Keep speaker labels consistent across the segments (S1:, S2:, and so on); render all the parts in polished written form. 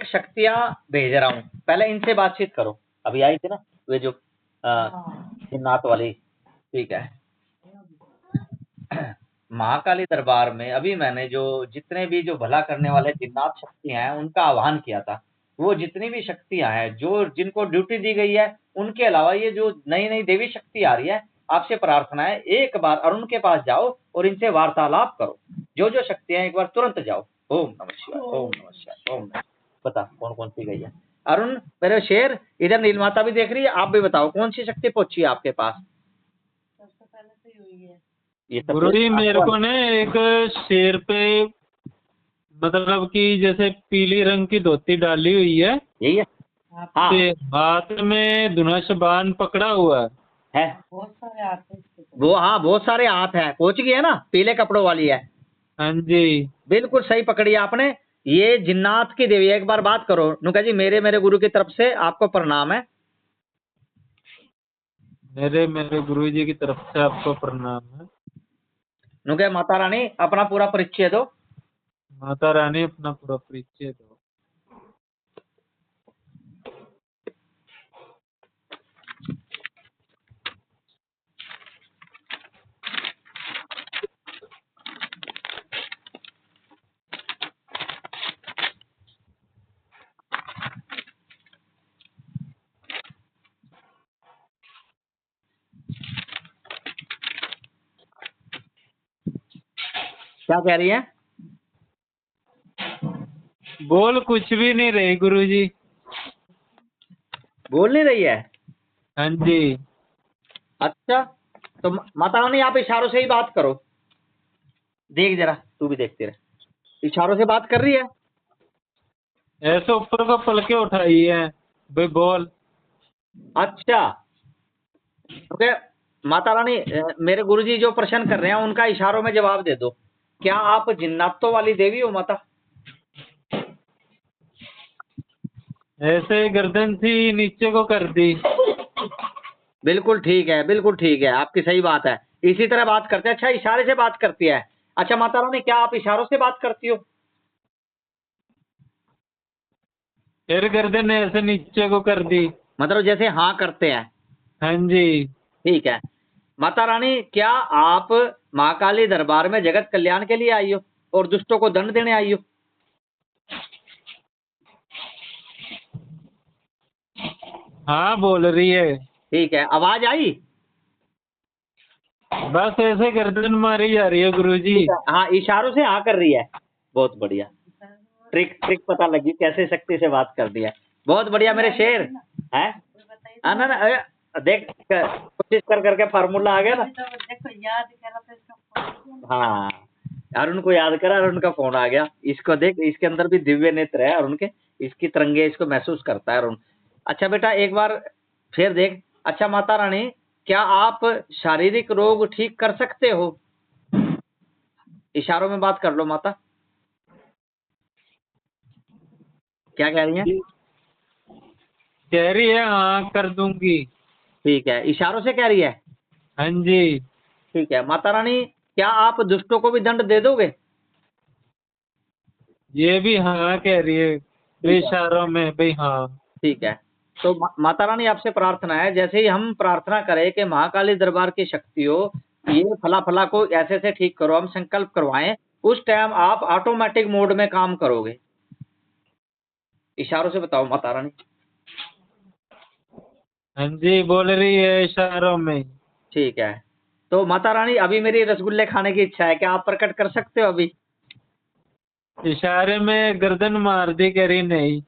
S1: शक्तियां भेज रहा हूँ, पहले इनसे बातचीत करो। अभी आई थी ना वे जो जिन्नात वाली, ठीक है। महाकाली दरबार में अभी मैंने जो जितने भी जो भला करने वाले जिन्नात शक्तियां हैं उनका आह्वान किया था। वो जितनी भी शक्तियां हैं जो जिनको ड्यूटी दी गई है, उनके अलावा ये जो नई नई देवी शक्ति आ रही है, आपसे प्रार्थना है एक बार अरुण के पास जाओ और इनसे वार्तालाप करो। जो जो शक्तियां एक बार तुरंत जाओ। ओम नमः शिवाय, ओम नमः शिवाय, ओम नमः। बता कौन कौन सी गई है। अरुण मेरे शेर, इधर नीलमाता भी देख रही है, आप भी बताओ कौन सी शक्ति पहुंची है आपके पास।
S2: सबसे पहले तो यही है
S1: ये
S3: गुरुजी मेरे को ना एक शेर पे मतलब कि जैसे पीली रंग की धोती डाली हुई है,
S1: यही है। हाँ
S3: ते हाथ में धनुष बाण पकड़ा हुआ
S1: है।
S2: बहुत सारे आते हैं इसके तो।
S1: वो हाँ बहुत सारे हाथ हैं, कोच की है ना, पीले कपड़ों वाली है।
S3: हाँ जी,
S1: बिल्कुल सही पकड़ी आपने। ये जिन्नात की देवी है। एक बार बात करो नुका जी, मेरे गुरु की तरफ से आपको प्रणाम है।
S3: मेरे गुरुजी की तरफ से आपको प्रणाम है।
S1: नुके माता रानी अपना पूरा परिचय दो।
S3: माता रानी अपना पूरा परिचय दो।
S1: क्या कह रही है।
S3: बोल कुछ भी नहीं रही गुरुजी।
S1: बोल नहीं रही है।
S3: हाँ जी,
S1: अच्छा तो माता रानी आप इशारों से ही बात करो। देख जरा, तू भी देखती रहे, इशारों से बात कर रही है।
S3: ऐसे ऊपर को पलके उठाई है भाई, बोल।
S1: अच्छा ओके माता रानी, मेरे गुरुजी जो प्रश्न कर रहे हैं उनका इशारों में जवाब दे दो। क्या आप जिन्नातों वाली देवी हो माता।
S3: ऐसे गर्दन सी नीचे को कर दी।
S1: बिल्कुल ठीक है, बिल्कुल ठीक है, आपकी सही बात है। इसी तरह बात करते हैं। अच्छा इशारे से बात करती है। अच्छा माता रानी क्या आप इशारों से बात करती हो।
S3: फिर गर्दन ऐसे नीचे को कर दी।
S1: मतलब जैसे हाँ करते हैं।
S3: हाँ जी,
S1: ठीक है। माता रानी क्या आप महाकाली दरबार में जगत कल्याण के लिए आई हो और दुष्टों को दंड देने आई हो।
S3: हाँ बोल रही है।
S1: ठीक है, आवाज आई।
S3: बस ऐसे गर्दन मारी जा रही है गुरुजी।
S1: हाँ इशारों से हाँ कर रही है। बहुत बढ़िया, ट्रिक ट्रिक पता लगी कैसे शक्ति से बात कर दिया। बहुत बढ़िया मेरे शेर है। ना ना देख कोशिश कर करके फार्मूला आ गया ना।
S2: देखो याद करा तो इसका
S1: हाँ अरुण को याद करा, अरुण का फोन आ गया। इसको देख, इसके अंदर भी दिव्य नेत्र है अरुण के, इसकी तरंगे इसको महसूस करता है अरुण। अच्छा बेटा एक बार फिर देख। अच्छा माता रानी क्या आप शारीरिक रोग ठीक कर सकते हो। इशारों में बात कर लो माता। क्या कह रही है।
S3: कह रही है हाँ कर दूंगी।
S1: ठीक है, इशारों से कह रही है।
S3: हाँ जी,
S1: ठीक है माता रानी क्या आप दुष्टों को भी दंड दे दोगे।
S3: ये भी हाँ कह रही है इशारों में भाई हाँ।
S1: ठीक है तो माता रानी आपसे प्रार्थना है, जैसे ही हम प्रार्थना करें कि महाकाली दरबार की शक्तियों ये फला फला को ऐसे से ठीक करो, हम संकल्प करवाएं, उस टाइम आप ऑटोमेटिक मोड में काम करोगे। इशारों से बताओ माता रानी।
S3: हाँ जी बोल रही है इशारों में।
S1: ठीक है तो माता रानी अभी मेरी रसगुल्ले खाने की इच्छा है, क्या आप प्रकट कर सकते हो अभी।
S3: इशारे में गर्दन मार दी, कह रही नहीं।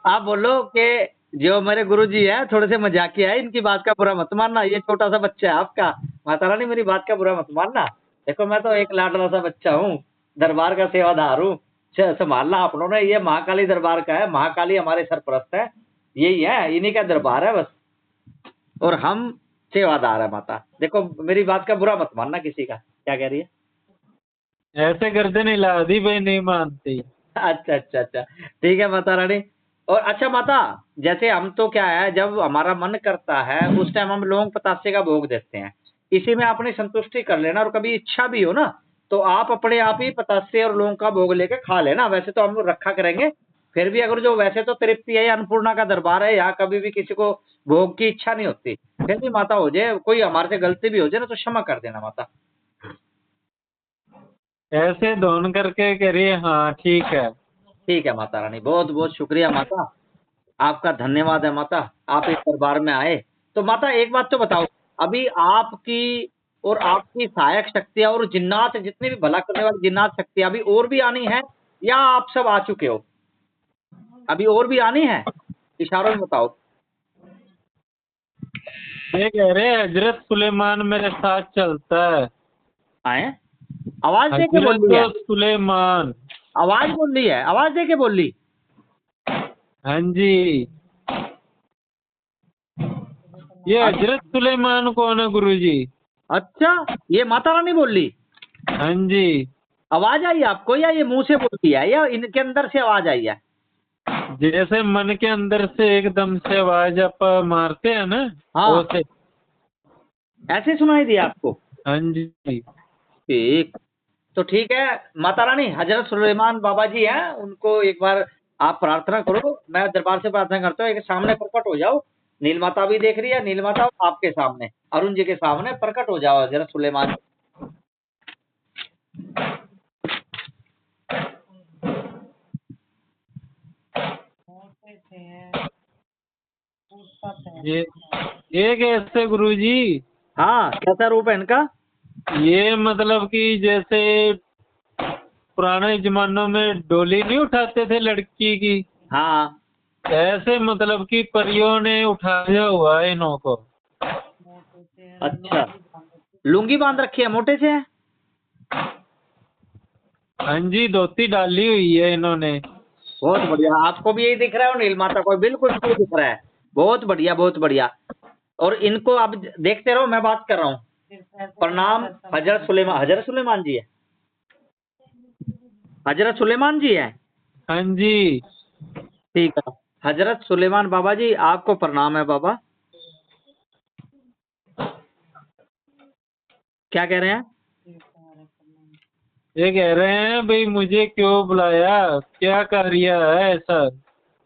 S1: आप बोलो कि जो मेरे गुरुजी है थोड़े से मजाकिया है, इनकी बात का बुरा मत मानना, ये छोटा सा बच्चा है आपका। माता रानी मेरी बात का बुरा मत मानना। देखो मैं तो एक लाडला सा बच्चा हूँ, दरबार का सेवादार हूँ। संभालना अपनों ने, ये महाकाली दरबार का है, महाकाली हमारे सरपरस्त है, यही है, इन्हीं का दरबार है बस, और हम सेवादार है माता। देखो मेरी बात का बुरा मत मानना किसी का। क्या कह रही है।
S3: ऐसे गर्दन हिला दी भाई, नहीं मानती।
S1: अच्छा अच्छा अच्छा ठीक है माता रानी। और अच्छा माता, जैसे हम तो क्या है जब हमारा मन करता है उस टाइम हम लौंग पतासे का भोग देते हैं, इसी में अपनी संतुष्टि कर लेना। और कभी इच्छा भी हो ना तो आप अपने आप ही पतासे और लौंग का भोग लेके खा लेना। वैसे तो हम लोग रखा करेंगे, फिर भी अगर जो वैसे तो तृप्ति है, अन्नपूर्णा का दरबार है, यहाँ कभी भी किसी को भोग की इच्छा नहीं होती। फिर भी माता हो जाए, कोई हमारे से गलती भी हो जाए ना तो क्षमा कर देना माता।
S3: ऐसे धोन करके करिए। हाँ ठीक है।
S1: ठीक है माता रानी, बहुत बहुत शुक्रिया माता, आपका धन्यवाद है माता, आप इस दरबार में आए। तो माता एक बात तो बताओ, अभी आपकी और आपकी सहायक शक्तियां और जिन्नात, जितने भी भला करने वाली जिन्नात शक्तियां अभी और भी आनी है, या आप सब आ चुके हो? अभी और भी आनी है, इशारों में बताओ।
S3: ये कह रहे हैं हजरत सुलेमान मेरे साथ चलता है।
S1: आए, आवाज दे के बोल रही है,
S3: हजरत सुलेमान।
S1: आवाज बोल रही है, आवाज दे के बोल रही।
S3: हाँ जी। ये हजरत सुलेमान कौन है गुरुजी?
S1: अच्छा, ये माता रानी बोल रही।
S3: हाँ जी।
S1: आवाज आई आपको, या ये मुंह से बोलती है, या इनके अंदर से आवाज आई है?
S3: जैसे मन के अंदर से एकदम से आवाज आप मारते हैं ना,
S1: हाँ।
S3: वैसे।
S1: ऐसे सुनाई दिया आपको?
S3: हाँ जी।
S1: ठीक, तो ठीक है माता रानी, हजरत सुलेमान बाबा जी हैं, उनको एक बार आप प्रार्थना करो। मैं दरबार से प्रार्थना करता हूँ, एक सामने प्रकट हो जाओ। नील माता भी देख रही है, नील माता आपके सामने, अरुण जी के सामने प्रकट हो जाओ हजरत सुलेमान।
S2: मोटे से हैं, पूछता है।
S3: ये कैसे गुरुजी?
S1: हाँ, कैसा रूप है इनका?
S3: ये मतलब कि जैसे पुराने जमानों में डोली नहीं उठाते थे लड़की की,
S1: हाँ।
S3: ऐसे मतलब कि परियों ने उठाया हुआ है इन्हों को।
S2: मोटे से हैं,
S1: अच्छा,
S2: लुंगी बांध
S1: लुंगी बांध रखी है, मोटे से है?
S3: हाँ जी, धोती डाली हुई है इन्होंने।
S1: बहुत बढ़िया, आपको भी यही दिख रहा है और नील माता को बिल्कुल सही दिख रहा है। बहुत बढ़िया, बहुत बढ़िया। और इनको आप देखते रहो, मैं बात कर रहा हूँ।
S2: फिर पैसे
S1: प्रणाम हजरत सुलेमान, हजरत सुलेमान जी है, हजरत सुलेमान जी है।
S3: हाँ जी।
S1: ठीक है, हजरत सुलेमान बाबा जी, आपको प्रणाम है बाबा। क्या कह रहे हैं?
S3: ये कह रहे हैं भाई मुझे क्यों बुलाया, क्या कार्य है ऐसा?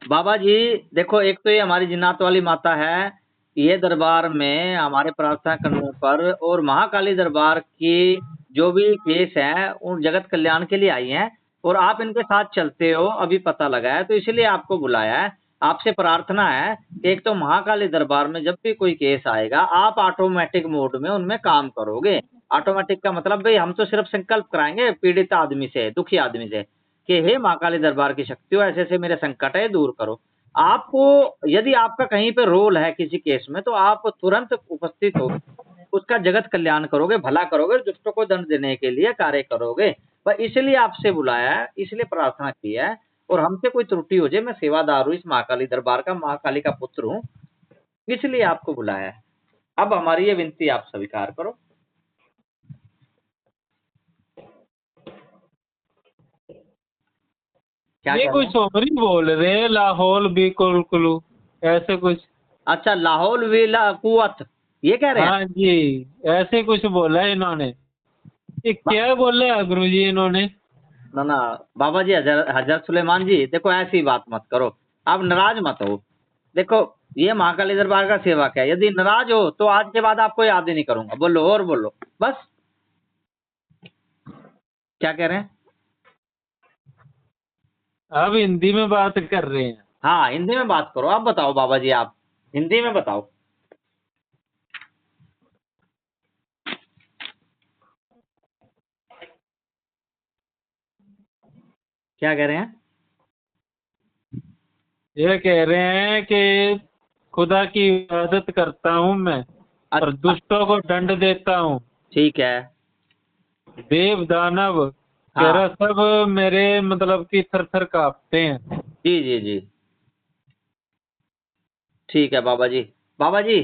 S1: बाबा जी देखो, एक तो ये हमारी जिन्नात वाली माता है, ये दरबार में हमारे प्रार्थना करने पर और महाकाली दरबार की जो भी केस है उन जगत कल्याण के लिए आई हैं, और आप इनके साथ चलते हो, अभी पता लगा है, तो इसलिए आपको बुलाया है। आपसे प्रार्थना है कि एक तो महाकाली दरबार में जब भी कोई केस आएगा, आप ऑटोमेटिक मोड में उनमें काम करोगे। ऑटोमेटिक का मतलब भाई, हम तो सिर्फ संकल्प कराएंगे पीड़ित आदमी से, दुखी आदमी से, कि हे माँ काली दरबार की शक्तियों, ऐसे ऐसे मेरे संकट है, दूर करो। आपको यदि आपका कहीं पे रोल है किसी केस में, तो आप तुरंत उपस्थित हो, उसका जगत कल्याण करोगे, भला करोगे, दुष्टों को दंड देने के लिए कार्य करोगे। बस इसलिए आपसे बुलाया है, इसलिए प्रार्थना की है। और हमसे कोई त्रुटि हो जाए, मैं सेवादार हूँ इस महाकाली दरबार का, महाकाली का पुत्र हूँ, इसलिए आपको बुलाया है। अब हमारी ये विनती आप स्वीकार करो। क्या
S3: ये
S1: कह रहे
S3: कुछ
S1: हैं?
S3: सोमरी बोल रहे हैं, लाहौल भी कुलकुलू, ऐसे कुछ।
S1: अच्छा, लाहौल विला कुवत, ये कह रहे हैं?
S3: हाँ जी, ऐसे कुछ बोला है इन्होंने। ये क्या बोला है गुरुजी इन्होंने?
S1: ना ना बाबा जी, हजरत सुलेमान जी देखो, ऐसी बात मत करो, आप नाराज मत हो। देखो, ये महाकाली दरबार का सेवक है, यदि नाराज हो तो आज के बाद आपको याद ही नहीं करूंगा। बोलो और बोलो बस। क्या कह रहे हैं?
S3: अब हिंदी में बात कर रहे हैं।
S1: हाँ, हिंदी में बात करो। आप बताओ बाबा जी, आप हिंदी में बताओ। क्या कह रहे हैं?
S3: ये कह रहे हैं कि खुदा की इबादत करता हूँ मैं, और
S1: अच्छा,
S3: दुष्टों को दंड देता हूँ।
S1: ठीक है।
S3: देव दानव कह
S1: हाँ,
S3: रहा सब मेरे मतलब कि थर थर कांपते हैं।
S1: जी जी जी, ठीक है बाबा जी। बाबा जी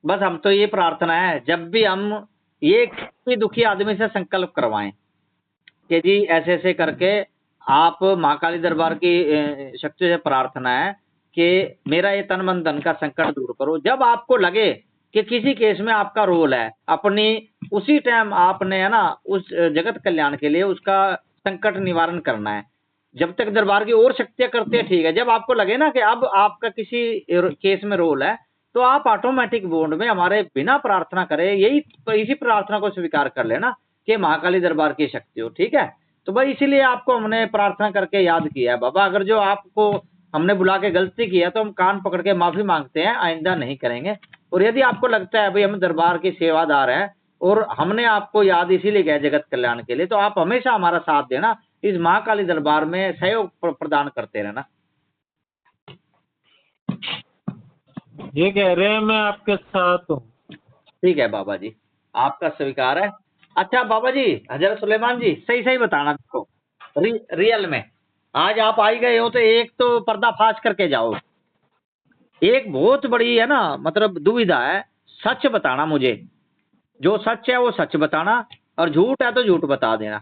S1: बस हम तो ये प्रार्थना है, जब भी हम ये किसी दुखी आदमी से संकल्प करवाएं कि जी ऐसे ऐसे करके आप महाकाली दरबार की शक्ति से प्रार्थना है कि मेरा ये तन मन धन का संकट दूर करो। जब आपको लगे कि किसी केस में आपका रोल है, अपनी उसी टाइम आपने है ना उस जगत कल्याण के लिए उसका संकट निवारण करना है। जब तक दरबार की और शक्तियां करते हैं ठीक है, जब आपको लगे ना कि अब आपका किसी केस में रोल है, तो आप ऑटोमेटिक बोर्ड में हमारे बिना प्रार्थना करे यही इसी प्रार्थना को स्वीकार कर लेना कि महाकाली दरबार की शक्ति हो, ठीक है। तो भाई इसीलिए आपको हमने प्रार्थना करके याद किया है बाबा। अगर जो आपको हमने बुला के गलती की है तो हम कान पकड़ के माफी मांगते हैं, आइंदा नहीं करेंगे। और यदि आपको लगता है भाई हम दरबार के सेवादार हैं और हमने आपको याद इसीलिए किया जगत कल्याण के लिए, तो आप हमेशा हमारा साथ देना, इस महाकाली दरबार में सहयोग प्रदान करते रहना।
S3: ये कह रहे हैं मैं आपके साथ हूँ।
S1: ठीक है बाबा जी, आपका स्वीकार है। अच्छा बाबा जी, हजरत सुलेमान जी, सही सही बताना देखो, रियल में आज आप आई गए हो तो एक तो पर्दाफाश करके जाओ। एक बहुत बड़ी है ना मतलब दुविधा है, सच बताना मुझे, जो सच है वो सच बताना और झूठ है तो झूठ बता देना।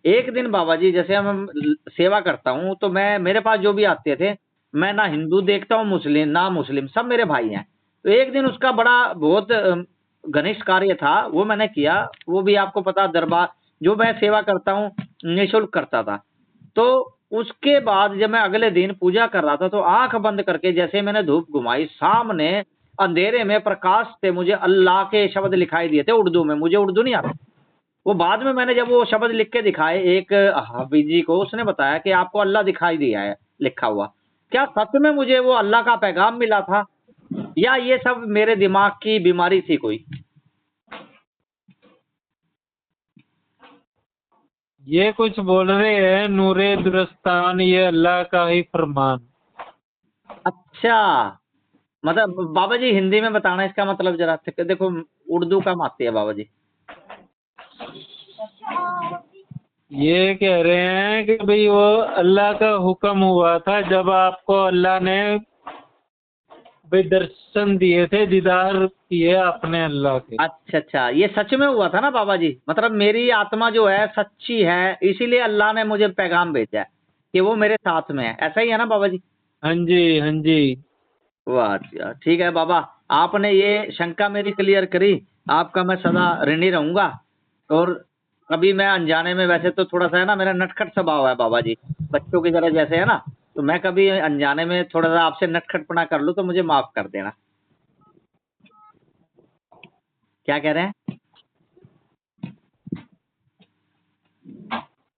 S1: एक दिन बाबा जी जैसे हम सेवा करता हूँ तो मैं मेरे पास जो भी आते थे, मैं ना हिंदू देखता हूँ मुस्लिम ना मुस्लिम, सब मेरे भाई हैं। तो एक दिन उसका बड़ा बहुत घनिष्ठ कार्य था, वो मैंने किया। वो भी आपको पता दरबार जो मैं सेवा करता हूँ निःशुल्क करता था। तो उसके बाद जब मैं अगले दिन पूजा कर रहा था तो आंख बंद करके जैसे मैंने धूप घुमाई, सामने अंधेरे में प्रकाश से मुझे अल्लाह के शब्द लिखाई दिए थे उर्दू में। मुझे उर्दू नहीं आता, वो बाद में मैंने जब वो शब्द लिख के दिखाए एक हाफिज जी को, उसने बताया कि आपको अल्लाह दिखाई दिया है लिखा हुआ। क्या सच में मुझे वो अल्लाह का पैगाम मिला था या ये सब मेरे दिमाग की बीमारी थी कोई?
S3: ये कुछ बोल रहे हैं नूरे दुरस्तान ये अल्लाह का ही फरमान।
S1: अच्छा, मतलब बाबा जी हिंदी में बताना इसका मतलब जरा, देखो उर्दू का मानते हैं बाबा जी।
S3: ये कह रहे हैं कि भाई वो अल्लाह का हुक्म हुआ था जब आपको अल्लाह ने भाई दर्शन दिए थे, दीदार किए आपने अल्लाह के।
S1: अच्छा अच्छा, ये सच में हुआ था ना बाबा जी, मतलब मेरी आत्मा जो है सच्ची है, इसीलिए अल्लाह ने मुझे पैगाम भेजा है कि वो मेरे साथ में है, ऐसा ही है ना बाबा जी?
S3: हाँ जी, हाँ जी।
S1: वाह अच्छा, ठीक है बाबा, आपने ये शंका मेरी क्लियर करी, आपका मैं सदा ऋणी रहूंगा। और कभी मैं अनजाने में, वैसे तो थोड़ा सा है ना मेरा नटखट स्वभाव है बाबा जी, बच्चों की तरह जैसे है ना, तो मैं कभी अनजाने में थोड़ा सा आपसे नटखटपना कर लूँ तो मुझे माफ कर देना। क्या कह रहे हैं?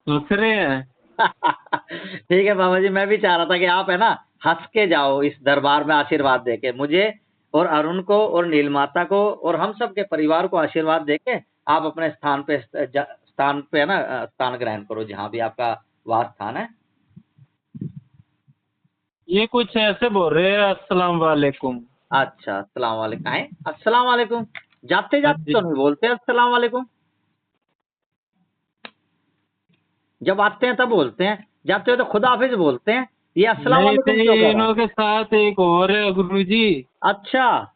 S3: सोच रहे हैं।
S1: ठीक है बाबा जी, मैं भी चाह रहा था कि आप है ना हंस के जाओ इस दरबार में, आशीर्वाद देके मुझे और अरुण को और नीलमाता को और हम सब के परिवार को आशीर्वाद देके आप अपने स्थान पे है ना स्थान ग्रहण करो जहाँ भी आपका वास स्थान है।
S3: ये कुछ ऐसे बोल रहे हैं अस्सलाम वालेकुम।
S1: अच्छा, अस्सलाम वालेकुम है, अस्सलाम वालेकुम जाते
S3: हाँ
S1: जाते
S3: जी।
S1: तो नहीं बोलते अस्सलाम वालेकुम, जब आते हैं तब बोलते हैं, जाते हो तो खुदा हाफिज बोलते हैं, ये अस्सलाम
S3: नहीं
S1: वालेकुम क्यों
S3: नहीं,
S1: कह रहा
S3: इन्हों
S1: है?
S3: के साथ एक और है गुरुजी।
S1: अच्छा,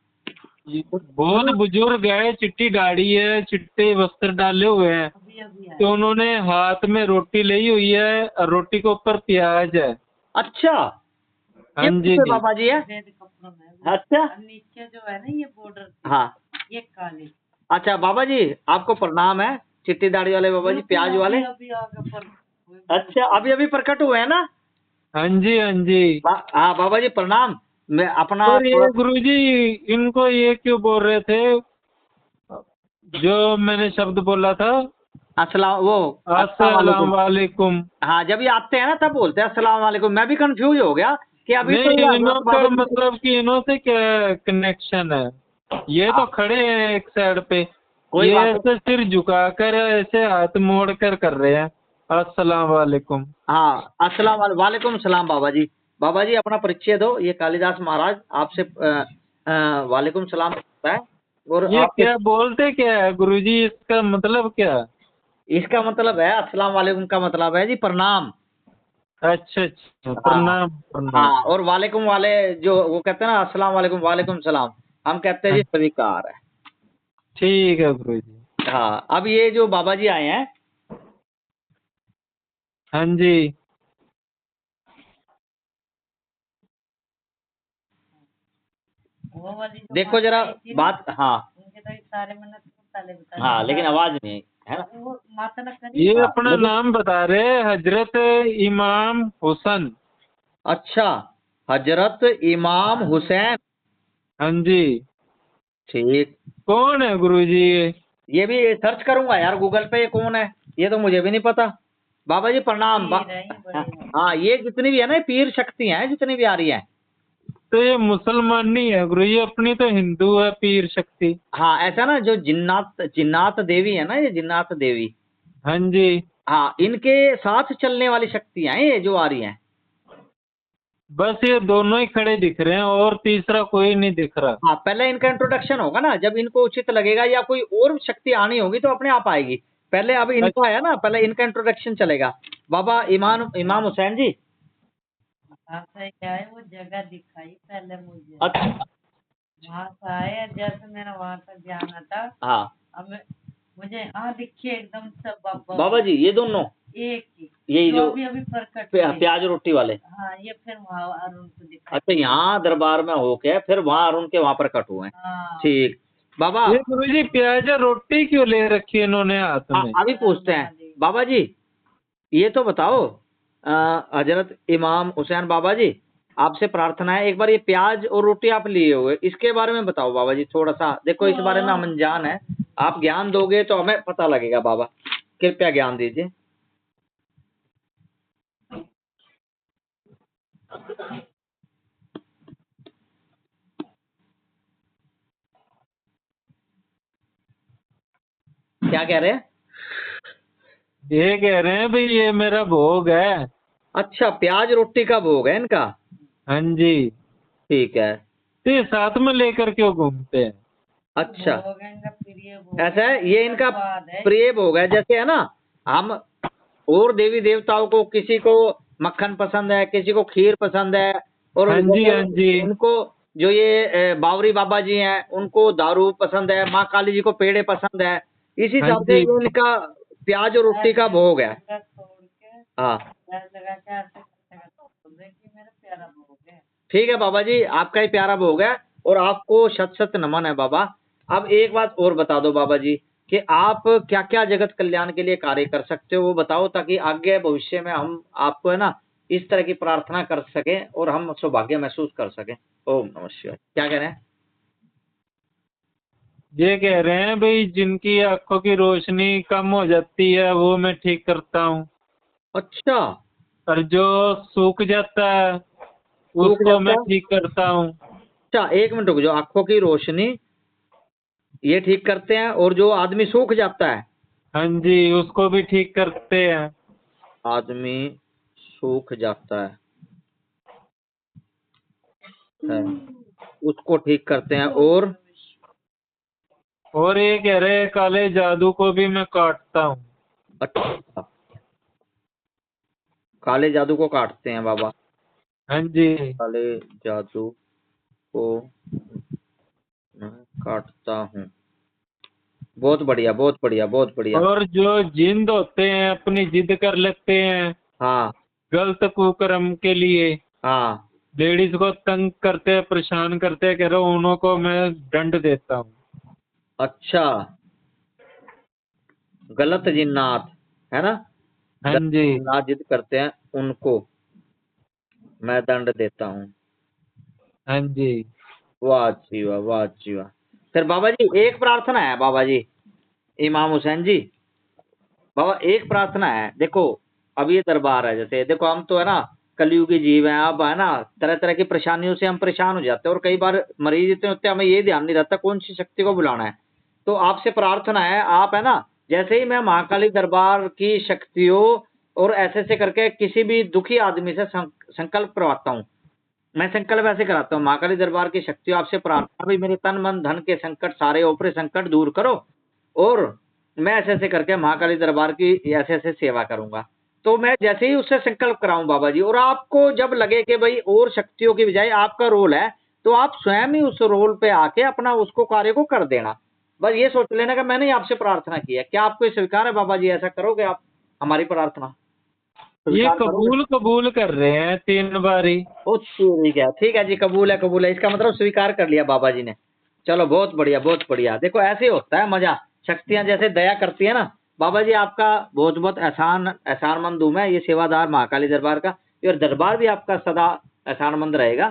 S3: बहुत बुजुर्ग है, चिट्टी दाढ़ी है, चिट्टे वस्त्र डाले हुए हैं।
S2: अभी अभी आया।
S3: तो उन्होंने हाथ में रोटी ली हुई है और रोटी के ऊपर प्याज है।
S1: अच्छा,
S3: हाँ
S1: ये
S3: जी
S1: किससे
S3: जी।
S1: बाबा जी है?
S2: सफेद कपड़ों में अभी।
S1: अच्छा,
S2: और नीचे जो है ना ये बॉर्डर,
S1: हाँ,
S2: ये काले।
S1: अच्छा बाबा जी आपको प्रणाम है, चिट्टी दाढ़ी वाले बाबा जी, प्याज वाले।
S2: अभी आगे पर
S1: अच्छा, अभी अभी प्रकट हुए हैं ना?
S3: हाँ जी, हाँ जी।
S1: हाँ बाबा जी प्रणाम। मैं अपना
S3: और
S1: थोड़ा,
S3: ये गुरुजी इनको ये क्यों बोल रहे थे जो मैंने शब्द बोला था,
S1: अस्सलाम वो अस्सलाम
S3: अस्सलाम
S1: वालेकुम।
S3: वालेकुम?
S1: हाँ, जब ये आते हैं ना तब बोलते हैं अस्सलाम वालेकुम, मैं भी कंफ्यूज हो गया कि अभी तो ये
S3: नहीं, इनों
S1: हजरत
S3: का
S1: बाबा जी।
S3: मतलब कि इनों से क्या कनेक्शन है? ये तो खड़े हैं एक साइड पे,
S1: कोई
S3: ये
S1: बात नहीं।
S3: ऐसे सिर झुकाकर ऐसे हाथ मोड़ कर रहे हैं अस्सलाम वालेकुम।
S1: हाँ, वालेकुम सलाम बाबा जी। बाबा जी अपना परिचय दो, ये कालिदास महाराज आपसे वालेकुम सलाम है। और
S3: ये
S1: आपके,
S3: क्या बोलते क्या है गुरुजी, इसका मतलब क्या?
S1: इसका मतलब है अस्सलाम वालेकुम का मतलब है जी प्रणाम।
S3: अच्छा अच्छा,
S1: हाँ
S3: प्रणाम प्रणाम।
S1: हाँ, और वालेकुम वाले जो वो कहते हैं ना अस्सलाम वालेकुम वालेकुम सलाम, हम कहते हैं
S3: हाँ,
S1: जी स्वीकार है।
S3: ठीक है गुरुजी।
S1: हाँ, अब ये जो बाबा जी आए हैं,
S3: हाँ जी।
S2: वो वाली जो
S1: देखो
S2: बात
S1: जरा
S2: आई थी ना,
S1: बात, हाँ
S2: उनके तो सारे मन्नत को पहले बता
S1: हाँ,
S2: दिया।
S1: लेकिन आवाज नहीं आई, है ना।
S2: वो माता ने करी।
S3: ये
S1: हाँ,
S3: अपना
S1: लेकिन
S3: नाम बता रहे हजरत इमाम हुसन।
S1: अच्छा, हजरत इमाम हुसैन,
S3: हाँ जी।
S1: ठीक।
S3: कौन है गुरुजी
S1: ये भी सर्च करूंगा यार गूगल पे, ये कौन है, ये तो मुझे भी नहीं पता। बाबा जी प्रणाम।
S2: पीर है ये बड़े।
S1: हाँ, ये जितनी भी है ना, ये पीर शक्तियां हैं जितनी भी आ रही हैं।
S3: तो ये मुसलमान नहीं है गुरु, ये अपनी तो हिंदू है पीर शक्ति।
S1: हाँ, ऐसा ना, जो जिन्नात जिन्नात देवी है ना, ये जिन्नात देवी,
S3: हाँ जी।
S1: हाँ, इनके साथ चलने वाली शक्तियां हैं ये जो आ रही हैं।
S3: बस ये दोनों ही खड़े दिख रहे हैं और तीसरा कोई नहीं दिख रहा।
S1: हाँ, पहले इनका इंट्रोडक्शन होगा ना, जब इनको उचित लगेगा या कोई और शक्ति आनी होगी तो अपने आप आएगी। पहले अब इनका है ना, पहले इनका इंट्रोडक्शन चलेगा। बाबा इमाम हुसैन जी।
S2: आपसे क्या है, वो जगह दिखाई पहले मुझे।
S1: अच्छा,
S2: वहाँ से आए, जैसे मेरा वहाँ का ध्यान हटा,
S1: हाँ
S2: अब मुझे दिखे एकदम से
S1: बाबा जी, ये दोनों
S2: एक ही,
S1: यही जो
S2: अभी अभी प्रकट हुए।
S1: प्याज रोटी वाले।
S2: हाँ, ये फिर वहाँ अरुण को दिखाई।
S1: अच्छा, यहाँ दरबार में होके फिर वहाँ अरुण के वहाँ प्रकट हुए हैं।
S2: हाँ,
S1: ठीक बाबा।
S3: ये गुरुजी प्याज और रोटी क्यों ले रखी है इन्होंने हाथ में?
S1: अभी पूछते हैं बाबा जी, ये तो बताओ, हजरत इमाम हुसैन बाबा जी, आपसे प्रार्थना है, एक बार ये प्याज और रोटी आप लिए हुए, इसके बारे में बताओ बाबा जी थोड़ा सा। देखो इस बारे में हम अनजान है, आप ज्ञान दोगे तो हमें पता लगेगा। बाबा कृपया ज्ञान दीजिए। क्या कह रहे हैं?
S3: ये कह रहे हैं भाई ये मेरा भोग है।
S1: अच्छा, प्याज रोटी का भोग है इनका।
S3: हाँ जी।
S1: ठीक है।
S3: तो ये साथ में लेकर क्यों घूमते हैं?
S1: अच्छा,
S2: भोग है इनका प्रिय भोग।
S1: ऐसा है, ये इनका
S2: स्वाद है।
S1: प्रिय भोग है। जैसे है ना, हम और देवी देवताओं को, किसी को मक्खन पसंद है, किसी को खीर पसंद है, और
S3: हाँ जी, हाँ जी।
S1: उनको जो ये बावरी बाबा जी हैं उनको दारू पसंद है, माँ काली जी को पेड़े पसंद है, इसी
S3: हाँ
S1: हिसाब से
S3: जी।
S1: ये इनका प्याज और रोटी का भोग है।
S2: जगह छोड़ के
S1: हाँ,
S2: प्याज लगा के ऐसे बोल कि मेरा प्यारा भोग है।
S1: ठीक है बाबा जी, आपका ही प्यारा भोग है और आपको शत शत नमन है बाबा। अब एक बात और बता दो बाबा जी, कि आप क्या क्या जगत कल्याण के लिए कार्य कर सकते हो वो बताओ, ताकि आगे भविष्य में हम आपको है ना इस तरह की प्रार्थना कर सके और हम सौभाग्य महसूस कर सके। ओम नमः शिवाय। क्या कह रहे हैं?
S3: ये कह रहे हैं भाई जिनकी आंखों की रोशनी कम हो जाती है वो मैं ठीक करता हूँ,
S1: अच्छा,
S3: और जो सूख जाता है उसको मैं ठीक करता हूँ।
S1: अच्छा, एक मिनट रुक जाओ। आंखों की रोशनी ये ठीक करते हैं, और जो आदमी सूख जाता है,
S3: हाँ जी, उसको भी ठीक करते हैं।
S1: आदमी सूख जाता है उसको ठीक करते हैं,
S3: और ये कह रहे हैं काले जादू को भी मैं काटता हूँ।
S1: अच्छा, काले जादू को काटते हैं बाबा।
S3: हाँ जी।
S1: काले जादू को मैं काटता हूँ। बहुत बढ़िया, बहुत बढ़िया, बहुत बढ़िया।
S3: और जो जिंद होते हैं अपनी जिद कर लेते हैं
S1: हाँ
S3: गलत कुकर्म के लिए,
S1: हाँ,
S3: लेडीज को तंग करते हैं परेशान करते हैं, कह रहे हो उन्हों को मैं दंड देता हूँ।
S1: अच्छा, गलत जिन्नात है ना,
S3: हाँ
S1: गलत
S3: जी।
S1: जिन्नात जिद करते हैं उनको मैं दंड देता हूँ।
S3: हाँ जी।
S1: वाह जी वाह, वाह जी वाह। फिर बाबा जी एक प्रार्थना है बाबा जी, इमाम हुसैन जी, बाबा एक प्रार्थना है। देखो अब ये दरबार है, जैसे देखो हम तो है ना कलयुगी जीव हैं, अब है ना तरह तरह की परेशानियों से हम परेशान हो जाते हैं, और कई बार मरीज इतने होते हैं हमें ये ध्यान नहीं रहता कौन सी शक्ति को बुलाना है। तो आपसे प्रार्थना है, आप है ना जैसे ही मैं महाकाली दरबार की शक्तियों और ऐसे करके किसी भी दुखी आदमी से संकल्प करवाता हूँ, मैं संकल्प ऐसे कराता हूँ, महाकाली दरबार की शक्तियों आपसे प्रार्थना, भाई मेरे तन मन धन के संकट, सारे ओपरे संकट दूर करो, और मैं ऐसे करके महाकाली दरबार की ऐसे सेवा करूंगा। तो मैं जैसे ही उससे संकल्प कराऊं बाबा जी, और आपको जब लगे कि भाई और शक्तियों की बजाय आपका रोल है, तो आप स्वयं ही उस रोल पे आके अपना उसको कार्य को कर देना। बस ये सोच लेना कि मैंने ही आपसे प्रार्थना की है। क्या आपको ये स्वीकार है बाबा जी? ऐसा करोगे आप हमारी प्रार्थना?
S3: ये
S1: स्वीकार करोगे?
S3: कबूल कबूल कर रहे हैं 3 बारी।
S1: ओ ठीक है जी, कबूल है, इसका मतलब स्वीकार कर लिया बाबा जी ने। चलो बहुत बढ़िया बहुत बढ़िया। देखो ऐसे ही होता है मजा, शक्तियां जैसे दया करती है ना। बाबा जी आपका बहुत बहुत एहसानमंद हूं मैं, ये सेवादार महाकाली दरबार का। और दरबार भी आपका सदा एहसानमंद रहेगा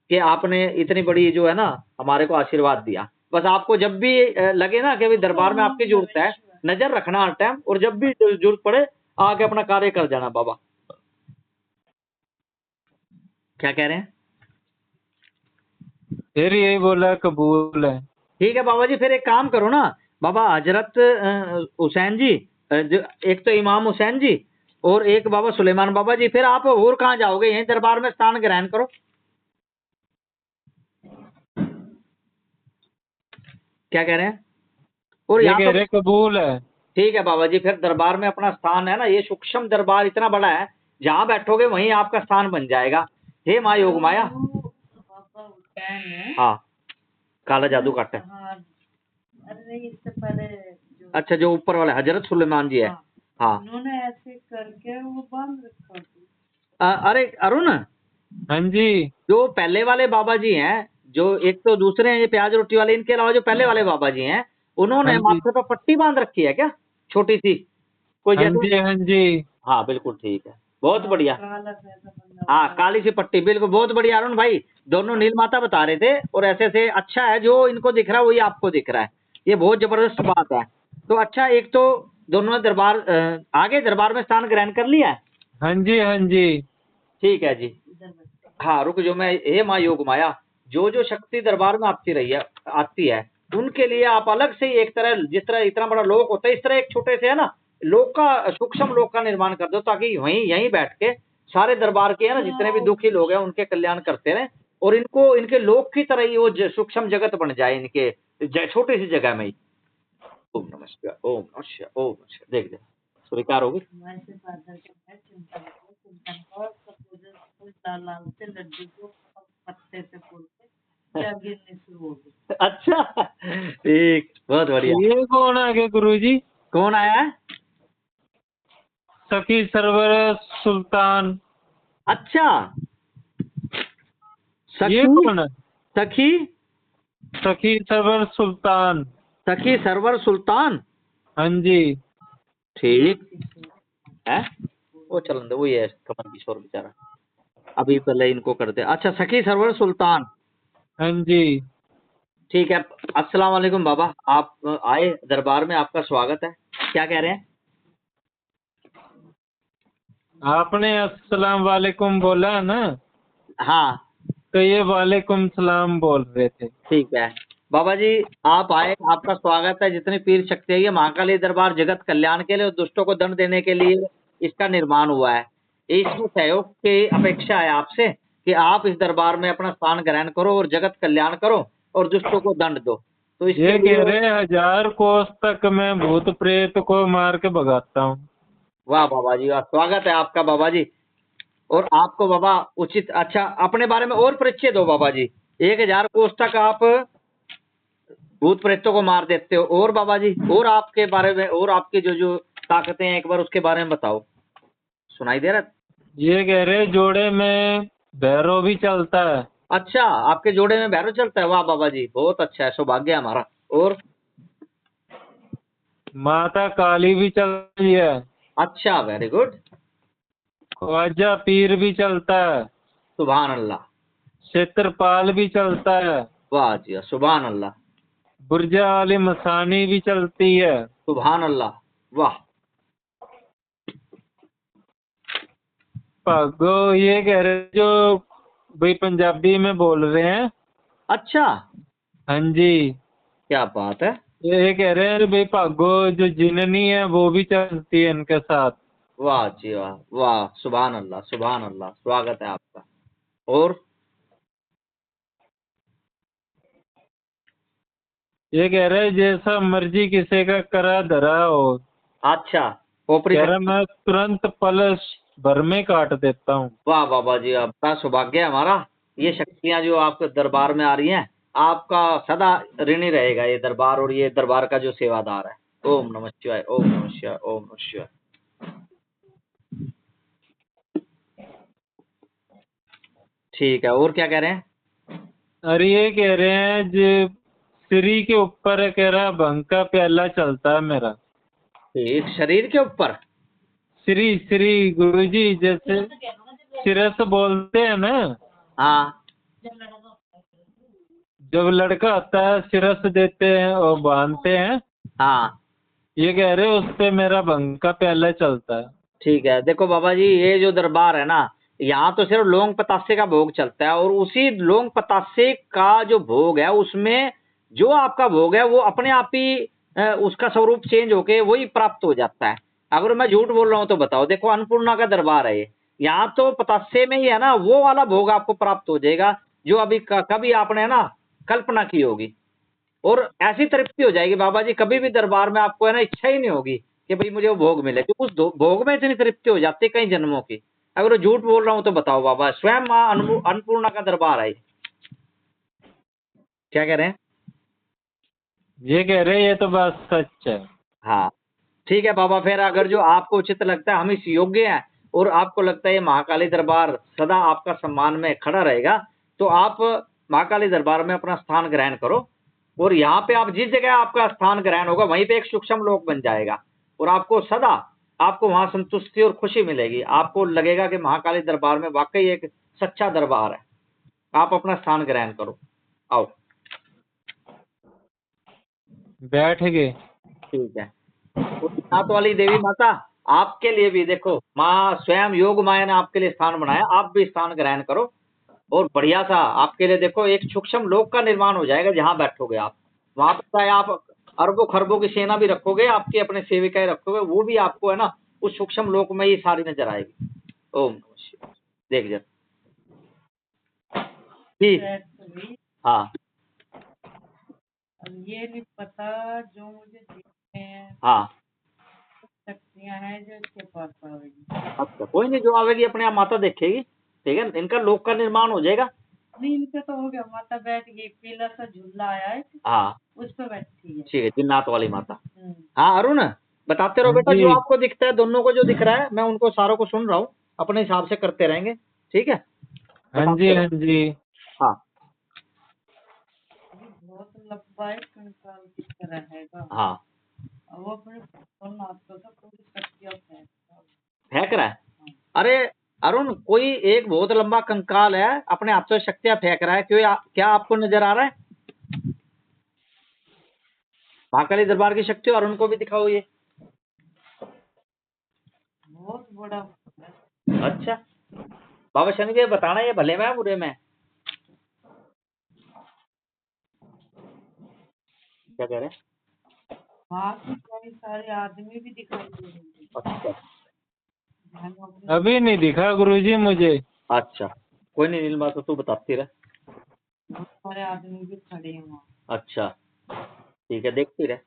S1: कि आपने इतनी बड़ी जो है ना हमारे को आशीर्वाद दिया। बस आपको जब भी लगे ना कि अभी दरबार में आपकी जरूरत है, नजर रखना हर टाइम, और जब भी जरूरत पड़े आके अपना कार्य कर जाना बाबा। क्या कह रहे हैं?
S3: फिर यही बोला कबूल है।
S1: ठीक है बाबा जी, फिर एक काम करो ना बाबा, हजरत हुसैन जी, एक तो इमाम हुसैन जी और एक बाबा सुलेमान बाबा जी, फिर आप और कहाँ जाओगे, यहीं दरबार में स्थान ग्रहण करो। क्या कह रहे हैं? और
S3: ये
S1: यहाँ
S3: कह
S1: तो
S3: रहे कबूल है।
S1: ठीक है बाबा जी, फिर दरबार में अपना स्थान है ना, ये सूक्ष्म दरबार इतना बड़ा है, जहाँ बैठोगे वहीं आपका स्थान बन जाएगा। हे माँ योग माया।
S2: बाबा हुसैन है।
S1: हाँ, काला जादू काटे।
S2: हाँ, अरे इससे पहले जो
S1: अच्छा, जो ऊपर वाला हजरत सुलेमान जी है।
S2: हाँ,
S1: हाँ।
S2: उन्होंने ऐसे करके वो बांध रखा थी।
S1: अरे अरुण,
S3: हाँ जी।
S1: जो पहले वाले बाबा जी हैं, जो एक तो दूसरे हैं ये प्याज रोटी वाले, इनके अलावा जो पहले वाले बाबा जी हैं, उन्होंने
S3: हाँ जी।
S1: माथे पर पट्टी बांध रखी है क्या, छोटी सी कोई
S3: हाँ
S1: जैसे?
S3: जी। हाँ जी।
S1: हाँ बिल्कुल ठीक है, बहुत बढ़िया।
S2: काला पैसा बंदा
S1: हाँ,
S2: होता है।
S1: काली सी पट्टी, बिल्कुल बहुत बढ़िया अरुण भाई। दोनों नील माता बता रहे थे, और ऐसे से अच्छा है, जो इनको दिख रहा है वही आपको दिख रहा है, ये बहुत जबरदस्त बात है। तो अच्छा, एक तो दोनों ने दरबार आगे दरबार में स्थान ग्रहण कर लिया है।
S3: हाँ जी। हाँ जी।
S1: ठीक है जी।
S2: इधर बैठे।
S1: हाँ रुक जो, मैं हे माँ योग माया, जो जो शक्ति दरबार में आती है उनके लिए आप अलग से ही एक तरह, जिस तरह इतना बड़ा लोक होता है, इस तरह एक छोटे से है ना लोक का, सूक्ष्म लोक का निर्माण कर दो, ताकि वहीं यहीं बैठ के सारे दरबार के है ना जितने भी दुखी लोग हैं उनके कल्याण करते रहे, और इनको इनके लोक की तरह ही वो सूक्ष्म जगत बन जाए इनके छोटी सी जगह में ही। ओम नमः शिवाय, ओम नमः शिवाय, ओम नमः शिवाय। देख स्वीकार होगी।
S2: हमारे से बादल के है, चिंतन को सपोज फूल लाल लाल से लड्डू को पत्ते पे फूल के क्या गिरने शुरू हो गई।
S1: अच्छा ठीक, बहुत बढ़िया।
S3: ये कौन आ गए गुरुजी?
S1: कौन आया है?
S3: सखी सरवर सुल्तान।
S1: अच्छा,
S3: ये
S1: सखी
S3: कौन है?
S1: सखी
S3: सखी सरवर सुल्तान।
S1: सखी सरवर सुल्तान।
S3: हाँ जी।
S1: ठीक है, वो चलन दे, वही है कमल किशोर बेचारा, अभी पहले इनको कर दे। अच्छा, सखी सरवर सुल्तान,
S3: हाँ जी।
S1: ठीक है। अस्सलाम वालेकुम बाबा, आप आए दरबार में, आपका स्वागत है। क्या कह रहे हैं?
S3: आपने अस्सलाम वालेकुम बोला ना,
S1: हाँ
S3: तो ये वालेकुम सलाम बोल रहे थे।
S1: ठीक है बाबा जी, आप आए, आपका स्वागत है। जितनी पीर शक्ति है, ये महाकाली दरबार जगत कल्याण के लिए और दुष्टों को दंड देने के लिए इसका निर्माण हुआ है। इसमें सहयोग की अपेक्षा है आपसे कि आप इस दरबार में अपना स्थान ग्रहण करो और जगत कल्याण करो और दुष्टों को दंड दो। तो
S3: ये
S1: इसके
S3: कह
S1: लिए
S3: रहे 1000 कोस तक मैं भूत प्रेत को मार के भगाता हूँ।
S1: वाह बाबा जी वाह, स्वागत है आपका बाबा जी। और आपको बाबा उचित, अच्छा अपने बारे में और परिचय दो बाबा जी। 1000 कोस तक आप भूत प्रेतों को मार देते हो, और बाबा जी और आपके बारे में, और आपके जो जो ताकतें हैं एक बार उसके बारे में बताओ, सुनाई दे रहा है?
S3: ये कह रहे जोड़े में भैरव भी चलता है।
S1: अच्छा, आपके जोड़े में भैरव चलता है, वाह बाबा जी बहुत अच्छा है, सौभाग्य है हमारा। और
S3: माता काली भी चलती है।
S1: अच्छा, वेरी गुड,
S3: ख्वाजा पीर भी चलता है।
S1: सुभान अल्लाह,
S3: क्षेत्रपाल भी चलता है।
S1: वाह जी वाह, सुभान अल्लाह,
S3: बुर्जा वाली मसानी भी चलती है।
S1: सुभान अल्लाह, वाह।
S3: भागो ये कह रहे जो भाई पंजाबी में बोल रहे हैं।
S1: अच्छा,
S3: हाँ जी।
S1: क्या बात है,
S3: ये कह रहे हैं भाई भागो जो जिननी है वो भी चलती है इनके साथ।
S1: वाह जी वाह, वाह सुभान अल्लाह, सुभान अल्लाह, स्वागत है आपका। और
S3: ये कह रहे हैं जैसा मर्जी किसी का करा धरा हो,
S1: अच्छा, खोपड़ी
S3: कह रहा
S1: शक्ति,
S3: मैं तुरंत पल भर में काट देता हूँ।
S1: वाह बाबा जी, आपका सौभाग्य है हमारा। ये शक्तियां जो आपके दरबार में आ रही हैं, आपका सदा ऋणी रहेगा ये दरबार, और ये दरबार का जो सेवादार है। ओम नमः शिवाय, ओम नमः शिवाय, ओम नमः शिवाय। ठीक है, और क्या कह रहे हैं?
S3: और ये कह रहे हैं जो श्री के ऊपर कह रहा भंग का प्याला चलता है मेरा।
S1: ठीक, शरीर के ऊपर?
S3: श्री श्री गुरुजी, जैसे सिरस बोलते हैं ना,
S1: हाँ,
S3: जब लड़का होता है सिरस देते हैं और बांधते हैं,
S1: हाँ,
S3: ये कह रहे उस पे मेरा भंग का प्याला चलता है।
S1: ठीक है। देखो बाबा जी, ये जो दरबार है ना, यहाँ तो सिर्फ लौंग पतासे का भोग चलता है, और उसी लौंग पतासे का जो भोग है उसमें जो आपका भोग है वो अपने आप ही उसका स्वरूप चेंज होके वही प्राप्त हो जाता है। अगर मैं झूठ बोल रहा हूँ तो बताओ। देखो, अन्नपूर्णा का दरबार है ये, यहाँ तो पतासे में ही है ना, वो वाला भोग आपको प्राप्त हो जाएगा जो अभी कभी आपने ना कल्पना की होगी, और ऐसी तृप्ति हो जाएगी बाबा जी, कभी भी दरबार में आपको है ना इच्छा ही नहीं होगी कि भाई मुझे वो भोग मिले, क्योंकि उस भोग में इतनी तृप्ति हो जाती है कई जन्मों की। अगर वो झूठ बोल रहा हूँ तो बताओ बाबा, स्वयं माँ अन्नपूर्णा का दरबार है ये। क्या कह रहे हैं?
S3: ये कह रहे ये तो बात सच है।
S1: हाँ, ठीक है बाबा। फिर अगर जो आपको उचित लगता है, हम इस योग्य हैं, और आपको लगता है ये महाकाली दरबार सदा आपका सम्मान में खड़ा रहेगा, तो आप महाकाली दरबार में अपना स्थान ग्रहण करो, और यहाँ पे आप जिस जगह आपका स्थान ग्रहण होगा वहीं पे एक सूक्ष्म लोक बन जाएगा, और आपको सदा आपको वहां संतुष्टि और खुशी मिलेगी। आपको लगेगा कि महाकाली दरबार में वाकई एक सच्चा दरबार है। आप अपना स्थान ग्रहण करो, आओ।
S3: बैठ गए।
S1: ठीक है। तो नाथ वाली देवी माता, आपके लिए भी देखो, माँ स्वयं योग माया ने आपके लिए स्थान बनाया, आप भी स्थान ग्रहण करो, और बढ़िया सा आपके लिए देखो एक सूक्ष्म लोक का निर्माण हो जाएगा जहां बैठोगे आप। वहां पर चाहे आप अरबों खरबों की सेना भी रखोगे, आपकी अपने सेविकाएं रखोगे, वो भी आपको है ना उस सूक्ष्म लोक में ही सारी नजर आएगी। ओम नमः शिवाय। देख जा ठीक। हाँ,
S2: अब ये नहीं पता जो मुझे दिखते हैं
S1: हाँ,
S2: शक्तियां हैं जो इसके पास आवेगी।
S1: अच्छा, कोई नहीं, जो आवेगी अपने आप माता देखेगी। ठीक है, इनका लोक का निर्माण हो जाएगा।
S2: नहीं, इनका तो हो गया, माता बैठ गई, पीला सा झूला आया है,
S1: हाँ,
S2: उस पर बैठी है।
S1: ठीक है, जिन्नात वाली माता। हाँ अरुण, बताते रहो
S3: हाँ
S1: बेटा,
S3: जी,
S1: जो आपको दिखता है, दोनों को जो दिख रहा है, मैं उनको सारों को सुन रहा हूँ, अपने हिसाब से करते रहेंगे। ठीक है,
S3: हाँ
S1: बताते
S3: जी,
S1: रहो।
S3: हाँ जी।
S1: हाँ,
S2: ये बहुत लंबा है, कंकाल की तरह है।
S1: हाँ,
S2: वो अपने हाथों से पूरी शक्तियां
S1: फेंक रहा है। अरे अरुण, कोई एक बहुत लंबा कंकाल है, अपने हाथ से शक्तियां फेंक रहा है, क्या आपको नजर आ रहा है? महाकाली दरबार की शक्ति अरुण को भी दिखाओ ये।
S2: बहुत बड़ा।
S1: अच्छा, बाबा शनिदेव बताना ये भले में है बुरे में? क्या कह रहे हैं?
S2: वहाँ के कई सारे आदमी भी दिखाई दे रहे हैं।
S1: अच्छा,
S3: अभी नहीं दिखा गुरुजी मुझे।
S1: अच्छा, कोई नहीं नीलमा, तो तू बताती रह।
S2: बहुत सारे आदमी भी खड़े हैं वहाँ।
S1: अच्छा, ठीक है, देखती रह।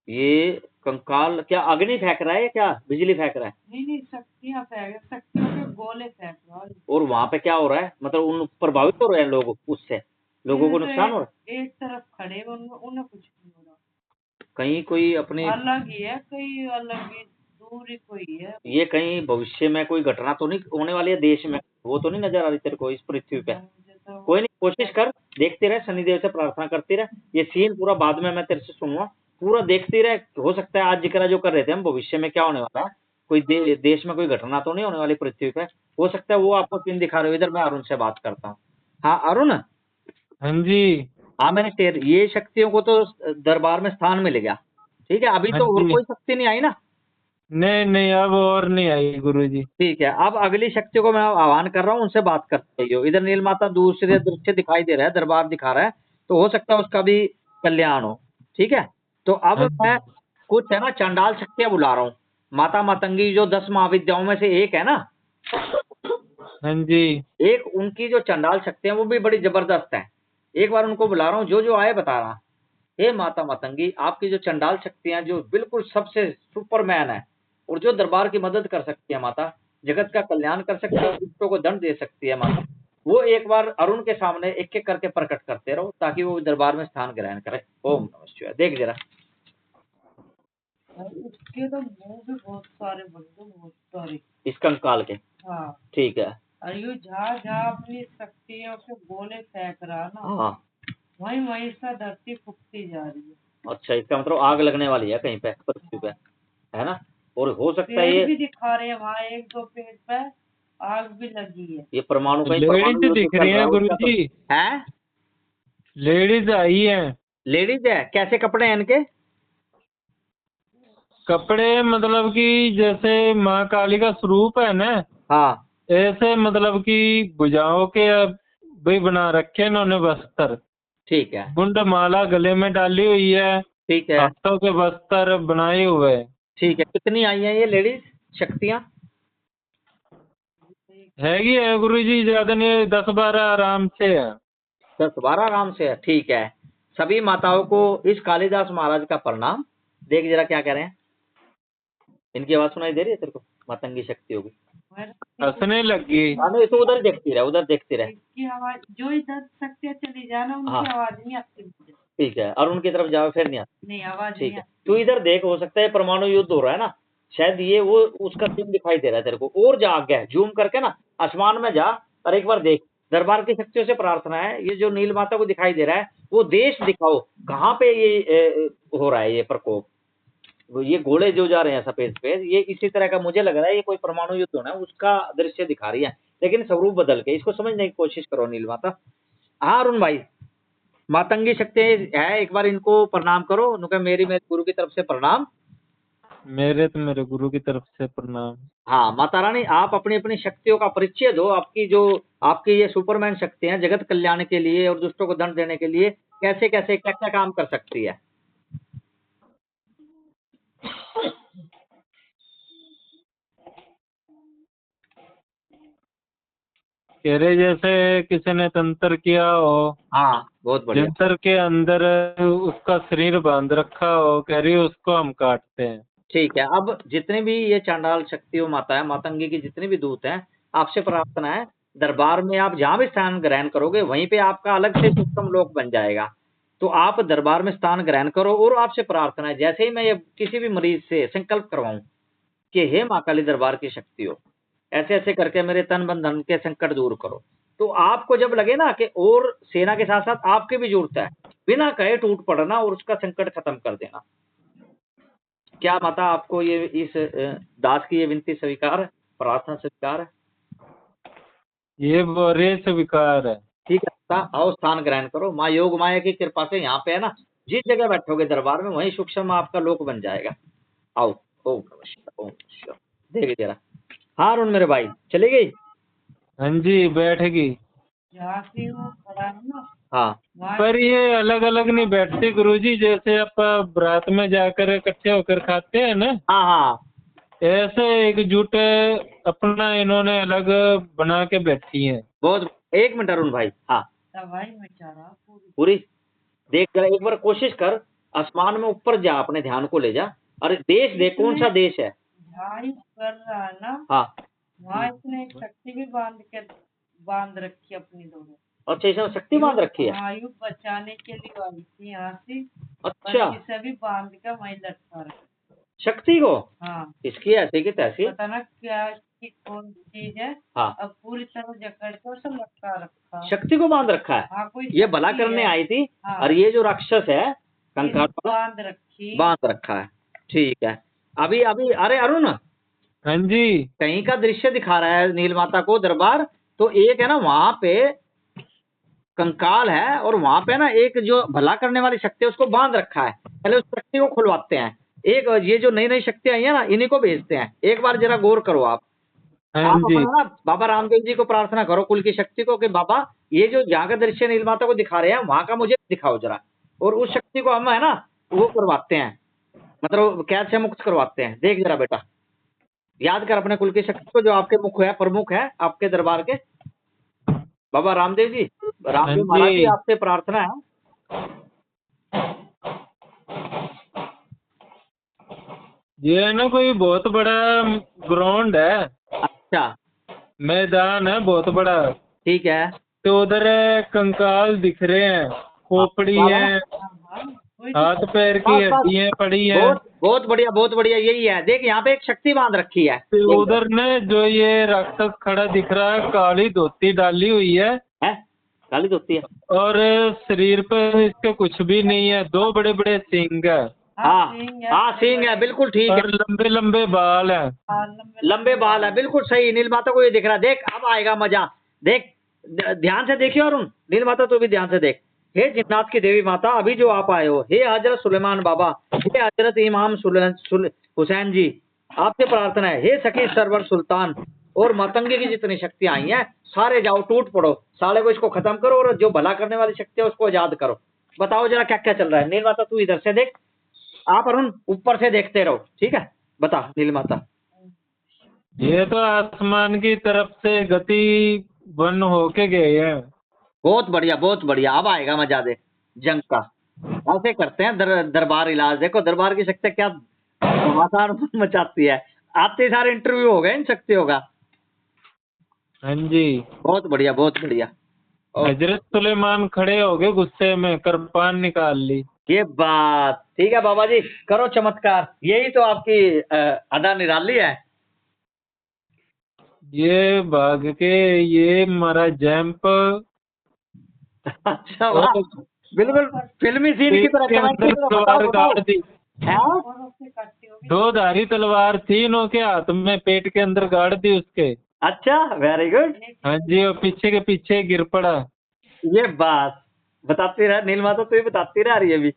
S1: ये कंकाल क्या अग्नि फेंक रहा है या क्या बिजली फेंक रहा है?
S2: नहीं, शक्तियां फेंक, शक्तियों के गोले फेंक रहा है।
S1: और वहां पे क्या हो रहा है, मतलब उन प्रभावित हो रहे हैं लोग उससे, लोगों को नुकसान हो रहा
S2: एक तरफ खड़े हैं, उन्हें कुछ नहीं हो रहा।
S1: है? कहीं कोई अपने
S2: अलग ही है, कहीं अलग ही दूरी कोई है।
S1: ये कहीं भविष्य में कोई घटना तो नहीं होने वाली है देश में, वो तो नहीं नजर आ रही तेरे को इस पृथ्वी पे?
S2: मुझे तो
S1: कोई नहीं, कोशिश कर, देखते रहे, शनिदेव से प्रार्थना करती रहे। ये सीन पूरा बाद में मैं तेरे से सुनूंगा, पूरा देखती रहे। हो सकता है आज जिक्र जो कर रहे थे हम, भविष्य में क्या होने वाला है, कोई देश में कोई घटना तो नहीं होने वाली पृथ्वी पे, हो सकता है वो आपको सीन दिखा रहे हो। इधर मैं अरुण से बात करता हूँ। हाँ अरुण,
S3: हाँ जी,
S1: हाँ मैंने ये शक्तियों को तो दरबार में स्थान मिल गया। ठीक है, अभी
S3: हाँ
S1: तो और
S3: जी।
S1: कोई शक्ति नहीं आई ना?
S3: नहीं नहीं, अब और नहीं आई गुरुजी।
S1: ठीक है, अब अगली शक्ति को मैं आह्वान कर रहा हूँ, उनसे बात करते हो। इधर नीलमाता दूसरे दृश्य दिखाई दे रहा है, दरबार दिखा रहा है, तो हो सकता है उसका भी कल्याण हो। ठीक है, तो अब
S3: हाँ जी,
S1: मैं कुछ है ना चंडाल शक्तियां बुला रहा हूँ। माता मातंगी जो 10 महाविद्याओं में से एक है ना,
S3: हाँ जी।
S1: एक उनकी जो चंडाल शक्तियां वो भी बड़ी जबरदस्त है। एक बार उनको बुला रहा हूँ, जो जो आए बता रहा। हे माता मातंगी, आपकी जो चंडाल शक्तियां जो बिल्कुल सबसे सुपरमैन है, और जो दरबार की मदद कर सकती है माता, जगत का कल्याण कर सकती है, दुष्टों को दंड दे सकती है माता, वो एक बार अरुण के सामने एक एक करके प्रकट करते रहो, ताकि वो दरबार में स्थान ग्रहण करे। ओम नमः शिवाय। देख जरा।
S2: उसके तो मुंह भी बहुत सारे बंदे, बहुत सारे।
S1: इस कंकाल के?
S2: हाँ,
S1: ठीक है,
S2: और यूं जहाँ अपनी शक्तियों के गोले फेंक रहा ना,
S1: हाँ
S2: वहीं वहीं से धरती फूकती जा रही है।
S1: अच्छा, इसका मतलब आग लगने वाली है कहीं पे पृथ्वी पे, है ना? और हो सकता है
S2: पेड़ भी
S1: ये
S2: दिखा रहे हैं वहाँ, एक दो पेड़ पे आग भी लगी है।
S1: परमाणु, कहीं परमाणु
S3: लेडीज
S1: युद्ध
S3: दिख
S1: चल
S3: रही
S1: रहा
S3: है
S1: है उसका तो।
S3: गुरुजी,
S1: है
S3: लेडीज आई है।
S1: लेडीज है, कैसे कपड़े हैं इनके?
S3: कपड़े मतलब कि जैसे माँ काली का स्वरूप है ना,
S1: हाँ
S3: ऐसे मतलब कि भुजाओं के भी बना रखे इन्होंने वस्त्र,
S1: ठीक है
S3: मुंड माला गले में डाली हुई है,
S1: ठीक है
S3: हाथों के वस्त्र बनाए हुए हैं।
S1: ठीक है। कितनी आई हैं ये लेडीज शक्तियाँ?
S3: हैगी है गुरुजी, ज्यादा नहीं, 10-12 आराम से है।
S1: 10-12 आराम से है, ठीक है। सभी माताओं को इस कालिदास महाराज का प्रणाम। देख जरा क्या कह रहे हैं, इनकी आवाज सुनाई दे रही है तेरे को? मातंगी शक्ति होगी।
S3: हंसने लगी।
S1: हाँ नहीं, तो उधर देखती रहे, उधर देखती रहे।
S2: इसकी आवाज जो इधर शक्तियाँ चली जाना, उनकी
S1: हाँ।
S2: आवाज नहीं आती मुझे।
S1: ठीक है, और उनकी तरफ जाओ फिर नहीं आती।
S2: नहीं, आवाज
S1: ठीक
S2: नहीं
S1: है,
S2: आती।
S1: तू इधर देख, हो सकता है परमाणु युद्ध हो रहा है ना, शायद ये वो उसका सीन दिखाई दे रहा है तेरे को। और जा आगे जूम करके ना आसमान में जा और एक बार देख। दरबार की शक्तियों से प्रार्थना है, ये जो नील माता को दिखाई दे रहा है वो देश दिखाओ कहाँ पे ये हो रहा है ये प्रकोप। ये घोड़े जो जा रहे हैं सफेद सफेद, ये इसी तरह का मुझे लग रहा है, ये कोई परमाणु युद्ध होना है उसका दृश्य दिखा रही है, लेकिन स्वरूप बदल के। इसको समझने की कोशिश करो नील माता। हाँ अरुण भाई, मातंगी शक्ति है, एक बार इनको प्रणाम करो, उनका मेरी मेरे गुरु की तरफ से प्रणाम।
S3: मेरे गुरु की तरफ से प्रणाम।
S1: हाँ माता रानी, आप अपनी अपनी शक्तियों का परिचय दो। आपकी जो आपकी ये सुपरमैन शक्ति है जगत कल्याण के लिए और दुष्टों को दंड देने के लिए कैसे कैसे क्या क्या काम कर सकती है?
S3: कह रहे जैसे किसी ने तंत्र किया हो,
S1: हाँ बहुत बढ़िया।
S3: जंतर के अंदर उसका शरीर बांध रखा हो, कह रही उसको हम काटते हैं।
S1: ठीक है, अब जितने भी ये चांडाल शक्तियों माता है, मातंगी की जितने भी दूत हैं, आपसे प्रार्थना है दरबार में आप जहाँ भी स्थान ग्रहण करोगे वहीं पे आपका अलग से उत्तम लोक बन जाएगा। तो आप दरबार में स्थान ग्रहण करो, और आपसे प्रार्थना है जैसे ही मैं ये किसी भी मरीज से संकल्प करवाऊं कि हे माँ काली दरबार की शक्ति हो, ऐसे ऐसे करके मेरे तन बन धन के संकट दूर करो, तो आपको जब लगे ना कि और सेना के साथ साथ आपकी भी जरूरत है, बिना कहे टूट पड़ना और उसका संकट खत्म कर देना। क्या माता आपको ये इस दास की ये विनती स्वीकार है, प्रार्थना स्वीकार है?
S3: ये बोरे स्वीकार है।
S1: ठीक है माता, आओ स्थान ग्रहण करो। माँ योग माया की कृपा से यहाँ पे है ना, जिस जगह बैठोगे दरबार में वहीं सूक्ष्म आपका लोक बन जाएगा। आओ। ओम नमः शिवाय, ओम नमः शिवाय। देखिए जरा। हाँ अरुण मेरे भाई, चली गई?
S3: हाँ जी, बैठेगी।
S2: जहाँ से वो खड़ा है ना,
S1: हाँ
S2: वहाँ
S3: पर ये अलग अलग नहीं बैठते गुरुजी, जैसे आप बारात में जाकर इकट्ठे होकर खाते हैं ना,
S1: हाँ हाँ
S3: ऐसे एकजुट अपना इन्होंने अलग बना के बैठी हैं।
S1: बहुत। एक मिनट अरुण भाई, हाँ
S2: दवाई में चारा पूरी
S1: पूरी देख जरा, एक बार कोशिश कर आसमान में ऊपर जा, अपने ध्यान को ले जा। अरे देश देख, कौन सा देश है?
S2: झाड़ी कर रहा है ना,
S1: हाँ
S2: वहाँ इसने एक शक्ति भी बांध रखी है अपनी दोनों।
S1: अच्छा, इसमें शक्ति बांध रखी है।
S2: आयु बचाने के लिए आई थी यहाँ से,
S1: अच्छा,
S2: सभी बांध कर वहीं लटका रखा।
S1: शक्ति को?
S2: हाँ,
S1: इसकी ऐसी की तैसी।
S2: पता ना क्या की कौन चीज है।
S1: हाँ,
S2: अब पूरी तरह जकड़ के उसे लटका रखा।
S1: शक्ति को बांध रखा है।
S2: हाँ, कोई
S1: ये भला
S2: शक्ति
S1: करने
S2: है।
S1: आई थी।
S2: हाँ,
S1: और ये जो राक्षस है कंकाल
S2: बांध रखी,
S1: बांध रखा है। ठीक है, अभी अभी अरे अरुण,
S3: हाँ जी,
S1: कहीं का दृश्य दिखा रहा है नील माता को दरबार। तो एक है ना वहां पे कंकाल है, और वहां पे ना एक जो भला करने वाली शक्ति है उसको बांध रखा है। पहले उस शक्ति को खुलवाते हैं। एक ये जो नई नई शक्ति आई है ना, इन्हीं को भेजते हैं। एक बार जरा गौर करो आप।
S3: हाँ
S1: आप
S3: जी,
S1: अपना ना बाबा रामदेव जी को प्रार्थना करो, कुल की शक्ति को, कि बाबा ये जो जहाँ का दृश्य नील माता को दिखा रहे हैं वहां का मुझे दिखाओ जरा। और उस शक्ति को हम है ना वो करवाते हैं, मतलब कैद से मुक्त करवाते हैं। देख जरा बेटा, याद कर अपने कुल की शक्ति को, जो आपके मुख है, प्रमुख है आपके दरबार के बाबा रामदेव जी। रामदेव
S3: हाँ
S1: महाराज जी,
S3: जी।
S1: आपसे प्रार्थना है।
S3: ये ना कोई बहुत बड़ा ग्राउंड है,
S1: अच्छा
S3: मैदान है बहुत बड़ा।
S1: ठीक है।
S3: तो उधर कंकाल दिख रहे हैं, खोपड़ी है,
S2: वही तो
S3: हाथ पैर की
S1: बस बस
S3: हड्डियां पड़ी है।
S1: बहुत बहुत बढ़िया यही है। देख यहाँ पे एक शक्ति बांध रखी है।
S3: फिर उधर ने जो ये राक्षस खड़ा दिख रहा है, काली धोती डाली हुई है
S1: है काली धोती है।
S3: और शरीर पर इसके कुछ भी नहीं है, 2 बड़े बड़े सींग है
S1: हाँ
S2: सींग है,
S1: हाँ सींग है, बिल्कुल ठीक है।
S3: और लंबे लंबे बाल है।
S2: हाँ,
S1: लंबे बाल है, बिल्कुल सही। नील माता को ये दिख रहा है। देख अब आएगा मजा। देख ध्यान से देखियो अरुण, नील माता तू भी ध्यान से देख। हे जिन्नात की देवी माता, अभी जो आप आए हो, हे हजरत सुलेमान बाबा, हे हजरत इमाम हुसैन जी, आपसे प्रार्थना है। हे सखी सरवर सुल्तान और मतंगे की जितनी शक्तियां आई हैं, सारे जाओ टूट पड़ो, साले को इसको खत्म करो और जो भला करने वाली शक्ति है उसको आजाद करो। बताओ जरा क्या क्या चल रहा है। नील माता तू इधर से देख, आप अरुण ऊपर से देखते रहो, ठीक है। बता नील माता।
S3: ये तो आसमान की तरफ से गति बन होके गए हैं।
S1: बहुत बढ़िया बहुत बढ़िया। अब आएगा मजा दे जंग का। ऐसे करते हैं दरबार इलाज। देखो दरबार की शक्ति क्या धमाका मचाती है। आते सारे इंटरव्यू हो गए इन शक्तियों का।
S3: हाँ जी।
S1: बहुत बढ़िया बहुत बढ़िया। और
S3: हजरत सुलेमान खड़े हो गए गुस्से में, कृपान निकाल ली।
S1: ये बात ठीक है बाबा जी, करो चमत्कार। यही तो आपकी अदा निराली है।
S3: ये भाग के ये मारा जंप
S1: अच्छा वाह,
S3: और
S1: बिल्कुल फिल्मी सीन की तरह
S3: के अंदर
S1: कमेंट्री।
S3: तलवार गाड़ दी।
S1: हैं?
S2: और उससे कटती होगी।
S3: 2 धारी तलवार थी इनके हाथ में, पेट के अंदर गाड़ दी उसके।
S1: अच्छा वेरी गुड।
S3: हाँ जी, और पीछे के पीछे गिर पड़ा।
S1: ये बात बताती रह नील माता, तू ही बताती रह रही है अभी।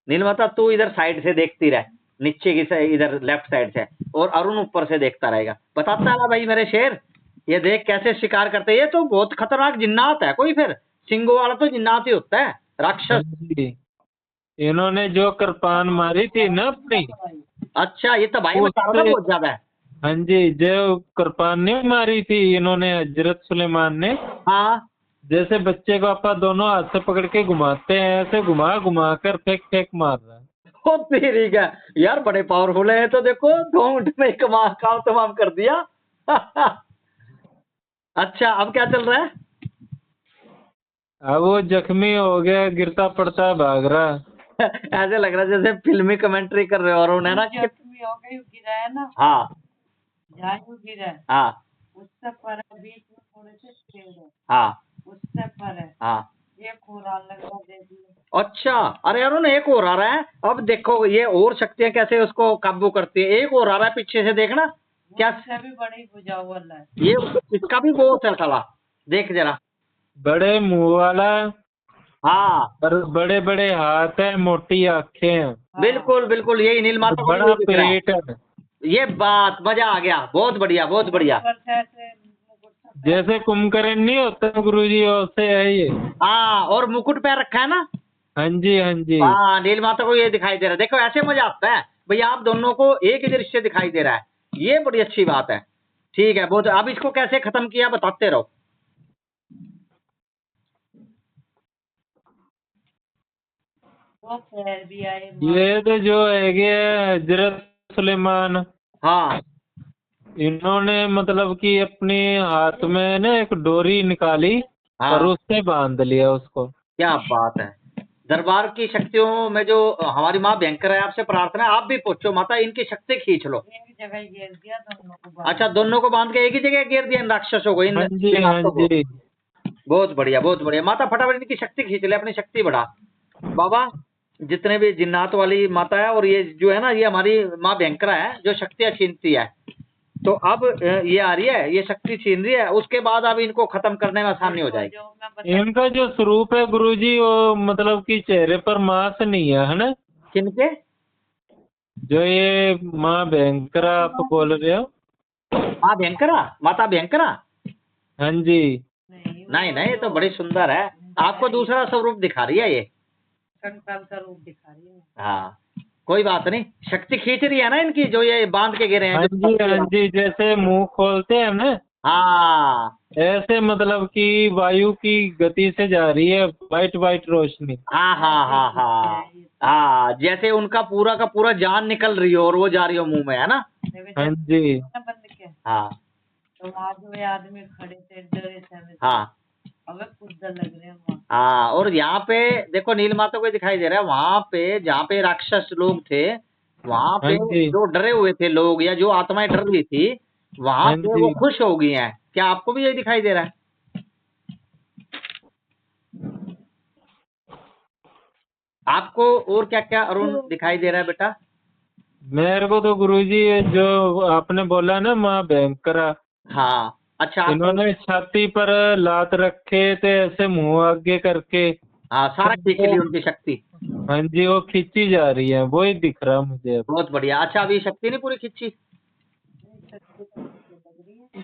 S1: नील माता तू इधर साइड से देखती रह, नीचे की साइड इधर लेफ्ट साइड से, और अरुण ऊपर से देखता रहेगा। बताता है भाई मेरे शेर, ये देख कैसे शिकार करते हैं। ये तो बहुत खतरनाक जिन्नात है कोई। फिर सिंगों वाला तो जिन्नात ही होता है,
S3: हाँ
S1: राक्षस।
S3: जी, इन्होंने जो कृपान मारी थी ना अपनी,
S1: अच्छा ये तो भाई मचा रहा था बहुत ज्यादा है।
S3: हाँ जी, जो कृपान ने मारी थी इन्होंने, हजरत सुलेमान ने,
S1: हाँ
S3: जैसे बच्चे को आपा दोनों हाथ से पकड़ के घुमाते हैं, ऐसे घुमा घुमा कर फेंक फेंक मार रहा है।
S1: ओ तेरी का यार, बड़े पावरफुल है। तो देखो 2 मिनट में काम तमाम कर दिया। अच्छा अब क्या चल रहा है।
S3: अब वो जख्मी हो गया, गिरता पड़ता भाग रहा।
S1: ऐसे लग रहा है जैसे फिल्मी कमेंट्री कर रहे हो अरुण, है ना।
S2: जख्मी हो गई, गिरा है ना,
S1: हाँ
S2: जहाँ वो गिरा है
S1: हाँ
S2: उससे पर है, बीच में थोड़े से छेद है,
S1: हाँ
S2: उससे पर है,
S1: हाँ।
S2: एक और लगा दे दिए।
S1: अच्छा अरे अरुण एक और आ रहा है। अब देखो ये और शक्तियां कैसे उसको काबू करती है। एक और आ रहा है पीछे से, देखना क्या।
S2: उससे भी बड़ी बुझा हुआ है।
S1: ये इसका भी बहुत है साला, देख जरा।
S3: बड़े मुंह वाला
S1: हाँ
S3: और बड़े बड़े हाथ है, मोटी आंखें हैं,
S1: बिल्कुल बिल्कुल, यही नील माता को भी
S3: बड़ा
S1: यही दिख रहा है।
S3: पेट है।
S1: ये बात मजा आ गया। बहुत बढ़िया बहुत बढ़िया।
S2: ऊपर से ऐसे मुकुट सा
S3: जैसे कुंभकर्ण नहीं होता गुरुजी, वैसे है ये।
S1: हाँ और मुकुट पैर रखा है ना।
S3: हाँ जी हाँ जी।
S1: हाँ नील माता को ये दिखाई दे रहा है। देखो ऐसे मजा आता है भैया, आप दोनों को एक ही दृश्य दिखाई दे रहा है। ये बड़ी अच्छी बात है। ठीक है बहुत। अब इसको कैसे खत्म किया बताते रहो।
S2: दो पैर भी आए।
S3: ये तो जो है हजरत सुलेमान,
S1: हाँ
S3: इन्होंने मतलब कि अपने हाथ में ना एक डोरी निकाली
S1: हाँ
S3: और उससे बांध लिया उसको।
S1: क्या बात है। दरबार की शक्तियों में जो हमारी माँ भयंकर है, आपसे प्रार्थना है आप भी पूछो माता, इनकी शक्ति खींच लो।
S2: एक जगह ही घेर दिया दोनों को बाहर।
S1: अच्छा दोनों को बांध के एक ही जगह घेर दिया इन राक्षसों को, इन
S3: हाँ जी हाँ
S1: जिन्नातों को।
S3: जी।
S1: बहुत बढ़िया बहुत बढ़िया। माता फटाफट इनकी शक्ति खींच ले, अपनी शक्ति बढ़ा बाबा। जितने भी जिन्नात वाली माता है, और ये जो है ना, ये हमारी माँ भयंकरा है जो शक्तियाँ छीनती है। तो अब ये आ रही है, ये शक्ति छीन रही है, उसके बाद अब इनको खत्म करने में आसानी हो जाएगी।
S2: जो मैं बता
S3: इनका जो स्वरूप है गुरुजी, वो मतलब कि चेहरे पर मांस नहीं है, है ना।
S1: किनके।
S3: जो ये माँ भयंकरा आप बोल रहे हो।
S1: माँ भयंकरा, माता भयंकरा।
S3: हाँ जी।
S1: नहीं नहीं, ये तो बड़ी सुंदर है। आपको दूसरा स्वरूप दिखा रही है ये।
S2: कंकाल का रूप दिखा रही है।
S1: हाँ कोई बात नहीं, शक्ति खींच रही है ना इनकी, जो ये बांध के गिरे हैं
S3: हाँ
S1: जो।
S3: जी हाँ जी, जैसे मुंह खोलते हैं ना,
S1: हाँ
S3: ऐसे मतलब कि वायु की गति से जा रही है वाइट वाइट रोशनी।
S1: हाँ हाँ हाँ हाँ हाँ, जैसे उनका पूरा का पूरा जान निकल रही हो और वो जा रही हो मुंह में, है ना।
S3: हाँ जी।
S2: बंद किया
S1: हाँ
S2: तो वहाँ जो ये आदमी खड़े थे डरे थे हमें।
S1: हाँ
S2: हमें खुद डर लग रहे हैं वहाँ।
S1: हाँ, और यहाँ पे देखो नील माता को दिखाई दे रहा है, वहाँ पे जहाँ पे राक्षस लोग थे, वहाँ
S3: हाँ
S1: पे
S3: जी,
S1: जो डरे हुए थे लोग या जो आत्माएं डर रही थी, वहाँ
S3: हाँ
S1: पे वो
S3: जी।
S1: खुश हो गई हैं। क्या आपको भी यही दिखाई दे रहा है? आपको और क्या क्या अरुण दिखाई दे रहा है बेटा?
S3: मेरे को तो गुरुजी ये जो आपने बोला ना माँ भयंकरा,
S1: हाँ, अच्छा आपको,
S3: इन्होंने छाती पर लात रखे थे ऐसे मुंह आगे करके,
S1: हाँ सारा खींच
S3: वो,
S1: ली उनकी शक्ति।
S3: हाँ जी, वो खींची जा रही है, वही दिख रहा मुझे अब।
S1: बहुत बढ़िया। अच्छा, अभी शक्ति नहीं पूरी खींची?
S2: नहीं, शक्ति तो मुझे लग रही है।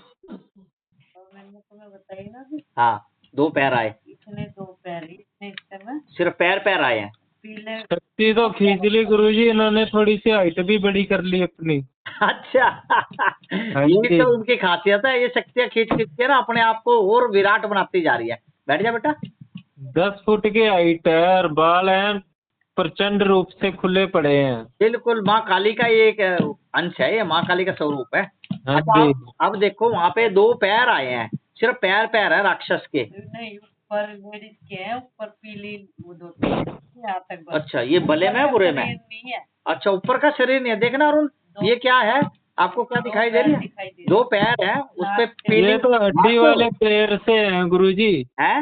S2: और मैंने तुम्हें बताई ना कि
S1: हाँ, 2 पैर आए,
S2: इतने 2 पैर, इतने इस समय
S1: सिर्फ पैर पैर आए हैं।
S2: पीले।
S3: शक्ति तो खींच ली गुरुजी, इन्होंने थोड़ी सी हाइट भी बड़ी कर ली अपनी।
S1: अच्छा
S3: हाँ
S1: यही
S3: जी,
S1: तो उनकी खासियत है, ये शक्तियां खींच खींच के ना अपने आप को और विराट बनाती जा रही है। बैठ जा बेटा।
S3: 10 फुट की हाइट है और बाल हैं प्रचंड रूप से खुले पड़े हैं।
S1: बिल्कुल माँ काली का ये एक अंश है, ये माँ काली का स्वरूप है।
S3: हाँ
S1: अच्छा,
S3: जी,
S1: अब देखो वहाँ पे 2 पैर आए हैं, सिर्फ पैर पैर है राक्षस के।
S2: नहीं, ऊपर लेडीज के हैं, ऊपर पीली वो धोती है, यहाँ तक बस।
S1: अच्छा, ये भले में है
S2: ऊपर
S1: बुरे
S2: का
S1: में?
S2: शरीर नहीं है।
S1: अच्छा, ऊपर का शरीर नहीं है। देखना अरुण, ये क्या है? आपको क्या दिखाई दे रही है?
S2: दिखाई दे
S1: 2 पैर है, उस पे पीली
S3: ये तो हड्डी वाले पैर से हैं गुरुजी,
S1: है।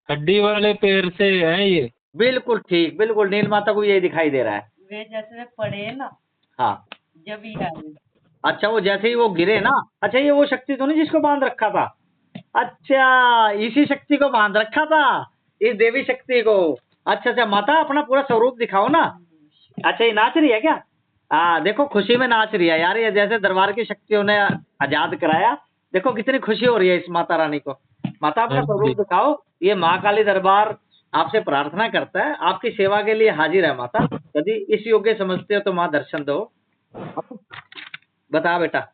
S3: हड्डी वाले पैर से हैं ये।
S1: बिल्कुल ठीक, बिल्कुल नील माता को यही दिखाई दे रहा है।
S2: वे जैसे पड़े हैं ना,
S1: हाँ,
S2: जब ही आए।
S1: अच्छा वो जैसे ही वो गिरे ना, अच्छा ये वो शक्ति तो नहीं जिसको बांध रखा था? अच्छा, इसी शक्ति को बांध रखा था, इस देवी शक्ति को। अच्छा अच्छा, माता अपना पूरा स्वरूप दिखाओ ना। अच्छा, ये नाच रही है क्या? हाँ, देखो खुशी में नाच रही है यार, ये जैसे दरबार की शक्तियों ने आजाद कराया। देखो कितनी खुशी हो रही है इस माता रानी को। माता अपना
S3: हाँ
S1: स्वरूप
S3: जी,
S1: दिखाओ। ये माँ काली दरबार आपसे प्रार्थना करता है, आपकी सेवा के लिए हाजिर है माता। यदि इस योग्य समझते हो तो माँ दर्शन दो। बता बेटा।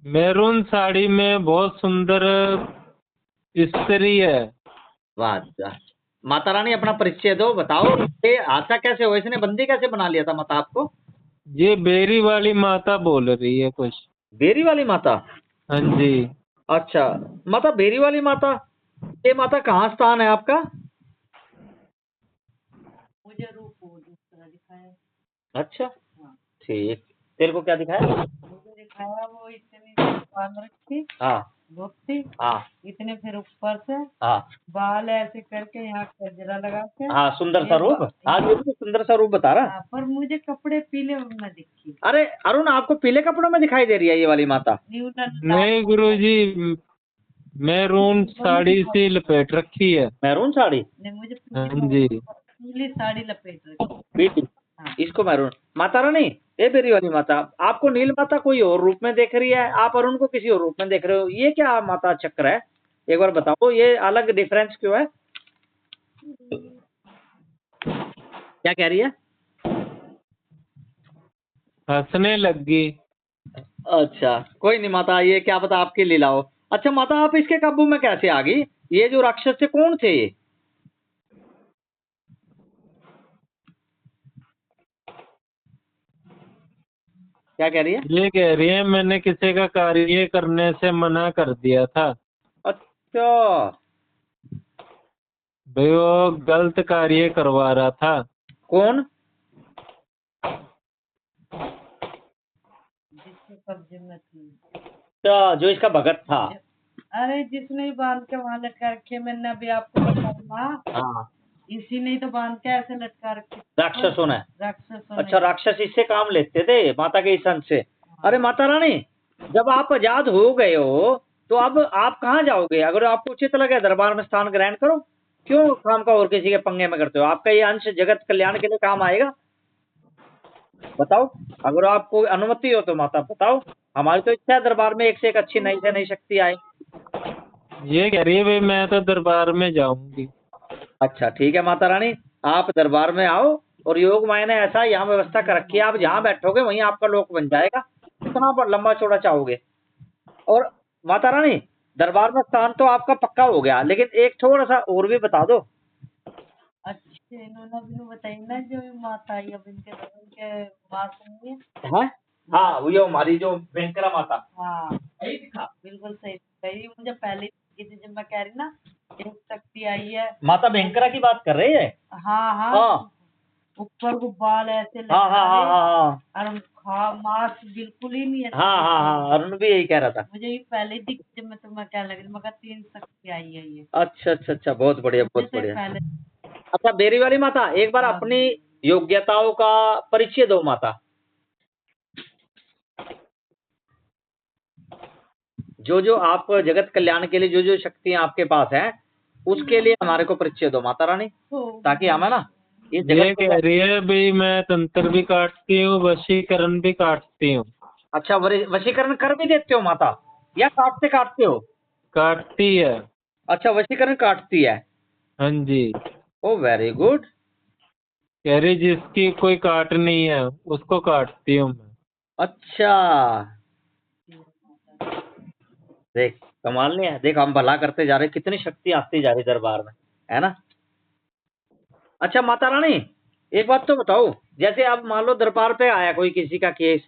S3: मैरून साड़ी में बहुत सुंदर स्त्री है।
S1: वाह वाह। माता रानी अपना परिचय दो, बताओ ये हादसा कैसे हुआ, इसने बंदी कैसे बना लिया था माता आपको?
S3: ये बेरी वाली माता बोल रही है कुछ।
S1: बेरी वाली माता?
S3: हाँ जी,
S1: अच्छा, माता बेरी वाली माता, ये माता कहाँ स्थान है आपका?
S2: मुझे रूप वो दूसरा दिखाया।
S1: अच्छा,
S2: हाँ,
S1: ठीक। तेरे को क्या दिखाया?
S2: मुझे दिखाया वो इतनी बांध रखी
S1: हाँ
S2: धोती,
S1: हाँ
S2: इतने फिर ऊपर से
S1: हाँ
S2: बाल ऐसे करके यहाँ गजरा लगा के।
S1: हाँ, सुंदर सा रूप। हाँ, ये भी तो सुंदर सा रूप बता रहा।
S2: हाँ, पर मुझे कपड़े पीले में दिखी।
S1: अरे अरुण, आपको पीले कपड़ों में दिखाई दे रही है ये वाली माता?
S3: नहीं गुरुजी, मैरून साड़ी सी लपेट रखी है।
S1: मैरून साड़ी?
S2: नहीं, मुझे
S3: हाँ जी,
S2: पीली साड़ी लपेट रखी।
S1: पीली,
S2: हाँ,
S1: इसको मैरून। माता रानी, ये बेरी वाली माता आपको नील माता कोई और रूप में देख रही है, आप अरुण को किसी और रूप में देख रहे हो, ये क्या माता चक्र है? एक बार बताओ, ये अलग डिफरेंस क्यों है? क्या कह रही है?
S3: हंसने लग गई।
S1: अच्छा, कोई नहीं माता, ये क्या पता आपकी लीला हो। अच्छा माता, आप इसके काबू में कैसे आ गई? ये जो राक्षस थे कौन थे ये? क्या कह रही है?
S3: ये कह रही है मैंने किसी का कार्य करने से मना कर दिया था।
S1: अच्छा,
S3: भाई वो गलत कार्य करवा रहा था।
S1: कौन?
S2: जिसके कब्जे में थी।
S1: अच्छा, जो इसका भगत था।
S2: अरे जिसने ही बांध के वहां लटका रखे, मैंने अभी आपको बताया,
S1: हाँ,
S2: इसी ने ही तो बांध के ऐसे लटका रखे।
S1: राक्षसों ने?
S2: राक्षसों ने।
S1: अच्छा, राक्षस इससे काम लेते थे माता के इस अंश से। अरे माता रानी, जब आप आजाद हो गए हो तो अब आप कहाँ जाओगे? अगर आपको उचित लगे दरबार में स्थान ग्रहण करो, क्यों काम का और किसी के पंगे में करते हो? आपका ये अंश जगत कल्याण के लिए काम आएगा। बताओ, अगर आपको अनुमति हो तो माता बताओ। हमारी तो इच्छा है दरबार में एक से एक अच्छी नई से नई शक्ति आए।
S3: ये कह रही है भाई मैं तो दरबार में जाऊंगी।
S1: अच्छा ठीक है माता रानी, आप दरबार में आओ, और योग माया ने ऐसा यहाँ व्यवस्था कर रखी है, आप जहाँ बैठोगे वहीं आपका लोक बन जाएगा, कितना लंबा चौड़ा चाहोगे। और माता रानी, दरबार में स्थान तो आपका पक्का हो गया, लेकिन एक थोड़ा सा और भी बता दो।
S2: अच्छे इन्होंने भी बताई ना, जो माता आई अब इनके बात सुनिए।
S1: है? हाँ, वो हमारी जो वेंकरा माता।
S2: हाँ,
S1: सही दिखा?
S2: बिल्कुल सही सही, मुझे पहले शक्ति आई है।
S1: माता भयंकरा की बात कर रही है?
S2: हाँ हाँ,
S1: हाँ
S2: ऊपर को बाल ऐसे
S1: हाँ
S2: लगा
S1: हाँ हाँ
S2: रहे
S1: हाँ
S2: और मांस बिल्कुल ही नहीं है।
S1: हाँ हाँ हाँ, अरुण भी यही कह रहा था।
S2: मुझे भी पहले दिख जब मैं तुम्हें क्या लग रही, मगर 3 शक्ति आई है ये।
S1: अच्छा अच्छा अच्छा, बहुत बढ़िया बहुत
S2: मुझे
S1: बढ़िया।
S2: पहले
S1: अच्छा बेरी वाली माता, एक बार
S2: हाँ।
S1: अपनी योग्यताओं का परिचय दो माता। जो जो आप जगत कल्याण के लिए जो जो शक्तियां आपके पास हैं, उसके लिए हमारे को परिचय दो माता रानी, ताकि हमें ना ये
S3: ये
S1: जगत
S3: कह रही है भाई मैं तंत्र भी काटती हूँ, वशीकरण भी काटती हूँ।
S1: अच्छा वशीकरण कर भी देते हो माता, या काटते काटते हो?
S3: काटती है।
S1: अच्छा वशीकरण काटती है।
S3: हाँ जी,
S1: ओ वेरी गुड।
S3: कह रही जिसकी कोई काट नहीं है उसको काटती हूँ मैं।
S1: अच्छा देख कमाल नहीं है, देख हम भला करते जा रहे, कितनी शक्ति आती जा रही दरबार में, है ना। अच्छा माता रानी एक बात तो बताओ, जैसे अब मान लो दरबार पे आया कोई किसी का केस,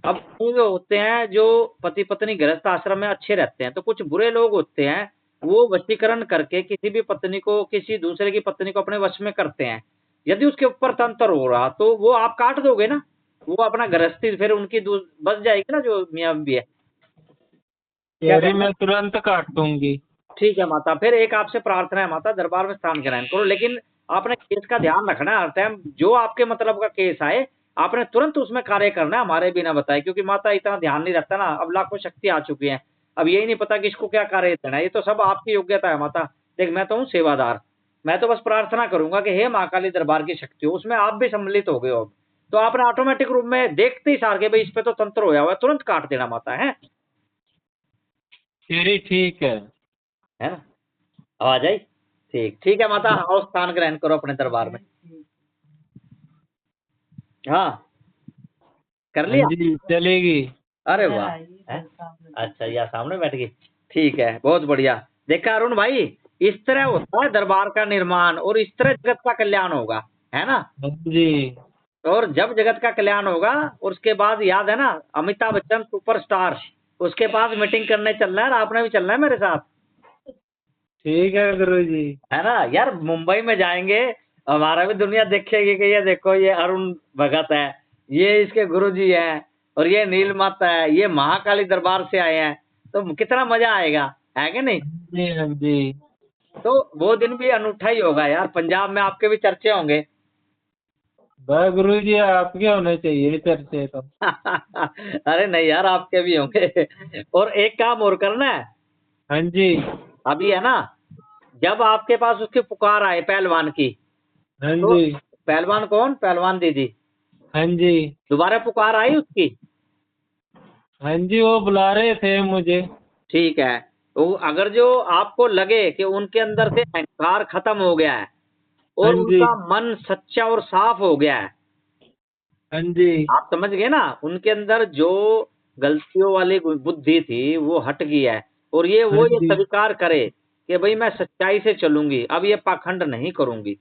S1: अब कुछ जो होते हैं जो पति पत्नी गृहस्थ आश्रम में अच्छे रहते हैं, तो कुछ बुरे लोग होते हैं वो वशीकरण करके किसी भी पत्नी को किसी दूसरे की पत्नी को अपने वश में करते हैं। यदि उसके ऊपर तंत्र हो रहा तो वो आप काट दोगे ना, वो अपना गृहस्थी फिर उनकी बच जाएगी ना, जो मियाँ भी है। क्या
S3: कह रही
S1: कहते
S3: मैं
S1: हैं?
S3: तुरंत काटूंगी।
S1: ठीक है माता, फिर एक आपसे प्रार्थना है माता, दरबार में स्थान ग्रहण करो, लेकिन आपने केस का ध्यान रखना है हर टाइम, जो आपके मतलब का केस आए आपने तुरंत उसमें कार्य करना है, हमारे बिना बताए, क्योंकि माता इतना ध्यान नहीं रहता ना, अब लाखों शक्ति आ चुकी है, अब यही नहीं पता कि इसको क्या कार्य देना है, ये तो सब आपकी योग्यता है माता। देख मैं तो हूँ सेवादार, मैं तो बस प्रार्थना करूंगा कि हे महाकाली दरबार की शक्ति हो, उसमें आप भी सम्मिलित हो गए हो, अब तो आपने ऑटोमेटिक रूप में देखते ही सार के भाई इस पे तो तंत्र होया हुआ है, तुरंत काट देना माता, है
S3: कह रही ठीक है।
S1: ना। आ जाए, ठीक ठीक है माता, आओ स्थान ग्रहण करो अपने दरबार में। हाँ कर
S3: हाँ
S1: लिया।
S3: जी चलेगी।
S1: अरे
S2: इधर
S1: वाह,
S2: आइए, इधर
S1: हैं?
S2: सामने
S1: अच्छा या सामने बैठ गई, ठीक है बहुत बढ़िया। देखा अरुण भाई, इस तरह होता है दरबार का निर्माण, और इस तरह जगत का कल्याण होगा, है ना।
S3: हाँ जी।
S1: और जब जगत का कल्याण होगा, और उसके बाद याद है ना अमिताभ बच्चन सुपरस्टार, उसके पास मीटिंग करने चलना है, और आपने भी चलना है मेरे साथ,
S3: ठीक है गुरु जी।
S1: है ना यार। मुंबई में जाएंगे, हमारा भी दुनिया देखेगी कि ये देखो ये अरुण भगत है, ये इसके गुरुजी हैं, और ये नील माता है, ये महाकाली दरबार से आए हैं, तो कितना मजा आएगा, है कि नहीं।
S3: जी हाँ जी।
S1: तो वो दिन भी अनूठा ही होगा यार, पंजाब में आपके भी चर्चे होंगे।
S3: बस गुरु जी आपके होने चाहिए चर्चे तो।
S1: अरे नहीं यार आपके भी होंगे। और एक काम और करना है,
S3: हाँ जी।
S1: अभी है ना, जब आपके पास उसकी पुकार आए पहलवान की,
S3: हाँ
S1: तो
S3: जी।
S1: पहलवान कौन, पहलवान दीदी,
S3: हाँ जी।
S1: दोबारा पुकार आई उसकी।
S3: हाँ जी वो बुला रहे थे मुझे।
S1: ठीक है, तो अगर जो आपको लगे कि उनके अंदर से अहंकार खत्म हो गया है,
S3: हाँ
S1: और
S3: जी।
S1: उनका मन सच्चा और साफ हो गया है,
S3: हाँ जी।
S1: आप समझ गए ना, उनके अंदर जो गलतियों वाली बुद्धि थी वो हट गई है, और ये
S3: हाँ
S1: वो ये
S3: जी।
S1: स्वीकार करे कि भाई मैं सच्चाई से चलूंगी, अब ये पाखंड नहीं करूंगी,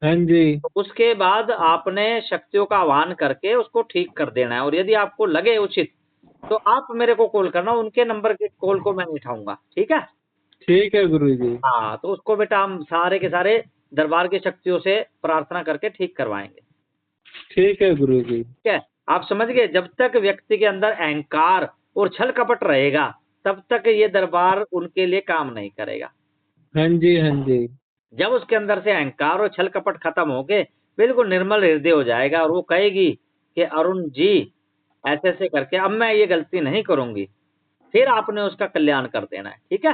S3: हाँ जी।
S1: तो उसके बाद आपने शक्तियों का आह्वान करके उसको ठीक कर देना है। और यदि आपको लगे उचित तो आप मेरे को कॉल करना, उनके नंबर के कॉल को मैं नहीं उठाऊंगा, ठीक है।
S3: ठीक है गुरु जी।
S1: हाँ तो उसको बेटा हम सारे के सारे दरबार की शक्तियों से प्रार्थना करके ठीक करवाएंगे,
S3: ठीक है गुरु जी।
S1: ठीक है। आप समझ गए, जब तक व्यक्ति के अंदर अहंकार और छल कपट रहेगा तब तक ये दरबार उनके लिए काम नहीं करेगा।
S3: हाँ जी। हाँ जी।
S1: जब उसके अंदर से अहंकार और छल कपट खत्म हो के बिल्कुल निर्मल हृदय हो जाएगा, और वो कहेगी कि अरुण जी ऐसे ऐसे करके अब मैं ये गलती नहीं करूंगी, फिर आपने उसका कल्याण कर देना है, ठीक है।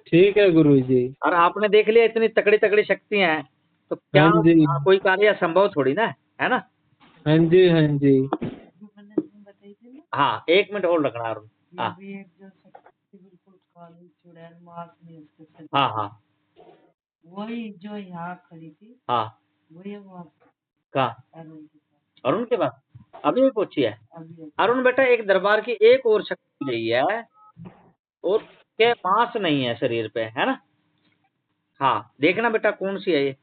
S3: ठीक है गुरु जी।
S1: और आपने देख लिया इतनी तकड़ी तकड़ी शक्तियां हैं, तो क्या
S3: हाँ जी।
S1: कोई कार्य असंभव थोड़ी ना है ना।
S3: हाँ जी। हाँ जी।
S2: जो मैंने तुम्हें बताई थी ना,
S1: हाँ 1 मिनट होल्ड रखना अरुण।
S2: ये
S1: हाँ
S2: भी एक जो शक्ति बिल्कुल काली चुड़ैल मांस नहीं उसके शरीर,
S1: हाँ हाँ
S2: वही जो यहाँ खड़ी थी,
S1: हाँ,
S2: वही है वहाँ
S1: कहाँ,
S2: अरुण के पास।
S1: अरुण के पास अभी भी पूछी है।
S2: अभी
S1: अरुण बेटा एक दरबार की एक और शक्ति रही है, और के मांस नहीं है शरीर पे, है ना। हाँ देखना बेटा कौन सी है ये,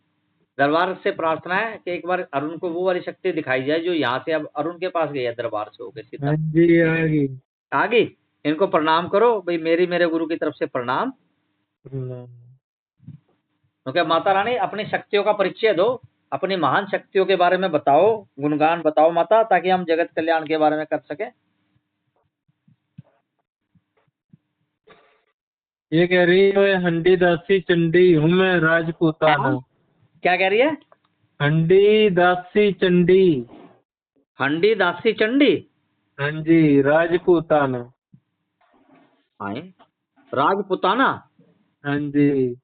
S1: दरबार से प्रार्थना है कि एक बार अरुण को वो वाली शक्ति दिखाई जाए जो यहाँ से अब अरुण के पास गई है, दरबार से होके सीधा
S3: हाँ जी आ गई।
S1: आ गई। इनको प्रणाम करो भाई, मेरी मेरे गुरु की तरफ से प्रणाम। क्योंकि माता रानी अपनी शक्तियों का परिचय दो, अपनी महान शक्तियों के बारे में बताओ, गुणगान बताओ माता, ताकि हम जगत कल्याण के बारे में कर सके।
S3: ये कह रही है हंडी दासी चंडी हूँ मैं राजपूताना।
S1: क्या कह रही है?
S3: हंडी दासी चंडी।
S1: हंडी दासी चंडी।
S3: हाँ जी, राजपूताना।
S1: आए राजपुताना।
S3: हाँ जी,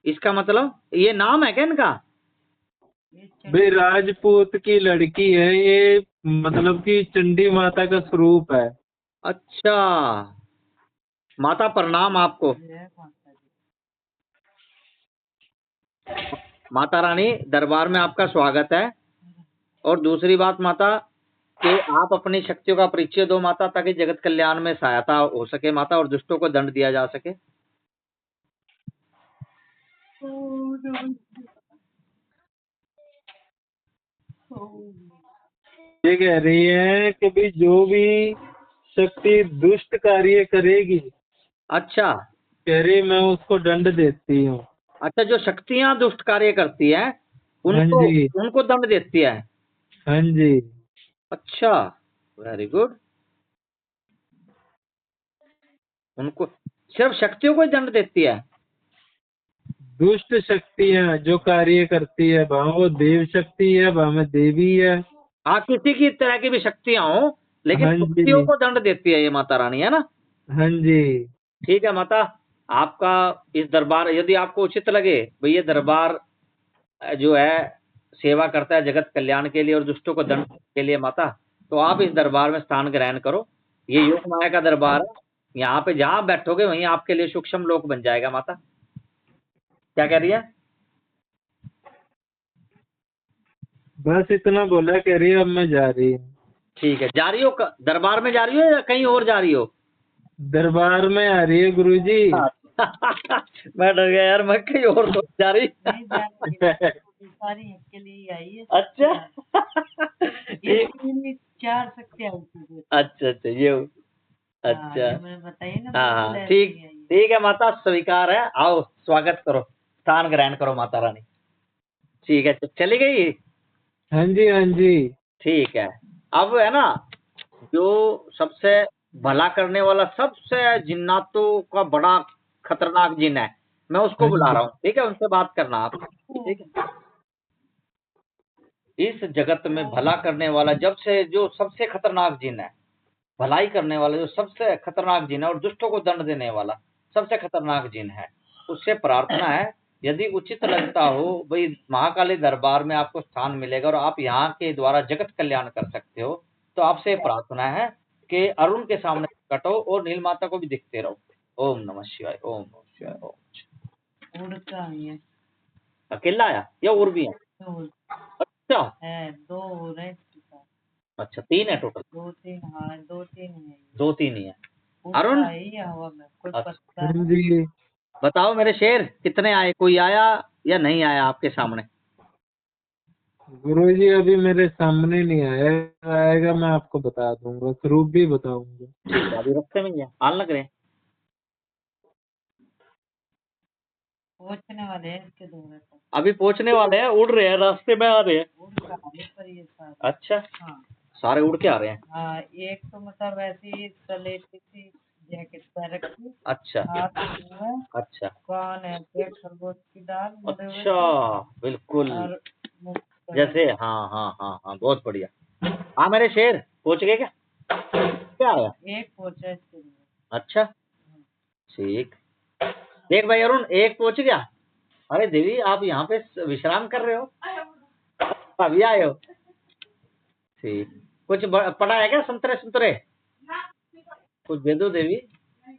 S1: इसका मतलब ये नाम है क्या इनका?
S3: भाई राजपूत की लड़की है ये, मतलब कि चंडी माता का स्वरूप है।
S1: अच्छा माता प्रणाम आपको। माता रानी दरबार में आपका स्वागत है। और दूसरी बात माता कि आप अपनी शक्तियों का परिचय दो माता, ताकि जगत कल्याण में सहायता हो सके माता, और दुष्टों को दंड दिया जा सके।
S3: ये कह रही है कि भाई जो भी शक्ति दुष्ट कार्य करेगी,
S1: अच्छा
S3: कह रही मैं उसको दंड देती हूँ।
S1: अच्छा, जो शक्तियां दुष्ट कार्य करती है
S3: हाँ
S1: उनको
S3: जी,
S1: उनको दंड देती है।
S3: हाँ जी,
S1: अच्छा वेरी गुड। उनको सिर्फ शक्तियों को ही दंड देती है?
S3: दुष्ट शक्तियाँ जो कार्य करती है, वहाँ वो देव शक्ति है, वहाँ में देवी है।
S1: हाँ, किसी की तरह की भी शक्तियां हो, लेकिन
S3: हाँ जी,
S1: शक्तियों को दंड देती है ये माता रानी, है ना?
S3: हाँ जी,
S1: ठीक है माता, आपका इस दरबार, यदि आपको उचित लगे भाई ये दरबार जो है सेवा करता है जगत कल्याण के लिए और दुष्टों को दंड के लिए माता, तो आप इस दरबार में स्थान ग्रहण करो। ये योग माया का दरबार है, यहाँ पे जहाँ बैठोगे वहीं आपके लिए सूक्ष्म लोक बन जाएगा माता। क्या कह रही है?
S3: बस इतना बोला। कह रही है अब मैं जा रही हूँ।
S1: ठीक है, जा रही हो? दरबार में जा रही हो या कहीं और जा रही हो?
S3: दरबार में आ रही है गुरुजी।
S1: मैं डर गया यार, मैं कहीं और तो जा रही।
S2: नहीं सारी के लिए ही आई है।
S1: अच्छा
S2: एक में 4 शक्तियाँ होती है।
S1: अच्छा अच्छा, ये अच्छा
S2: मैंने बताइए ना।
S1: हाँ ठीक ठीक है माता, स्वीकार है। आओ स्वागत करो, स्थान ग्रहण करो माता रानी। ठीक है, चली गई।
S3: हाँ जी, हाँ जी,
S1: ठीक है, अब है ना जो सबसे भला करने वाला, सबसे जिन्नातों का बड़ा खतरनाक जिन है, मैं उसको
S3: हाँ
S1: बुला
S3: जी।
S1: रहा हूँ। ठीक है, उनसे बात करना आप। ठीक है, इस जगत में भला करने वाला जब से जो सबसे खतरनाक जिन है, भलाई करने वाला जो सबसे खतरनाक जिन है और दुष्टों को दंड देने वाला सबसे खतरनाक जिन है, उससे प्रार्थना है यदि उचित लगता हो भाई महाकाली दरबार में आपको स्थान मिलेगा और आप यहाँ के द्वारा जगत कल्याण कर सकते हो, तो आपसे प्रार्थना है कि अरुण के सामने कटो और नील माता को भी दिखते रहो। ओम नमः शिवाय, ओम नमः शिवाय। ओम।
S2: उड़ता है।
S1: अकेला आया या और भी है? अच्छा
S2: है, 2 हो रहे हैं।
S1: अच्छा, 3 है टोटल?
S2: 2-3, हाँ 2-3 है।
S1: 2-3 ही है। अरुण
S2: हवा में कोई
S1: अच्छा।
S2: पत्ता
S3: हाँ जी,
S1: बताओ मेरे शेर, कितने आए? कोई आया या नहीं आया आपके सामने?
S3: गुरुजी अभी मेरे सामने नहीं आया, आएगा मैं आपको बता दूंगा, स्वरूप भी बताऊंगा।
S1: ठीक है, अभी रास्ते में ही है, आने लग रहे हैं।
S2: पहुंचने वाले हैं इसके दौरे पर।
S1: अभी पहुंचने वाले हैं, उड़ रहे हैं, रास्ते में आ रहे हैं।
S2: पर ये सारे।
S1: अच्छा
S2: हाँ
S1: सारे उड़ के आ रहे हैं।
S2: हाँ, एक तो मतलब ऐसी सलेटी सी जैकेट पहन रखी।
S1: अच्छा
S2: हाथ में है,
S1: अच्छा
S2: कान है, पेट खरगोश की दाल मुड़े हुए
S1: अच्छा, बिल्कुल
S2: और मुंह पर
S1: जैसे, हाँ हाँ हाँ हाँ, बहुत बढ़िया। हाँ मेरे शेर, पहुंच गए क्या? क्या आया?
S2: एक पहुंचा इसके लिए।
S1: अच्छा ठीक, देख भाई अरुण, एक पहुंच गया। अरे देवी, आप यहाँ पे विश्राम कर रहे हो? अभी आए हो? ठीक, कुछ पड़ा है क्या? संतरे संतरे कुछ दे दो देवी,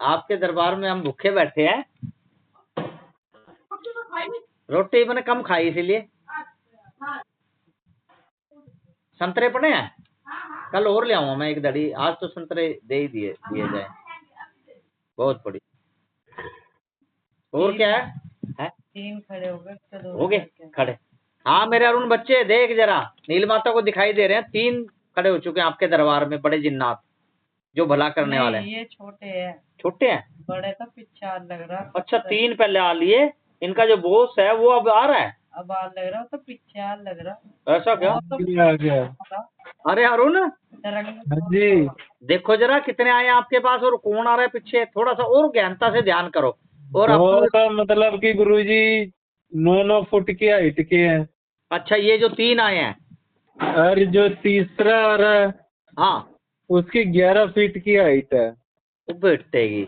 S1: आपके दरबार में हम भूखे बैठे हैं। रोटी मैंने कम खाई इसीलिए। संतरे पड़े हैं? कल और ले आऊंगा मैं एक दड़ी, आज तो संतरे दे ही दिए जाए। बहुत बढ़िया। और क्या है?
S2: 3 खड़े हो गए।
S1: हो गए खड़े? हाँ मेरे अरुण बच्चे, देख जरा, नील माता को दिखाई दे रहे हैं, 3 खड़े हो चुके हैं आपके दरबार में, बड़े जिन्नात जो भला करने वाले हैं।
S2: ये छोटे हैं।
S1: छोटे हैं?
S2: बड़े तो पीछे लग रहा।
S1: अच्छा, 3 पहले आ लिए इनका जो बॉस है वो अब आ रहा है।
S2: अब आ लग रहा, तो पीछे आ लग रहा।
S1: ऐसा क्या?
S2: वो तो
S3: आ गया।
S1: अरे अरुण,
S2: तरंग
S3: हाँ जी।
S1: देखो जरा कितने आए हैं आपके पास और कौन आ रहा है पीछे, थोड़ा सा और गहनता से ध्यान करो। और
S3: वो
S1: अपने
S3: तो मतलब कि गुरुजी 9-9 फुट की हाइट के हैं,
S1: अच्छा, ये जो 3 आए हैं,
S3: और जो तीसरा आ रहा है
S1: हाँ,
S3: उसकी 11 फीट की हाइट है।
S1: वो बैठेगी,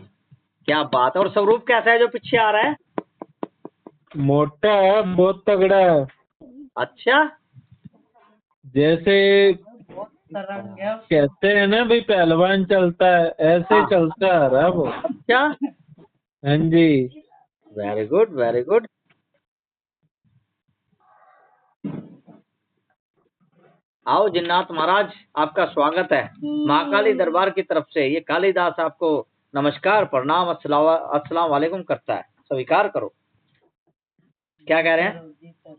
S1: क्या बात है। और स्वरूप कैसा है जो पीछे आ रहा है?
S3: मोटा है, बहुत तगड़ा है।
S1: अच्छा,
S3: जैसे
S2: बहुत तरंग है उसका।
S3: कहते हैं ना भाई पहलवान चलता है, ऐसे
S1: हाँ,
S3: चलता आ रहा है वो।
S1: अच्छा,
S3: हाँ जी।
S1: Very good very good. आओ जिन्नाथ महाराज, आपका स्वागत है महाकाली दरबार की तरफ से। ये कालीदास आपको नमस्कार प्रणाम अस्सलाम वालेकुम करता है, स्वीकार करो। क्या कह रहे हैं?
S2: जी सर।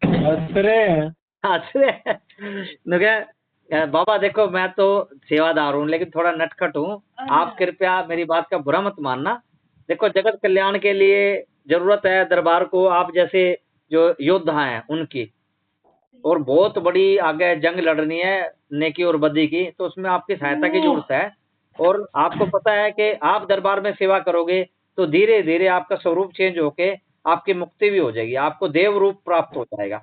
S3: हंस रहे हैं।
S1: अच्छा, बाबा देखो मैं तो सेवादार हूँ लेकिन थोड़ा नटखट हूँ, आप कृपया मेरी बात का बुरा मत मानना। देखो जगत कल्याण के लिए जरूरत है दरबार को आप जैसे जो योद्धा हैं उनकी, और बहुत बड़ी आगे जंग लड़नी है नेकी और बदी की, तो उसमें आपकी सहायता की जरूरत है। और आपको पता है कि आप दरबार में सेवा करोगे तो धीरे धीरे आपका स्वरूप चेंज होके आपकी मुक्ति भी हो जाएगी, आपको देव रूप प्राप्त हो जाएगा।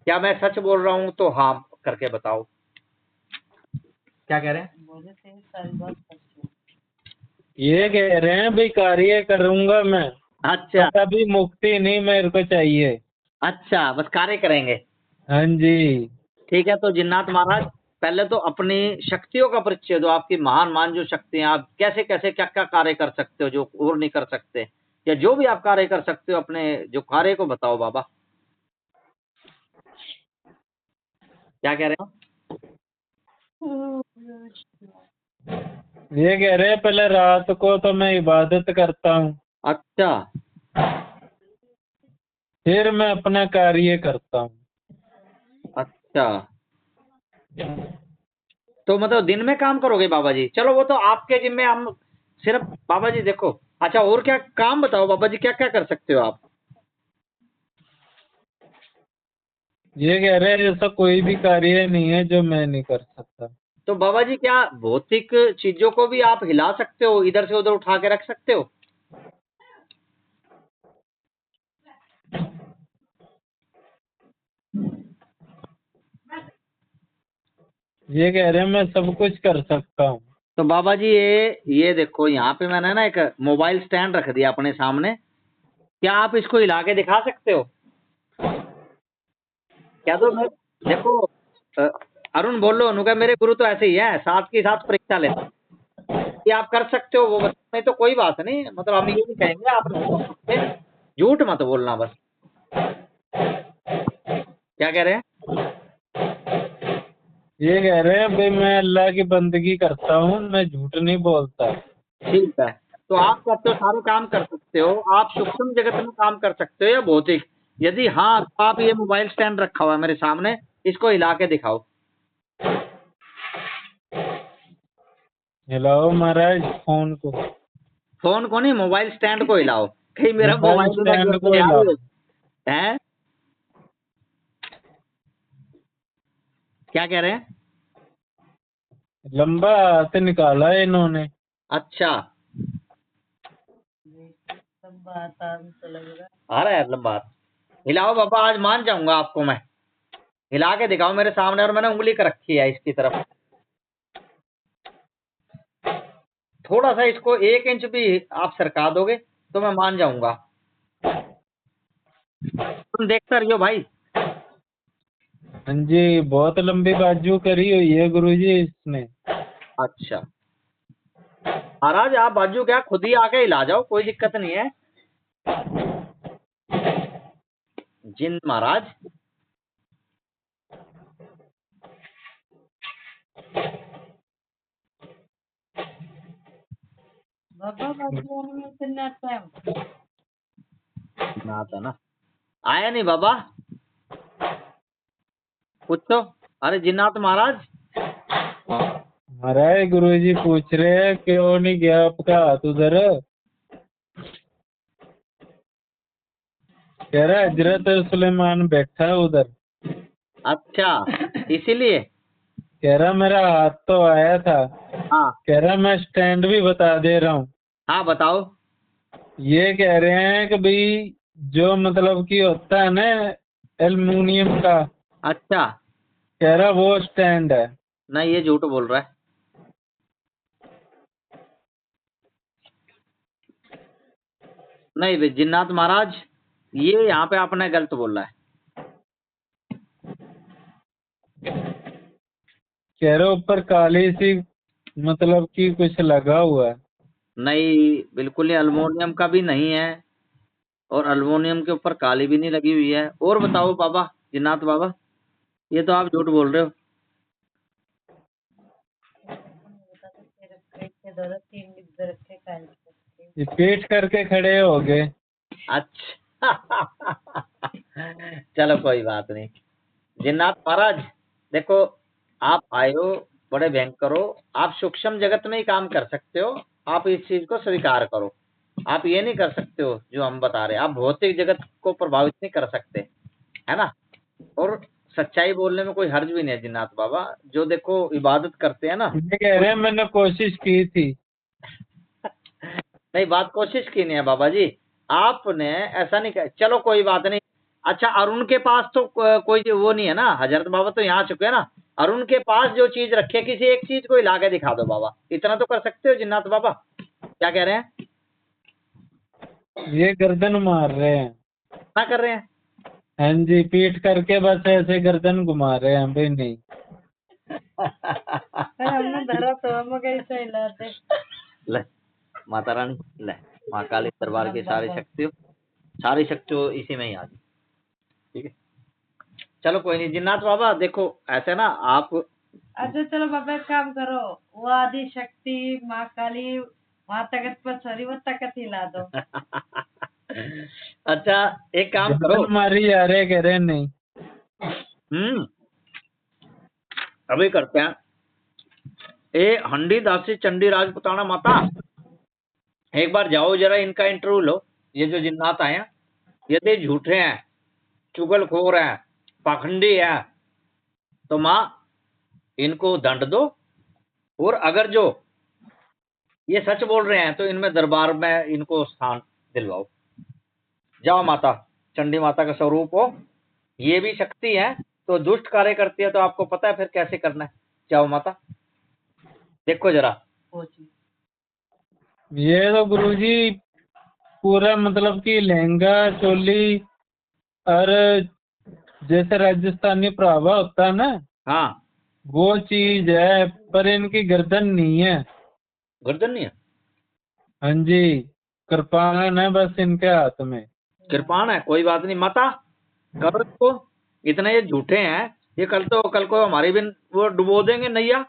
S1: क्या मैं सच बोल रहा हूँ? तो हाँ करके बताओ। क्या कह रहे हैं?
S2: बोले थे सारी बात सच है।
S3: ये कह रहे हैं भाई कार्य करूंगा मैं,
S1: अच्छा
S3: पर अभी मुक्ति नहीं मेरे को चाहिए।
S1: अच्छा, बस कार्य करेंगे।
S3: हाँ जी।
S1: ठीक है, तो जिन्नाथ महाराज पहले तो अपनी शक्तियों का परिचय दो, आपकी महान महान जो शक्ति हैं, आप कैसे कैसे क्या क्या कार्य कर सकते हो जो और नहीं कर सकते, या जो भी आप कार्य कर सकते हो अपने जो कार्य को बताओ बाबा। क्या कह रहे हो?
S3: ये कह रहे हैं पहले रात को तो मैं इबादत करता हूँ,
S1: अच्छा
S3: फिर मैं अपना कार्य करता हूँ।
S1: अच्छा, तो मतलब दिन में काम करोगे बाबा जी? चलो वो तो आपके जिम्मे, हम सिर्फ बाबा जी देखो। अच्छा और क्या काम बताओ बाबा जी, क्या क्या कर सकते हो आप?
S3: ये कह रहे हैं ऐसा कोई भी कार्य नहीं है जो मैं नहीं कर सकता।
S1: तो बाबा जी क्या भौतिक चीजों को भी आप हिला सकते हो, इधर से उधर उठा के रख सकते हो?
S3: ये कह रहे हैं मैं सब कुछ कर सकता हूँ।
S1: तो बाबा जी ये देखो यहाँ पे मैंने ना एक मोबाइल स्टैंड रख दिया अपने सामने, क्या आप इसको हिला के दिखा सकते हो? क्या तो मैं देखो अरुण बोलो उनका, मेरे गुरु तो ऐसे ही है, साथ की साथ परीक्षा लेते हैं। ये आप कर सकते हो वो नहीं तो कोई बात नहीं, मतलब हम ये नहीं कहेंगे आप नहीं कर सकते, झूठ मत बोलना बस। क्या कह रहे हैं?
S3: ये कह रहे हैं भाई मैं अल्लाह की बंदगी करता हूँ, मैं झूठ नहीं बोलता।
S1: ठीक है, तो आप करते हो सारे काम कर सकते हो, आप सूक्ष्म जगत में काम कर सकते हो या भौतिक? यदि हाँ तो आप ये मोबाइल स्टैंड रखा हुआ है मेरे सामने, इसको हिला के दिखाओ।
S3: हिलाओ महाराज फोन को।
S1: फोन को नहीं, मोबाइल स्टैंड को हिलाओ, कहीं मेरा
S3: मोबाइल
S1: मोबाइल ना गिर
S3: स्टैंड को
S1: जाए
S3: हिलाओ।
S1: यार। हैं? क्या कह रहे हैं?
S3: लंबा हाथ निकाला है इन्होंने।
S1: अच्छा,
S2: लंबा आसान तो लग रहा है।
S1: आ रहा है लंबा हाथ, हिलाओ बाबा, आज मान जाऊंगा आपको मैं। हिला के दिखाओ मेरे सामने, और मैंने उंगली कर रखी है इसकी तरफ। थोड़ा सा इसको 1 इंच भी आप सरका दोगे तो मैं मान जाऊंगा। तुम देखते रहियो भाई।
S3: हाँ जी, बहुत लंबी बाजू करी हुई है गुरुजी इसने।
S1: अच्छा महाराज, आप बाजू क्या खुद ही आके हिला जाओ, कोई दिक्कत नहीं है। जिन महाराज,
S2: बाबा बाजू में कितना टाइम?
S1: ना था ना, आया नहीं बाबा, पूछो। अरे जिन्नाथ महाराज,
S3: महाराज गुरुजी पूछ रहे हैं क्यों नहीं गया आपका हाथ उधर। कह रहा हजरत सुलेमान बैठा है उधर।
S1: अच्छा, इसीलिए।
S3: कह रहा मेरा हाथ तो आया था।
S1: हाँ
S3: कह रहा मैं स्टैंड भी बता दे रहा हूँ।
S1: हाँ, बताओ।
S3: ये कह रहे हैं कि भाई जो मतलब कि होता है ना एल्युमिनियम का,
S1: अच्छा,
S3: कह रहा वो स्टैंड है।
S1: नहीं ये झूठ बोल रहा है। नहीं भाई जिन्नाथ महाराज, ये यहाँ पे आपने गलत बोला है।
S3: कह रहा ऊपर काली सी मतलब कि कुछ लगा हुआ है।
S1: नहीं, बिल्कुल ही अल्मोनियम का भी नहीं है, और अल्मोनियम के ऊपर काली भी नहीं लगी हुई है। और बताओ बाबा, जिन्नाथ बाबा, ये तो आप झूठ बोल रहे हो।
S2: तीन डिब्बे रखे काल के।
S3: ये पीठ करके खड़े हो गए।
S1: अच्छा चलो कोई बात नहीं। जिन्नाथ महाराज देखो, आप आए हो, बड़े भयंकर हो, आप सूक्ष्म जगत में ही काम कर सकते हो। आप इस चीज को स्वीकार करो। आप ये नहीं कर सकते हो जो हम बता रहे हैं। आप भौतिक जगत को प्रभावित नहीं कर सकते, है ना। और सच्चाई बोलने में कोई हर्ज भी नहीं है जिन्नाथ बाबा। जो देखो इबादत करते हैं ना,
S3: ये कह रहे हैं मैंने कोशिश की थी।
S1: नहीं बात कोशिश की नहीं है बाबा जी, आपने ऐसा नहीं कहा। चलो कोई बात नहीं। अच्छा, अरुण के पास तो कोई वो नहीं है ना, हजरत बाबा तो यहाँ चुके हैं ना। अरुण के पास जो चीज रखी है, किसी एक चीज को हिला के दिखा दो बाबा, इतना तो कर सकते हो जिन्नाथ बाबा। क्या कह रहे हैं?
S3: ये गर्दन मार रहे हैं।
S1: क्या कर रहे हैं?
S3: हाँ जी, पीठ करके बस ऐसे गर्दन घुमा रहे हैं। भाई नहीं
S2: हमने धरा तो हम कैसे हिला दे।
S1: ले माता रानी, ले माँ काली दरबार की सारी शक्तियों इसी में ही आ गई। ठीक है, चलो कोई नहीं जिन्नाथ बाबा। देखो ऐसे ना आप,
S2: अच्छा चलो बाबा एक काम करो, वो आदि शक्ति माँ काली माँ तकत पर सॉरी वो तकत हिला दो।
S1: अच्छा एक काम करो।
S3: गर्दन मारी जा रहे कह रहे हैं नहीं।
S1: अभी करते हैं। ए हंडी दासी चंडी राजपुताना माता, एक बार जाओ जरा इनका इंटरव्यू लो। ये जो जिन्नात आए हैं, यदि झूठे हैं, चुगलखोर हैं, पाखंडी हैं, तो माँ इनको दंड दो। और अगर जो ये सच बोल रहे हैं तो इनमें दरबार में इनको स्थान दिलवाओ। जाओ माता, चंडी माता का स्वरूप हो, ये भी शक्ति है तो दुष्ट कार्य करती है, तो आपको पता है फिर कैसे करना है। जाओ माता, देखो जरा।
S3: ये तो गुरुजी पूरा मतलब कि लहंगा चोली और जैसे राजस्थानी पहरावा होता है ना,
S1: हाँ,
S3: वो चीज है, पर इनकी गर्दन नहीं है।
S1: गर्दन नहीं है?
S3: हाँ जी, कृपाण है बस इनके हाथ में।
S1: कृपाण है, कोई बात नहीं माता, करो इसको। इतने ये झूठे हैं, ये कल को हमारी भी वो डुबो देंगे नैया।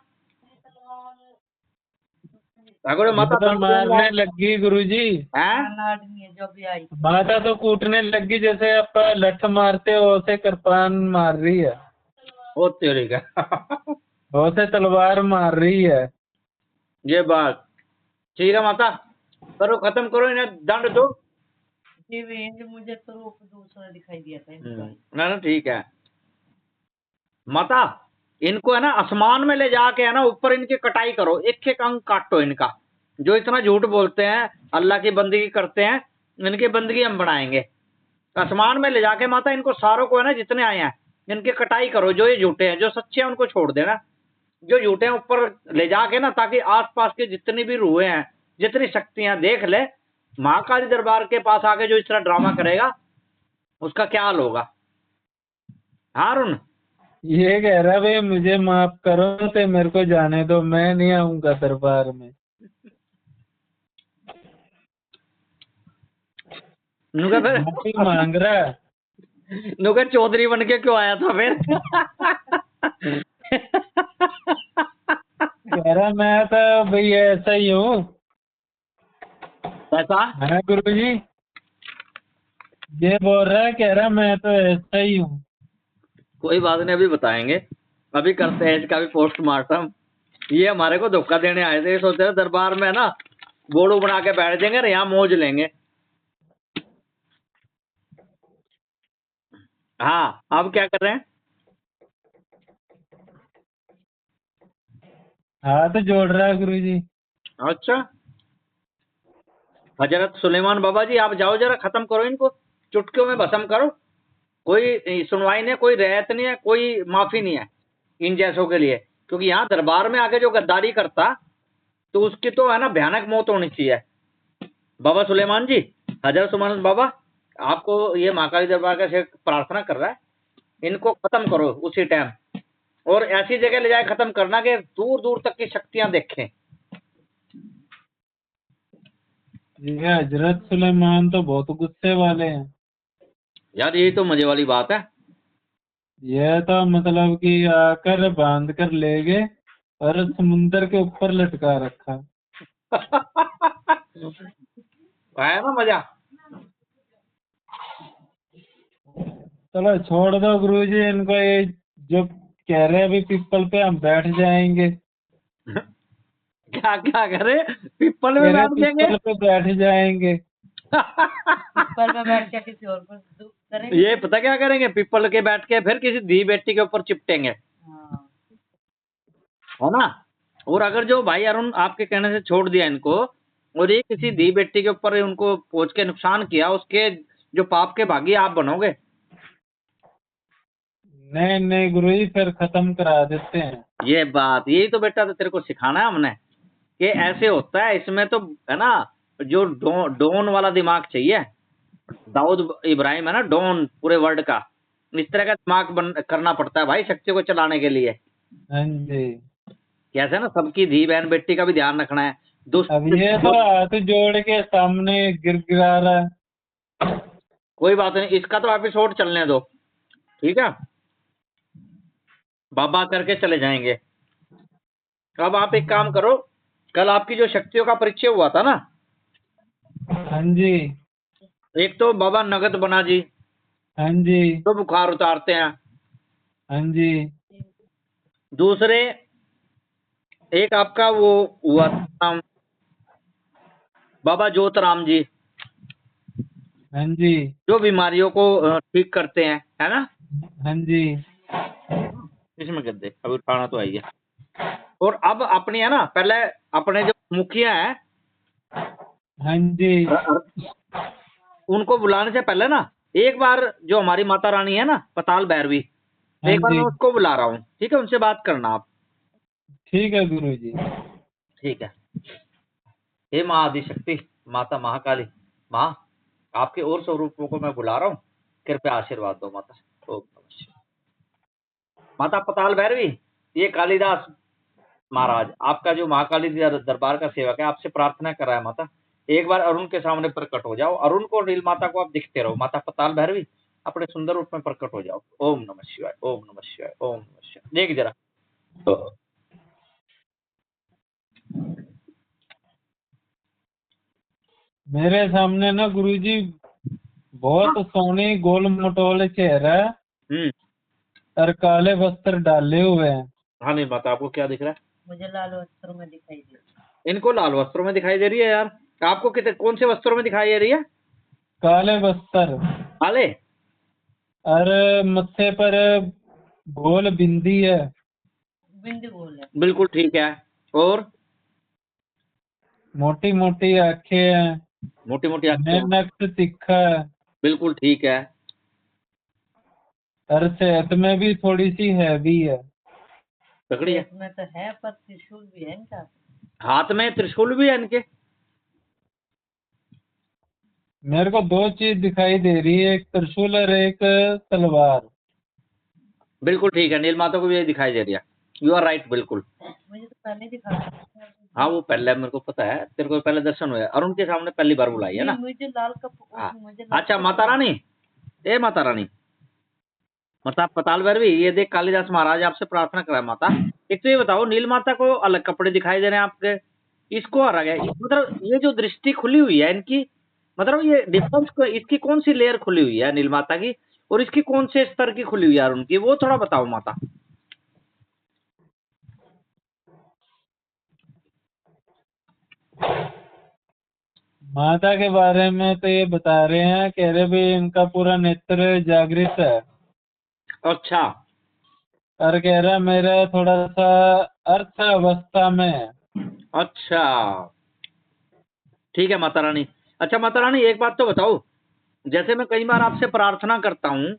S1: अगर माता
S3: तो
S1: दंड देंगे
S3: मारने लगी गुरुजी।
S1: हैं?
S2: जो भी आई
S3: माता तो कूटने लगी, जैसे आप लठ मारते हो वैसे कृपाण मार रही है,
S1: ओ तेरी का
S3: वैसे तलवार मार रही है।
S1: ये बात ठीक है माता, करो, खत्म करो, इन्हें दंड दो।
S2: जी वे मुझे तो रूप दूसरा दिखाई दिया था इनका।
S1: ना ठीक है माता, इनको है ना आसमान में ले जाके है ना ऊपर इनकी कटाई करो, एक एक अंग काटो इनका। जो इतना झूठ बोलते हैं, अल्लाह की बंदगी करते हैं, इनकी बंदगी हम बढ़ाएंगे। आसमान में ले जाके माता इनको सारों को है ना, जितने आए हैं इनकी कटाई करो। जो ये झूठे हैं, जो सच्चे हैं उनको छोड़ देना। जो झूठे हैं ऊपर ले जाके ना, ताकि आसपास के जितनी भी रूहें हैं, जितनी शक्तियां देख ले, महाकाली दरबार के पास आके जो इस तरह ड्रामा करेगा उसका क्या हाल होगा। हाँ अरुण,
S3: ये कह रहा भाई मुझे माफ करो, तो मेरे को जाने दो, मैं नहीं आऊंगा दरबार में।
S1: नुका फिर
S3: माफी मांग रहा।
S1: नुका चौधरी बन के क्यों आया था फिर
S3: कह रहा मैं तो भाई ऐसा ही हूँ।
S1: ऐसा
S3: हाँ गुरुजी, ये बोल रहा है, कह रहा मैं तो ऐसा ही हूँ।
S1: कोई बात नहीं, अभी बताएंगे। अभी करते हैं इसका भी पोस्टमार्टम। ये हमारे को धोखा देने आए थे, सोचते थे दरबार में ना बोड़ू बना के बैठ जाएंगे, यहाँ मौज लेंगे। हाँ, अब क्या कर रहे हैं?
S3: हाथ जोड़ रहा है गुरुजी।
S1: अच्छा, हजरत सुलेमान बाबा जी, आप जाओ जरा, खत्म करो इनको, चुटकियों में भस्म करो। कोई सुनवाई नहीं है, कोई रियायत नहीं है, कोई माफी नहीं है इन जैसों के लिए, क्योंकि यहाँ दरबार में आके जो गद्दारी करता तो उसकी तो है ना भयानक मौत होनी चाहिए। बाबा सुलेमान जी, हजरत सुलेमान बाबा, आपको ये महाकाली दरबार का शेख प्रार्थना कर रहा है, इनको खत्म करो उसी टाइम, और ऐसी जगह ले जाए खत्म करना कि दूर दूर तक की शक्तियां देखें।
S3: ये हजरत सुलेमान तो बहुत गुस्से वाले हैं।
S1: यार यही तो मजे वाली बात है।
S3: ये तो मतलब कि आकर बांध कर ले गए और समुंदर के ऊपर लटका रखा।
S1: है ना मजा।
S3: चलो छोड़ दो गुरुजी इनको, ये जो कह रहे हैं अभी पीपल पे हम बैठ जाएंगे।
S1: क्या क्या करे, पीपल में
S3: कह रहे
S1: बैठ जाएंगे।
S3: पीपल पे बैठ जाएंगे।
S2: ऊपर में बैठ के किसी और को करेंगे।
S1: ये पता क्या करेंगे, पीपल के बैठ के फिर किसी धी बेटी के ऊपर चिपटेंगे,
S2: हाँ।
S1: है ना। और अगर जो भाई अरुण आपके कहने से छोड़ दिया इनको, और ये किसी धी बेटी के ऊपर उनको पहुंच के नुकसान किया, उसके जो पाप के भागी आप बनोगे।
S3: नहीं नहीं गुरुजी, फिर खत्म करा देते हैं।
S1: ये बात, यही तो बेटा तो तेरे को सिखाना है हमने, कि ऐसे होता है। इसमें तो है ना, जो डॉन वाला दिमाग चाहिए। दाऊद इब्राहिम है ना डॉन पूरे वर्ल्ड का, इस तरह का दिमाग करना पड़ता है भाई शक्ति को चलाने के लिए।
S3: हाँ जी।
S1: कैसे ना, सबकी धी बहन बेटी का भी ध्यान रखना है।
S3: अब ये तो हाथ जोड़ के सामने गिरा रहा है।
S1: कोई बात नहीं, इसका तो एपिसोड चलने दो, ठीक है, बाबा करके चले जाएंगे। अब आप एक काम करो, कल आपकी जो शक्तियों का परिचय हुआ था ना,
S3: हाँ जी।
S1: एक तो बाबा नगद बना जी,
S3: हाँ जी।
S1: तो बुखार उतारते हैं।
S3: हाँ जी।
S1: दूसरे एक आपका वो हुआ था बाबा जोतराम जी,
S3: हाँ जी।
S1: जो बीमारियों को ठीक करते हैं, है ना।
S3: हाँ जी।
S1: इसमें कर दे, अभी उठाना तो आई है। और अब अपनी है ना, पहले अपने जो मुखिया है,
S3: हाँ जी।
S1: उनको बुलाने से पहले ना, एक बार जो हमारी माता रानी है ना पताल भैरवी,
S3: हाँ
S1: एक बार
S3: जी।
S1: मैं उसको बुला रहा हूँ, ठीक है, उनसे बात करना आप।
S3: ठीक है गुरुजी।
S1: ठीक है। हे माँ आदिशक्ति, माता महाकाली, माँ आपके और स्वरूपों को मैं बुला रहा हूँ, कृपया आशीर्वाद दो माता। ओम नमः शिवाय। माता पताल भैरवी, ये कालिदास महाराज आपका जो महाकाली दरबार का सेवक है, आपसे प्रार्थना कर रहा है माता, एक बार अरुण के सामने प्रकट हो जाओ। अरुण को, नील माता को आप दिखते रहो। माता पताल भैरवी, अपने सुंदर रूप में प्रकट हो जाओ। ओम नमः शिवाय, ओम नमः शिवाय, ओम नमः शिवाय। देख जरा, तो
S3: मेरे सामने ना गुरुजी बहुत सोनी गोल मटोले चेहरा है
S1: हम्म,
S3: और काले वस्त्र डाले हुए हैं।
S1: हाँ नील माता, आपको क्या दिख रहा है?
S2: मुझे लाल वस्त्रों में दिखाई दे रहा है।
S1: इनको लाल वस्त्रों में दिखाई दे रही है यार। आपको कितने, कौन से वस्त्रों में दिखाई दे रही है?
S3: काले वस्त्र
S1: काले।
S3: और मत्थे पर गोल बिंदी है।
S2: बिंदी बोल है।
S1: बिल्कुल ठीक है। और
S3: मोटी मोटी आंखें हैं।
S1: मोटी मोटी आंखें।
S3: नक्श तिखा है।
S1: बिल्कुल ठीक है।
S3: और सेहत में भी थोड़ी सी हैवी है।
S1: तगड़ी है।
S2: इसमें तो है, पर त्रिशूल भी है इनका।
S1: हाथ में त्रिशूल भी है इनके।
S3: मेरे को दो चीज दिखाई दे रही है, एक त्रिशूल और एक तलवार।
S1: बिल्कुल ठीक है, नील माता को भी यही दिखाई दे रही है। यू आर राइट, बिल्कुल।
S2: मुझे तो पहले दिखा था।
S1: हाँ वो पहले मेरे को पता है, तेरे को पहले दर्शन हुए, अरुण के सामने पहली बार बुलाई है ना।
S2: मुझे लाल
S1: हाँ।
S2: मुझे लाल
S1: अच्छा माता रानी, ए माता रानी, माता पताल भैरवी, ये देख कालिदास महाराज आपसे प्रार्थना कर रहा है माता। एक तो ये बताओ, नील माता को अलग कपड़े दिखाई दे रहे हैं आपके, इसको अलग है, मतलब ये जो दृष्टि खुली हुई है इनकी, मतलब ये डिफरेंस, इसकी कौन सी लेयर खुली हुई है नील माता की, और इसकी कौन से स्तर की खुली हुई है अरुण की, वो थोड़ा बताओ माता।
S3: माता के बारे में तो ये बता रहे हैं, कह रहे भाई इनका पूरा नेत्र जागृत है।
S1: अच्छा
S3: और कह रहा मेरा थोड़ा सा अर्थ अवस्था में है।
S1: अच्छा, ठीक है माता रानी। अच्छा माता रानी, एक बात तो बताओ, जैसे मैं कई बार आपसे प्रार्थना करता हूँ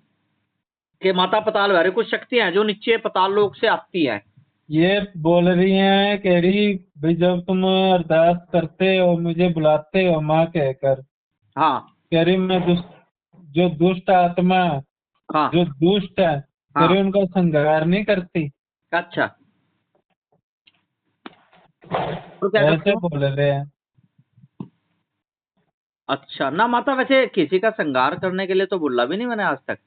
S1: कि माता पताल भैरवी, कुछ शक्तियां हैं जो नीचे पताल लोक से आती हैं।
S3: ये बोल रही हैं, कह रही भाई जब तुम अरदास करते हो मुझे बुलाते हो माँ कहकर,
S1: हाँ
S3: कह रही मैं जो दुष्ट आत्मा,
S1: हाँ
S3: जो दुष्ट है, कह
S1: हाँ।
S3: रही उनका संहार नहीं करती।
S1: अच्छा, तो क्या करते
S3: ऐसे
S1: हो?
S3: बोल रहे हैं।
S1: अच्छा ना माता, वैसे किसी का संहार करने के लिए तो बोला भी नहीं मैंने आज तक।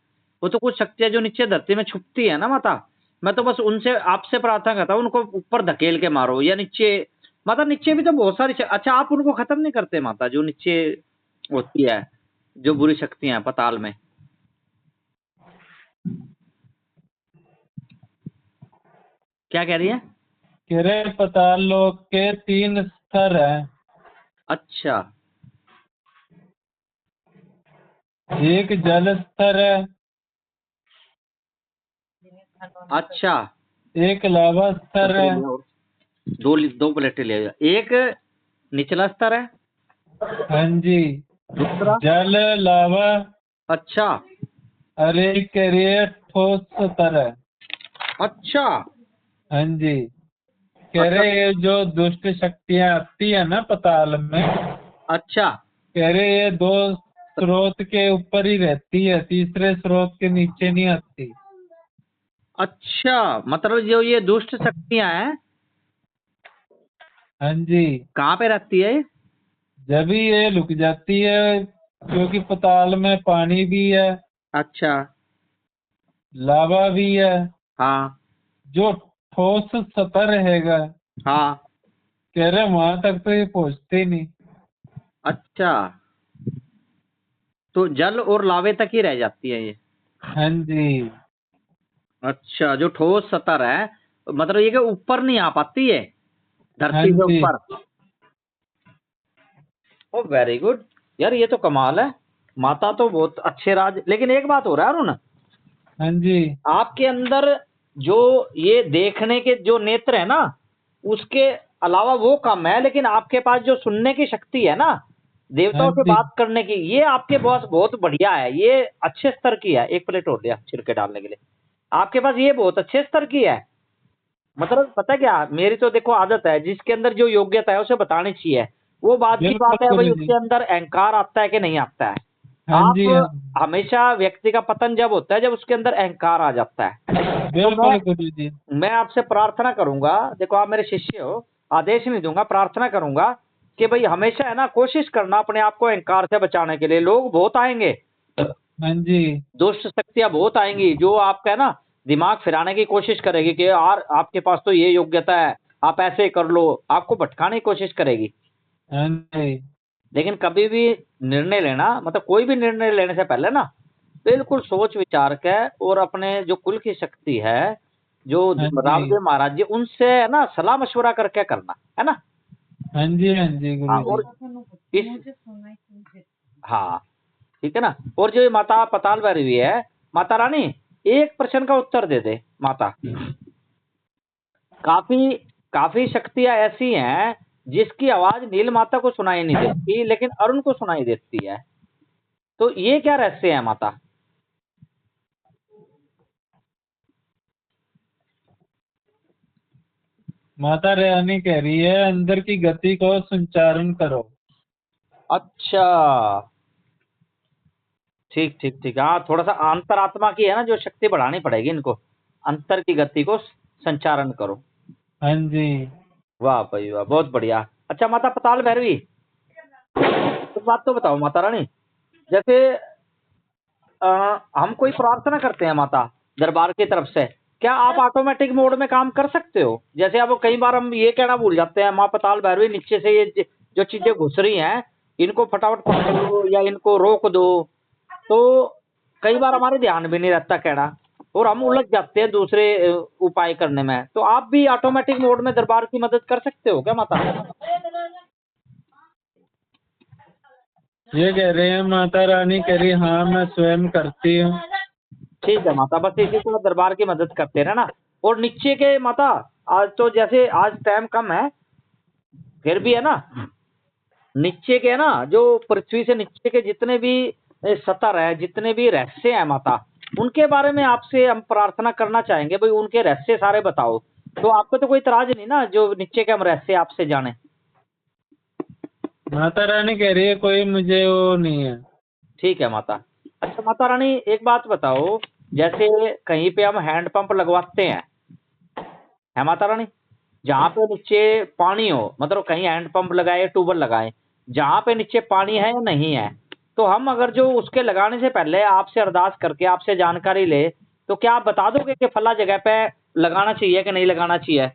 S1: वो तो कुछ शक्तियां जो नीचे धरती में छुपती है ना माता, मैं तो बस उनसे आपसे प्रार्थना करता हूँ उनको ऊपर धकेल के मारो या नीचे। माता नीचे भी तो बहुत सारी अच्छा, आप उनको खत्म नहीं करते माता, जो नीचे होती है, जो बुरी शक्तियां हैं पताल में? क्या कह रही है?
S3: कह रहे पाताल लोक के 3 स्तर हैं।
S1: अच्छा
S3: एक जल स्तर है,
S1: अच्छा,
S3: एक लावा स्तर है।
S1: दो प्लेटें ले आइए। एक निचला स्तर है,
S3: हाँ जी,
S1: दूसरा?
S3: जल लावा।
S1: अच्छा
S3: और एक कह रही है ठोस स्तर है।
S1: अच्छा
S3: हाँ जी, कह
S1: अच्छा
S3: रहे ये जो दुष्ट शक्तियां आती है ना पताल में,
S1: अच्छा
S3: कह रहे ये 2 स्रोत के ऊपर ही रहती है, तीसरे स्रोत के नीचे नहीं आती।
S1: अच्छा, मतलब जो ये दुष्ट शक्तियां हैं
S3: हाँ जी,
S1: कहाँ पे रहती है?
S3: जब भी ये लुक जाती है, क्योंकि पताल में पानी भी है,
S1: अच्छा
S3: लावा भी है।
S1: हाँ
S3: जो ठोस सतह रहेगा,
S1: हाँ।
S3: कह रहे वहां तक तो ये पहुंचते नहीं।
S1: अच्छा, तो जल और लावे तक ही रह जाती है ये?
S3: हाँ जी,
S1: अच्छा, जो ठोस सतह है, मतलब ये कि ऊपर नहीं आ पाती है,
S3: हाँ
S1: धरती से
S3: जी,
S1: ऊपर। ओ वेरी गुड यार, ये तो कमाल है। माता तो बहुत अच्छे राज। लेकिन एक बात हो रहा है अरुण,
S3: हाँ जी,
S1: आपके अंदर जो ये देखने के जो नेत्र है ना, उसके अलावा वो कम है, लेकिन आपके पास जो सुनने की शक्ति है ना,
S3: हाँ
S1: देवताओं से
S3: जी।
S1: बात करने की, ये आपके पास बहुत बढ़िया है, ये अच्छे स्तर की है। एक प्लेट और लिया छिलके डालने के लिए, आपके पास ये बहुत अच्छे स्तर की है। मतलब पता है क्या, मेरी तो देखो आदत है, जिसके अंदर जो योग्यता है उसे बतानी चाहिए। वो बात की
S3: बिल्कुल
S1: बात है भाई,
S3: गुरु जी।
S1: उसके अंदर अहंकार आता है कि नहीं आता है।
S3: हाँ जी, हाँ
S1: आप
S3: जी।
S1: हमेशा, व्यक्ति का पतन जब होता है जब उसके अंदर अहंकार आ जाता है। तो
S3: बिल्कुल गुरु जी।
S1: मैं आपसे प्रार्थना करूंगा, देखो आप मेरे शिष्य हो, आदेश नहीं दूंगा, प्रार्थना करूंगा कि भाई हमेशा है ना कोशिश करना अपने आप को अहंकार से बचाने के लिए। लोग बहुत आएंगे,
S3: हाँ जी,
S1: दुष्ट शक्तियां बहुत आएंगी जो आपका है ना दिमाग फिराने की कोशिश करेगी कि यार आपके पास तो ये योग्यता है, आप ऐसे कर लो, आपको भटकाने की कोशिश करेगी।
S3: हाँ जी,
S1: लेकिन कभी भी निर्णय लेना, मतलब कोई भी निर्णय लेने से पहले ना बिल्कुल सोच विचार के, और अपने जो कुल की शक्ति है, जो
S3: हाँ जी,
S1: रामदेव महाराज जी, उनसे है ना सलाह मशवरा करके करना है ना।
S3: हाँ जी, हाँ जी
S1: हाँ
S3: गुरु जी।
S1: और इस हाँ ठीक है ना। और जो ये माता पताल भैरवी है, माता रानी, एक प्रश्न का उत्तर दे दे माता। काफी काफी शक्तियां ऐसी हैं जिसकी आवाज नील माता को सुनाई नहीं देती, लेकिन अरुण को सुनाई देती है। तो ये क्या रहस्य है माता?
S3: माता रानी कह रही है अंदर की गति को संचारण करो।
S1: अच्छा, ठीक ठीक ठीक। हाँ, थोड़ा सा अंतरात्मा की है ना जो शक्ति बढ़ानी पड़ेगी इनको, अंतर की गति को संचारण करो।
S3: हाँ जी,
S1: वाह भाई वाह, बहुत बढ़िया। अच्छा माता पताल भैरवी, एक बात तो बताओ माता रानी, जैसे हम कोई प्रार्थना करते हैं माता दरबार की तरफ से, क्या आप ऑटोमेटिक मोड में काम कर सकते हो? जैसे अब कई बार हम ये कहना भूल जाते हैं, माँ पताल भैरवी नीचे से ये जो चीजें घुस रही हैं, इनको फटाफट पकड़ लो या इनको रोक दो। तो कई बार हमारे ध्यान भी नहीं रहता कहना, और हम उलझ जाते हैं दूसरे उपाय करने में। तो आप भी ऑटोमेटिक मोड में दरबार की मदद कर सकते हो क्या माता?
S3: ये कह रहे हैं माता रानी कह रही हाँ मैं स्वयं करती हूँ।
S1: ठीक है माता, बस इसी तरह दरबार की मदद करते रहना। और नीचे के माता, आज तो जैसे आज टाइम कम है, फिर भी है ना, नीचे के है ना, जो पृथ्वी से नीचे के जितने भी सतर है, जितने भी रहस्य हैं माता, उनके बारे में आपसे हम प्रार्थना करना चाहेंगे, भाई उनके रहस्य सारे बताओ। तो आपको तो कोई इतराज नहीं ना, जो नीचे के हम रहस्य आपसे जाने?
S3: माता रानी कह रही है कोई मुझे वो नहीं है।
S1: ठीक है माता। अच्छा माता रानी, एक बात बताओ, जैसे कहीं पे हम हैंड पंप लगवाते हैं, है माता रानी, जहाँ पे नीचे पानी हो, मतलब कहीं हैंड पंप लगाए, ट्यूबवेल लगाए, जहाँ पे नीचे पानी है या नहीं है, तो हम अगर जो उसके लगाने से पहले आपसे अरदास करके आपसे जानकारी ले, तो क्या आप बता दोगे कि फला जगह पे लगाना चाहिए कि नहीं लगाना चाहिए?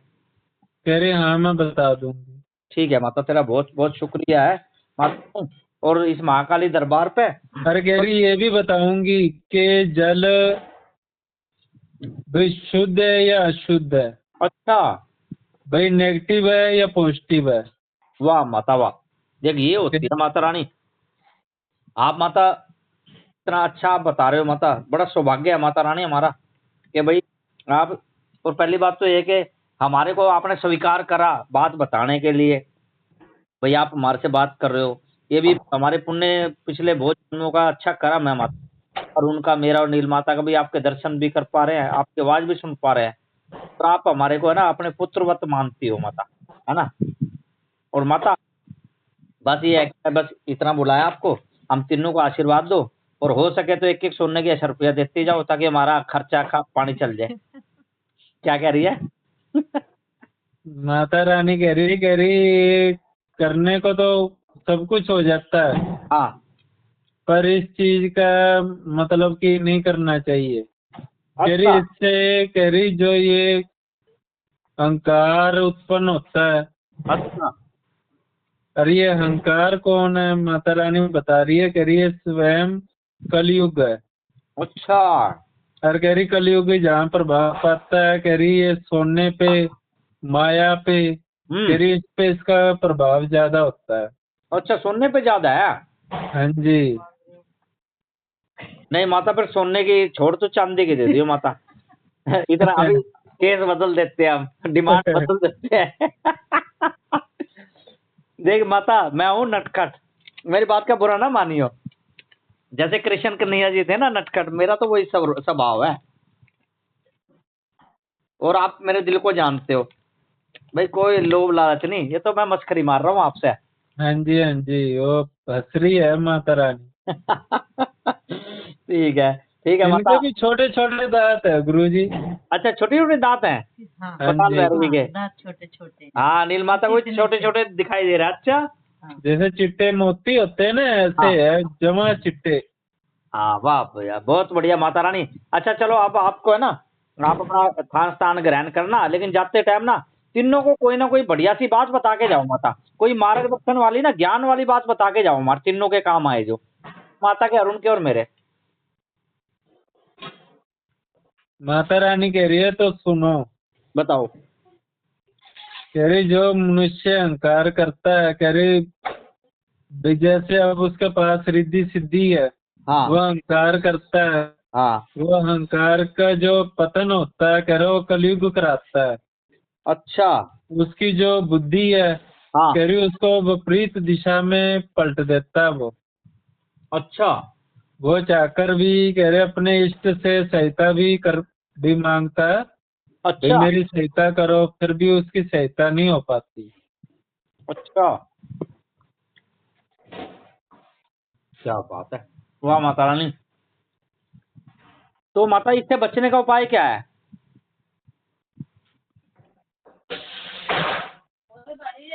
S3: कह रही हाँ मैं बता दूंगी।
S1: ठीक है माता, तेरा बहुत बहुत शुक्रिया है माता। और इस महाकाली दरबार पे
S3: अरे कह रही ये भी बताऊंगी कि जल भाई शुद्ध है या अशुद्ध है,
S1: अच्छा,
S3: भाई नेगेटिव है या पॉजिटिव है।
S1: वाह माता वाह, देख ये होती है माता रानी। आप माता इतना अच्छा आप बता रहे हो माता, बड़ा सौभाग्य है माता रानी हमारा कि भाई आप। और पहली बात तो ये कि हमारे को आपने स्वीकार करा बात बताने के लिए, भाई आप हमारे से बात कर रहे हो, ये भी हमारे पुण्य पिछले बहुत जन्मों का अच्छा कर्म है माता। और उनका, मेरा और नील माता का भी आपके दर्शन भी कर पा रहे हैं, आपकी आवाज भी सुन पा रहे हैं, तो आप हमारे को है ना अपने पुत्रवत मानती हो माता, है ना। और माता बस ये है कि बस इतना बुलाया आपको, हम तीनों को आशीर्वाद दो, और हो सके तो एक एक सोने की 1000 रुपया देते जाओ, ताकि हमारा खर्चा का पानी चल जाए। क्या कह रही है?
S3: माता रानी कह रही करने को तो सब कुछ हो जाता है,
S1: हाँ,
S3: पर इस चीज का मतलब कि नहीं करना चाहिए। कह रही
S1: अच्छा
S3: इससे, कह रही जो ये अहंकार उत्पन्न होता है,
S1: अच्छा
S3: और ये अहंकार कौन है माता रानी बता रही है, कह रही है स्वयं कलयुग है।
S1: अच्छा।
S3: और कह रही कलयुग जहाँ प्रभाव पाता है, कह रही ये सोने पे, माया पे, कह रही इस पे इसका प्रभाव ज्यादा होता है।
S1: अच्छा, सोने पे ज्यादा है?
S3: हाँ जी।
S1: नहीं माता, फिर सोने की छोड़ तो चांदी की दे दियो माता। इतना अभी केस बदल देते हैं, हम डिमांड बदल देते हैं। देख माता, मैं हूँ नटखट, मेरी बात का बुरा ना मानियो। जैसे कृष्ण कन्हैया जी थे ना नटखट, मेरा तो वही स्वभाव है। और आप मेरे दिल को जानते हो भाई, कोई लोभ लालच नहीं, ये तो मैं मस्करी मार रहा हूँ आपसे।
S3: हाँ जी हाँ जी, वो हंस रही है माता रानी।
S1: ठीक है, ठीक है माता।
S3: इनके भी छोटे छोटे दांत है गुरुजी।
S1: अच्छा, छोटे छोटे दांत हैं
S2: हाँ
S1: पताल
S3: जी।
S1: भैरवी के?
S2: दांत छोटे छोटे।
S1: हाँ, नील माता को छोटे छोटे दिखाई दे रहा है। अच्छा,
S3: जैसे चिट्टे मोती होते हैं ना, ऐसे
S1: हाँ।
S3: है जमा चिट्टे।
S1: हाँ वाह भैया, बहुत बढ़िया माता रानी। अच्छा चलो, अब आपको है ना, आप अपना स्थान स्थान ग्रहण करना, लेकिन जाते टाइम ना तीनों को कोई ना कोई बढ़िया सी बात बता के जाओ माता, कोई मार्गदर्शन वाली ना, ज्ञान वाली बात बता के जाओ, हमारे तीनों के काम आए जो, माता के, अरुण के और मेरे।
S3: माता रानी कह रही है तो सुनो।
S1: बताओ।
S3: कह रही जो मनुष्य अहंकार करता है, कह रही भी जैसे अब उसके पास रिद्धि सिद्धि है,
S1: हाँ
S3: वो अहंकार करता है,
S1: हाँ।
S3: वो अहंकार का जो पतन होता है, कह रहे वो कलयुग कराता है।
S1: अच्छा।
S3: उसकी जो बुद्धि है,
S1: हाँ।
S3: कह रही उसको विपरीत दिशा में पलट देता है।
S1: अच्छा।
S3: वो चाहकर भी कह रहे अपने इष्ट से सहायता भी मांगता है, भाई
S1: अच्छा।
S3: मेरी सहायता करो, फिर भी उसकी सहायता नहीं हो पाती।
S1: अच्छा, क्या बात है, वाह माता रानी। तो माता, इससे बचने का उपाय क्या है?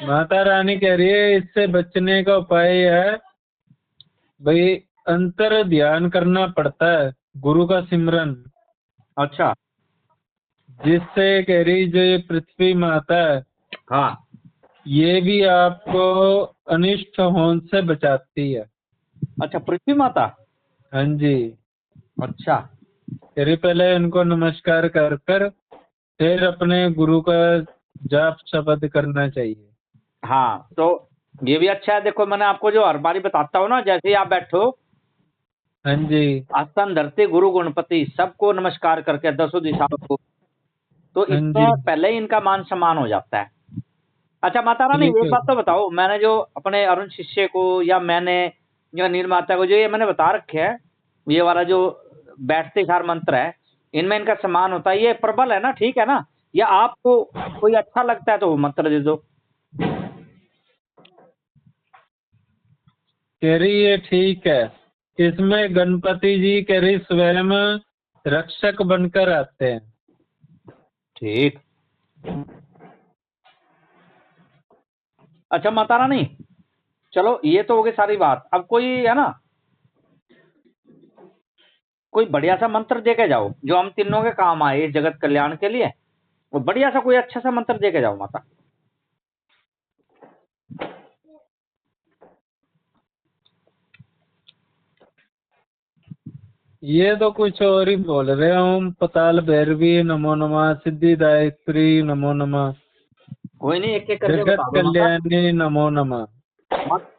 S3: माता रानी कह रही है इससे बचने का उपाय है, भाई अंतर ध्यान करना पड़ता है, गुरु का सिमरन,
S1: अच्छा।
S3: जिससे कह रही जो ये पृथ्वी माता है,
S1: हाँ।
S3: ये भी आपको अनिष्ट होने से बचाती है।
S1: अच्छा, पृथ्वी माता।
S3: हाँ जी।
S1: अच्छा।
S3: कह रही पहले इनको नमस्कार कर कर फिर अपने गुरु का जाप शब्द करना चाहिए।
S1: हाँ, तो ये भी अच्छा है। देखो, मैंने आपको जो हर बारी बताता हूँ ना, जैसे ही आप बैठो
S3: हाँ जी,
S1: आसन धरते गुरु गणपति, सबको नमस्कार करके 10 दिशाओं को, तो
S3: हाँ जी,
S1: इसमें पहले ही इनका मान सम्मान हो जाता है। अच्छा माता रानी,
S3: ठीक
S1: एक
S3: है।
S1: बात तो बताओ, मैंने जो अपने अरुण शिष्य को या मैंने या निर्माता को जो ये मैंने बता रखे है, ये वाला जो बैठते सार मंत्र है, इनमें इनका सम्मान होता है, ये प्रबल है ना, ठीक है ना? या आपको कोई अच्छा लगता है तो वो मंत्र दे दो।
S3: कह रही ये ठीक है, इसमें गणपति जी कह रही स्वयं रक्षक बनकर आते हैं।
S1: ठीक। अच्छा माता रानी, चलो ये तो हो गई सारी बात। अब कोई है ना, कोई बढ़िया सा मंत्र दे के जाओ जो हम तीनों के काम आए इस जगत कल्याण के लिए, वो बढ़िया सा कोई अच्छा सा मंत्र दे के जाओ माता।
S3: ये तो कुछ और ही बोल रहे हैं। ओम पताल भैरवी नमो नमः, सिद्धिदात्री नमो नमः,
S1: कोई नहीं, एक एक करके
S3: जगत
S1: बता दो माता।
S3: कल्याणी नमो नमः।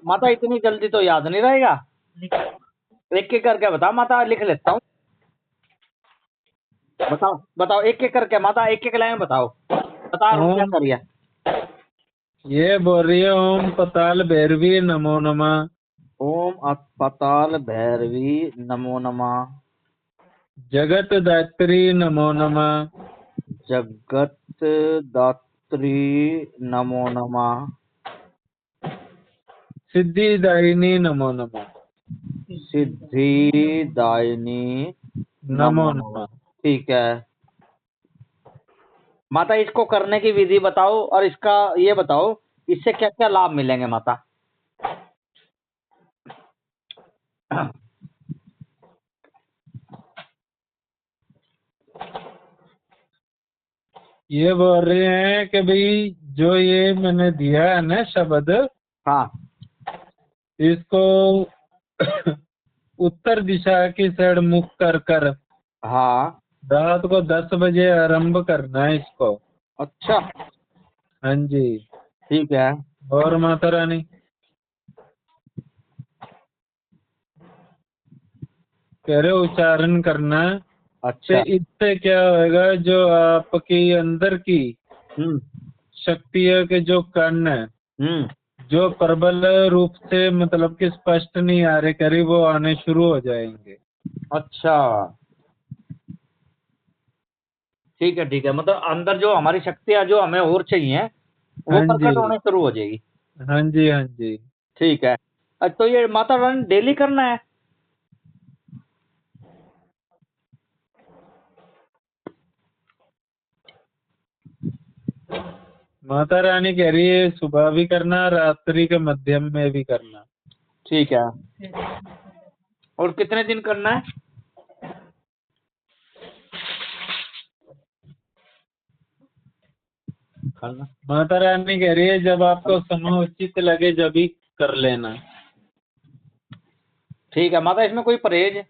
S1: माता इतनी जल्दी तो याद नहीं रहेगा, एक एक करके बता माता, लिख लेता हूँ। बताओ बताओ, एक एक करके माता, एक एक लाइन बताओ, बता रहा हूँ क्या
S3: ओम
S1: करिए।
S3: ये बोल रही है ओम पताल भैरवी नमो नमः,
S1: ओम पताल भैरवी नमो नमः,
S3: जगत दात्री नमो नमः,
S1: जगत दात्री नमो नमः,
S3: सिद्धिदायिनी नमो नमः,
S1: सिद्धिदायिनी
S3: नमो
S1: नमो नमः।
S3: नमः।
S1: ठीक है माता, इसको करने की विधि बताओ और इसका ये बताओ इससे क्या क्या लाभ मिलेंगे माता।
S3: ये बोल रहे हैं कि भाई जो ये मैंने दिया है ना शब्द,
S1: हाँ
S3: इसको उत्तर दिशा की साइड मुख कर कर
S1: हाँ।
S3: रात को 10 बजे आरंभ करना है इसको।
S1: अच्छा
S3: हाँ जी।
S1: ठीक है।
S3: और माता रानी कह रहे उच्चारण करना है।
S1: अच्छा।
S3: तो इससे क्या होगा, जो आपकी अंदर की
S1: हम्म
S3: शक्तियों के जो कण है,
S1: हम्म।
S3: जो प्रबल रूप से मतलब कि स्पष्ट नहीं आ रहे करीब, वो आने शुरू हो जाएंगे।
S1: अच्छा ठीक है, मतलब अंदर जो हमारी शक्तियां जो हमें और चाहिए वो
S3: हाँ
S1: प्रकट
S3: जी,
S1: होने शुरू हो जाएगी।
S3: हाँ जी, हाँ जी।
S1: ठीक है। तो ये माता रानी डेली करना है?
S3: माता रानी कह रही है सुबह भी करना, रात्रि के मध्यम में भी करना।
S1: ठीक है। और कितने दिन करना है? करना।
S3: माता रानी कह रही है जब आपको समय उचित लगे जब भी कर लेना।
S1: ठीक है माता, इसमें कोई परहेज?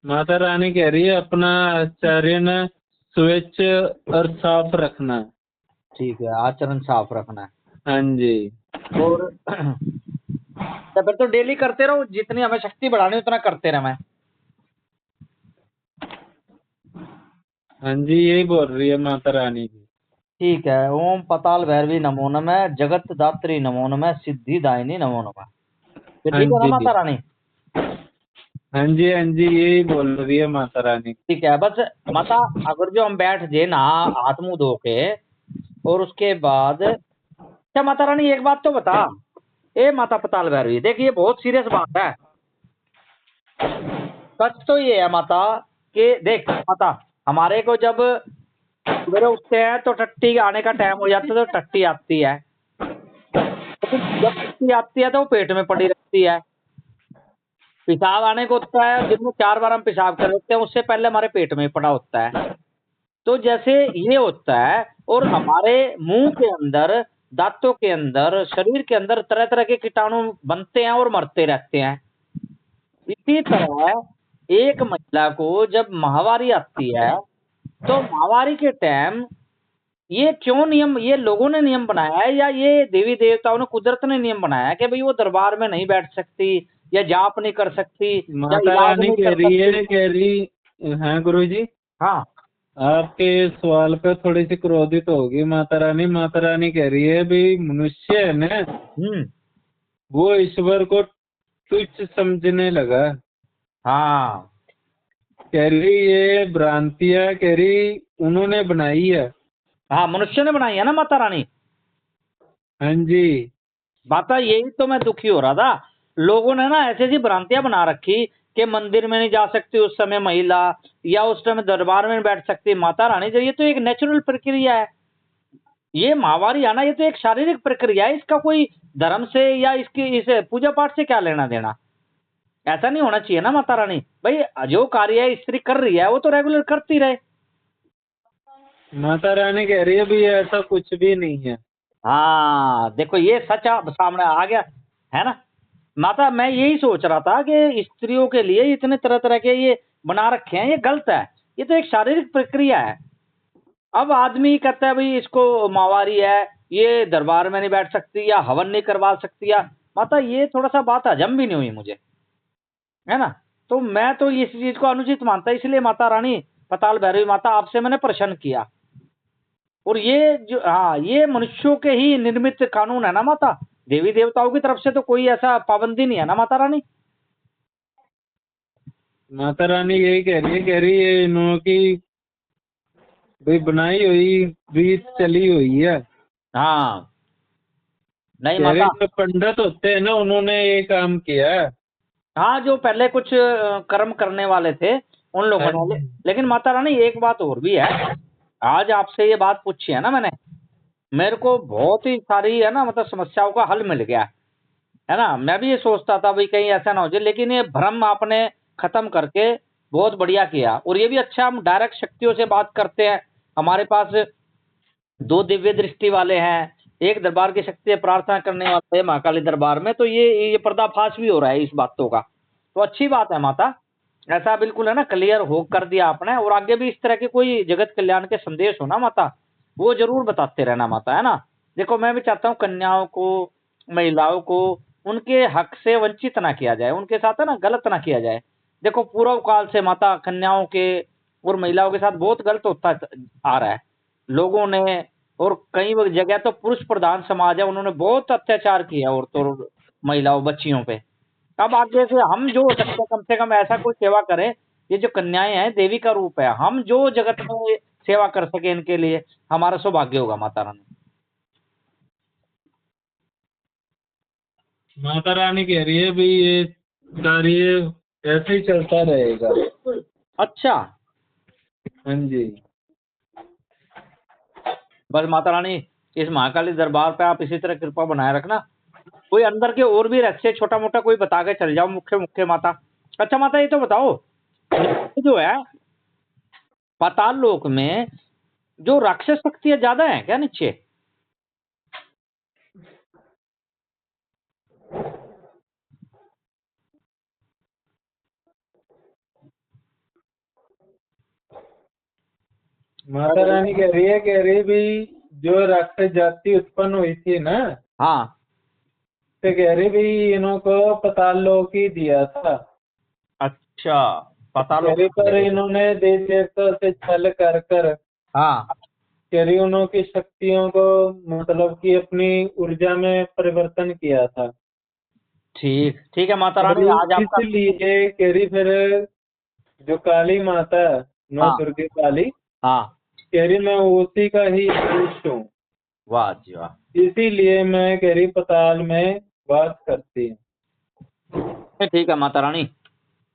S3: माता रानी कह रही है अपना आचरण स्वच्छ और साफ रखना।
S1: ठीक है, आचरण साफ रखना है।
S3: हाँ जी,
S1: और तो फिर तो डेली करते रहो, जितनी हमें शक्ति बढ़ानी उतना करते रहे। मैं
S3: हाँ जी, यही बोल रही है माता रानी जी।
S1: ठीक है। ओम पताल भैरवी नमो नमः, जगत दात्री नमो नमः, सिद्धिदायिनी नमो नमः। ये
S3: हाँ
S1: ठीक है ना
S3: जी,
S1: माता रानी?
S3: हाँ जी, हाँ जी, यही बोल रही है माता रानी।
S1: ठीक है। बस माता, अगर जो हम बैठ जे ना हाथ मुंह धो के, और उसके बाद क्या माता रानी एक बात तो बता, ए माता पताल भैरवी, देख ये बहुत सीरियस बात है। सच तो ये है माता कि देख माता, हमारे को जब सवेरे उठते हैं तो टट्टी आने का टाइम हो जाता है, तो टट्टी आती है, तो जब टट्टी आती है तो वो पेट में पड़ी रहती है। पेशाब आने को होता है, दिन में 4 बार हम पेशाब कर लेते हैं, उससे पहले हमारे पेट में पड़ा होता है। तो जैसे ये होता है, और हमारे मुंह के अंदर, दांतों के अंदर, शरीर के अंदर तरह तरह के कीटाणु बनते हैं और मरते रहते हैं। इसी तरह एक महिला को जब माहवारी आती है तो माहवारी के टाइम ये क्यों नियम, ये लोगों ने नियम बनाया है या ये देवी देवताओं ने, कुदरत ने नियम बनाया है कि भाई वो दरबार में नहीं बैठ सकती या जाप नहीं कर सकती या
S3: माता
S1: इलाज
S3: रानी
S1: नहीं
S3: कह
S1: कर
S3: रही है,
S1: सकती?
S3: कह रही हाँ गुरु जी,
S1: हाँ।
S3: आपके सवाल पे थोड़ी सी क्रोधित होगी माता रानी। माता रानी कह रही है भाई मनुष्य है ना, वो ईश्वर को तुच्छ समझने लगा।
S1: हाँ
S3: कह रही ये भ्रांतियां, कह रही उन्होंने बनाई है।
S1: हाँ, मनुष्य ने बनाई है ना माता रानी।
S3: हाँ जी।
S1: माता यही तो मैं दुखी हो रहा था, लोगों ने ना ऐसी ऐसी भ्रांतियां बना रखी कि मंदिर में नहीं जा सकती उस समय महिला, या उस समय दरबार में नहीं बैठ सकती माता रानी। ये तो एक नेचुरल प्रक्रिया है, ये माहवारी आना ये तो एक शारीरिक प्रक्रिया है, इसका कोई धर्म से या इसकी इस पूजा पाठ से क्या लेना देना। ऐसा नहीं होना चाहिए ना माता रानी, भाई जो कार्य है स्त्री कर रही है वो तो रेगुलर करती रहे।
S3: माता रानी कह रही है भाई ऐसा कुछ भी नहीं है।
S1: हाँ देखो ये सच सामने आ गया है ना माता। मैं यही सोच रहा था कि स्त्रियों के लिए इतने तरह तरह के ये बना रखे हैं, ये गलत है, ये तो एक शारीरिक प्रक्रिया है। अब आदमी कहता है भाई इसको माहवारी है, ये दरबार में नहीं बैठ सकती या हवन नहीं करवा सकती, या माता ये थोड़ा सा बात हजम भी नहीं हुई मुझे, है ना। तो मैं तो इस चीज को अनुचित मानता, इसलिए माता रानी पताल भैरवी माता आपसे मैंने प्रश्न किया। और ये जो हाँ ये मनुष्यों के ही निर्मित कानून है ना माता, देवी देवताओं की तरफ से तो कोई ऐसा पाबंदी नहीं है ना माता रानी।
S3: माता रानी यही कह रही है, कह रही है इन्हों की भाई बनाई हुई रीत चली हुई है।
S1: हाँ नहीं
S3: कह रही
S1: माता।
S3: जो पंडित होते हैं ना उन्होंने ये काम किया है।
S1: हाँ जो पहले कुछ कर्म करने वाले थे उन लोगों
S3: हाँ
S1: ने।
S3: जी।
S1: लेकिन माता रानी एक बात और भी है, आज आपसे ये बात पूछी है ना मैंने, मेरे को बहुत ही सारी है ना मतलब समस्याओं का हल मिल गया है ना। मैं भी ये सोचता था भाई कहीं ऐसा ना हो जाए, लेकिन ये भ्रम आपने खत्म करके बहुत बढ़िया किया। और ये भी अच्छा, हम डायरेक्ट शक्तियों से बात करते हैं, हमारे पास दो दिव्य दृष्टि वाले हैं, एक दरबार की शक्ति से प्रार्थना करने वाले हैं महाकाली दरबार में, तो ये पर्दाफाश भी हो रहा है इस बातों का, तो अच्छी बात है माता। ऐसा बिल्कुल है ना क्लियर हो कर दिया आपने, और आगे भी इस तरह के कोई जगत कल्याण के संदेश हो ना माता, वो जरूर बताते रहना माता, है ना। देखो मैं भी चाहता हूँ कन्याओं को, महिलाओं को उनके हक से वंचित ना किया जाए, उनके साथ है ना गलत ना किया जाए। देखो पूर्व काल से माता कन्याओं के और महिलाओं के साथ बहुत गलत होता आ रहा है लोगों ने। और कई जगह तो पुरुष प्रधान समाज है, उन्होंने बहुत अत्याचार किया औरतों और महिलाओं बच्चियों पे। अब आगे से हम जो हो सकते हैं कम से कम ऐसा कोई सेवा करें, ये जो कन्याएं हैं देवी का रूप है, हम जो जगत में सेवा कर सके इनके लिए हमारा सौभाग्य होगा माता रानी।
S3: माता रानी कह रही है भाई ये कार्य ऐसे ही चलता रहेगा।
S1: अच्छा
S3: हाँ जी।
S1: बस माता रानी इस महाकाली दरबार पे आप इसी तरह कृपा बनाए रखना। कोई अंदर के और भी रहस्य छोटा मोटा कोई बता के चल जाओ, मुख्य मुख्य माता। अच्छा माता ये तो बताओ, ये जो है पाताल लोक में जो राक्षस शक्तियां ज्यादा हैं क्या नीचे?
S3: माता रानी कह रही है, कह रही भाई जो राक्षस जाति उत्पन्न हुई थी ना,
S1: हाँ
S3: तो कह रही भाई इन्हों को पाताल लोक ही दिया था।
S1: अच्छा पाताल
S3: कह
S1: लोक
S3: रही पर
S1: में।
S3: इन्होंने देवी देवताओं से छल कर कर
S1: हाँ
S3: कह रही उन्हों की शक्तियों को मतलब कि अपनी ऊर्जा में परिवर्तन किया था।
S1: ठीक ठीक है माता
S3: कह
S1: रानी
S3: रही
S1: आज आपका।
S3: इसलिए कह रही फिर जो काली माता है, नौ
S1: हाँ
S3: दुर्गे काली,
S1: हाँ
S3: कह रही मैं उसी का ही अंश हूँ,
S1: वाह जी वाह।
S3: इसीलिए मैं कह रही पाताल में वास करती हूँ।
S1: ठीक है माता रानी,